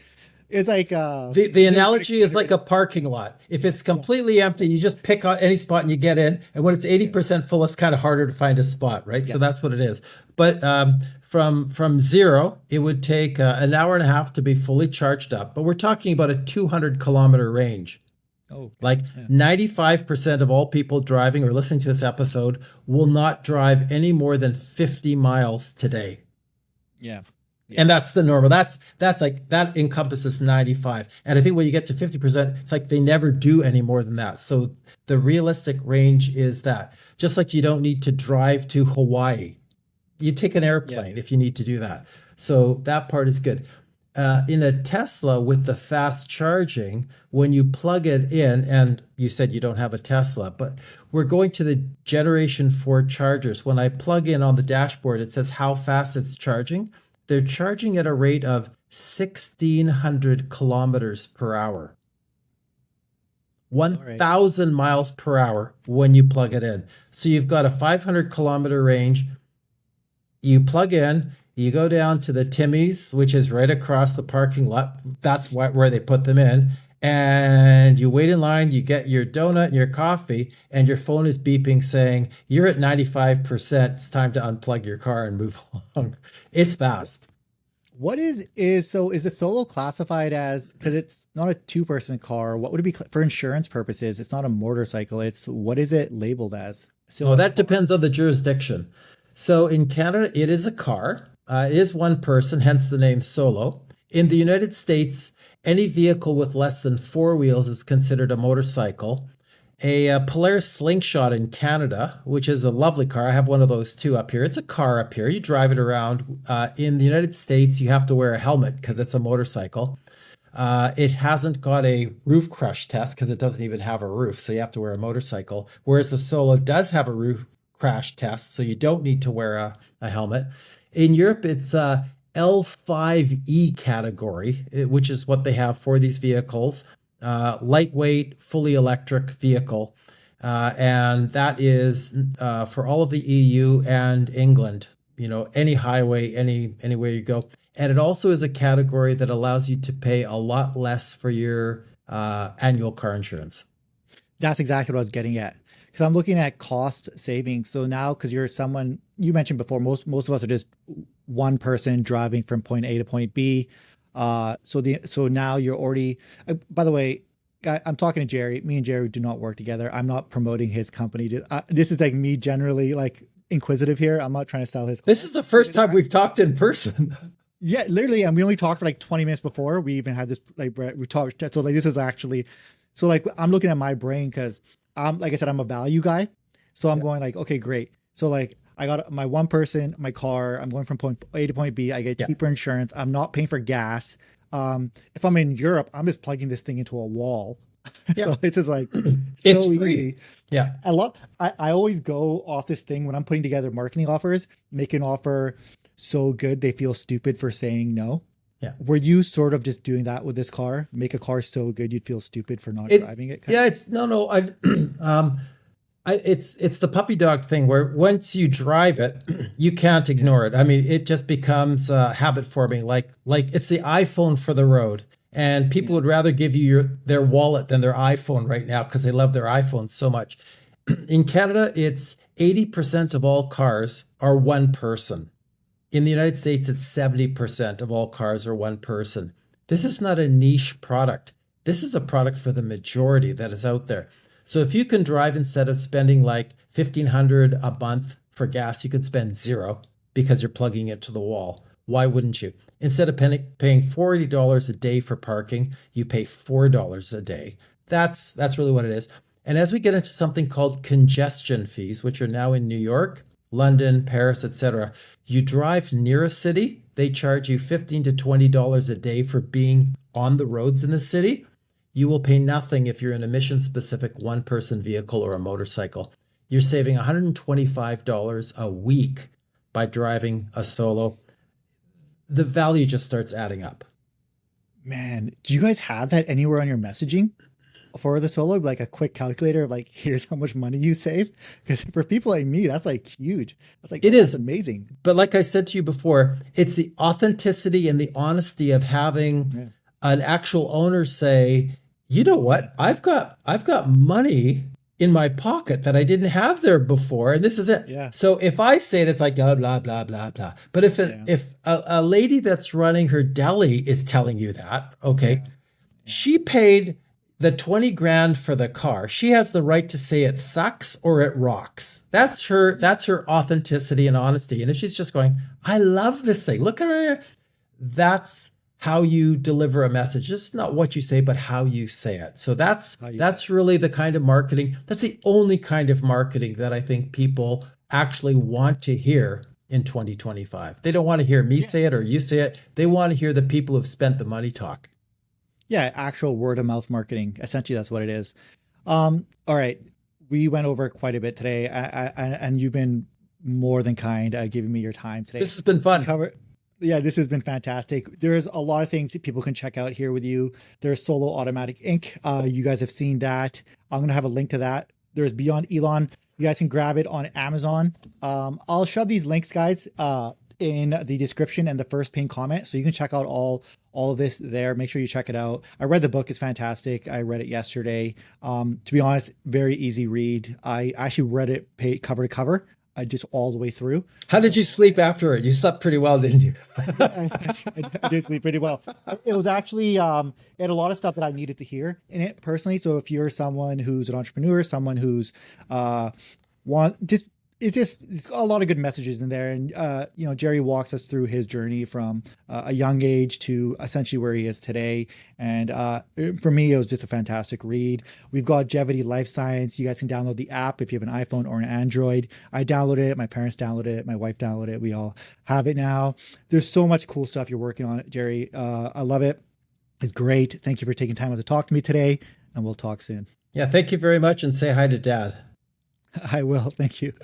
it's like the analogy is like a parking lot. If it's completely empty, you just pick out any spot and you get in. And when it's 80% full, it's kind of harder to find a spot, right? Yes. So that's what it is. But from zero, it would take an hour and a half to be fully charged up. But we're talking about a 200-kilometer range. Oh, like 95% of all people driving or listening to this episode will not drive any more than 50 miles today. Yeah. And that's the normal. That's like, that encompasses 95. And I think when you get to 50%, it's like they never do any more than that. So the realistic range is that. Just like you don't need to drive to Hawaii. You take an airplane if you need to do that. So that part is good. In a Tesla with the fast charging, when you plug it in, and you said you don't have a Tesla, but we're going to the Generation 4 chargers. When I plug in on the dashboard, it says how fast it's charging. They're charging at a rate of 1,600 kilometers per hour. 1,000 miles per hour when you plug it in. So you've got a 500-kilometer range. You plug in, you go down to the Timmy's, which is right across the parking lot. That's where they put them in. And you wait in line, you get your donut and your coffee, and your phone is beeping saying, you're at 95%. It's time to unplug your car and move along. It's fast. What is the Solo classified as, because it's not a two-person car, what would it be for insurance purposes? It's not a motorcycle. What is it labeled as? So that depends on the jurisdiction. So in Canada, it is a car. It is one person, hence the name Solo. In the United States, any vehicle with less than 4 wheels is considered a motorcycle. A Polaris Slingshot in Canada, which is a lovely car. I have one of those too up here. It's a car up here. You drive it around. In the United States, you have to wear a helmet because it's a motorcycle. It hasn't got a roof crush test because it doesn't even have a roof, so you have to wear a motorcycle. Whereas the Solo does have a roof crash test, so you don't need to wear a helmet. In Europe, it's L5E category, which is what they have for these vehicles. Lightweight, fully electric vehicle. And that is for all of the EU and England, any highway, anywhere you go. And it also is a category that allows you to pay a lot less for your annual car insurance. That's exactly what I was getting at. Because I'm looking at cost savings. So now, because you're someone, you mentioned before, most of us are just one person driving from point A to point B. So now you're already, by the way, I'm talking to Jerry. Me and Jerry do not work together. I'm not promoting his company. This is like me generally like inquisitive here. I'm not trying to sell his. This is the first time we've talked in person. Yeah, literally. And we only talked for like 20 minutes before we even had this, like we talked. So like, this is actually, so like, I'm looking at my brain because like I said, I'm a value guy. So I'm going like, okay, great. So like, I got my one person, my car, I'm going from point A to point B. I get cheaper insurance. I'm not paying for gas. If I'm in Europe, I'm just plugging this thing into a wall Yeah. So it's just like It's so free. easy. Yeah. I always go off this thing when I'm putting together marketing offers, make an offer so good they feel stupid for saying no. Yeah. Were you sort of just doing that with this car? Make a car so good you'd feel stupid for not It, driving it kind yeah, of? it's no, um, it's the puppy dog thing where once you drive it, you can't Yeah. ignore it. I mean, it just becomes habit forming. Like it's the iPhone for the road, and people Yeah. would rather give you their wallet than their iPhone right now because they love their iPhone so much. In Canada, it's 80% of all cars are one person. In the United States, it's 70% of all cars are one person. This is not a niche product. This is a product for the majority that is out there. So if you can drive instead of spending like 1,500 a month for gas, you could spend zero because you're plugging it to the wall. Why wouldn't you? Instead of paying $40 a day for parking, you pay $4 a day. That's really what it is. And as we get into something called congestion fees, which are now in New York, London, Paris, etc., you drive near a city, they charge you $15 to $20 a day for being on the roads in the city. You will pay nothing if you're an emission specific one person vehicle or a motorcycle. You're saving $125 a week by driving a solo. The value just starts adding up. Man, do you guys have that anywhere on your messaging for the solo? Like a quick calculator of like, here's how much money you save? Because for people like me, that's like huge. That's like, It that's is. amazing. But like I said to you before, it's the authenticity and the honesty of having Yeah. an actual owner say, you know what, I've got money in my pocket that I didn't have there before, and this is it. Yeah. So if I say it, it's like blah blah blah blah blah. But Yeah. if a lady that's running her deli is telling you that, okay, Yeah. she paid the 20 grand for the car. She has the right to say it sucks or it rocks. That's her authenticity and honesty. And if she's just going, I love this thing, look at her, that's how you deliver a message. Just not what you say, but how you say it. So that's How you that's really the kind of marketing. That's the only kind of marketing that I think people actually want to hear in 2025. They don't want to hear me Yeah. say it or you say it. They want to hear the people who've spent the money talk. Yeah, actual word of mouth marketing. Essentially, that's what it is. All right. We went over quite a bit today, and you've been more than kind giving me your time today. This has been fun. Yeah, this has been fantastic. There's a lot of things that people can check out here with you. There's Solo Automatic Inc. You guys have seen that. I'm going to have a link to that. There's Beyond Elon. You guys can grab it on Amazon. I'll shove these links, guys, in the description and the first pinned comment. So you can check out all of this there. Make sure you check it out. I read the book. It's fantastic. I read it yesterday. To be honest, very easy read. I actually read it cover to cover. I just all the way through. How did you sleep after it? You slept pretty well, didn't you? I did sleep pretty well. It was actually, it had a lot of stuff that I needed to hear in it personally. So if you're someone who's an entrepreneur, someone who's it's a lot of good messages in there. And, Jerry walks us through his journey from a young age to essentially where he is today. And for me, it was just a fantastic read. We've got Jeviitty Life Science. You guys can download the app if you have an iPhone or an Android. I downloaded it. My parents downloaded it. My wife downloaded it. We all have it now. There's so much cool stuff you're working on, Jerry. I love it. It's great. Thank you for taking time out to talk to me today, and we'll talk soon. Yeah, thank you very much, and say hi to Dad. I will. Thank you.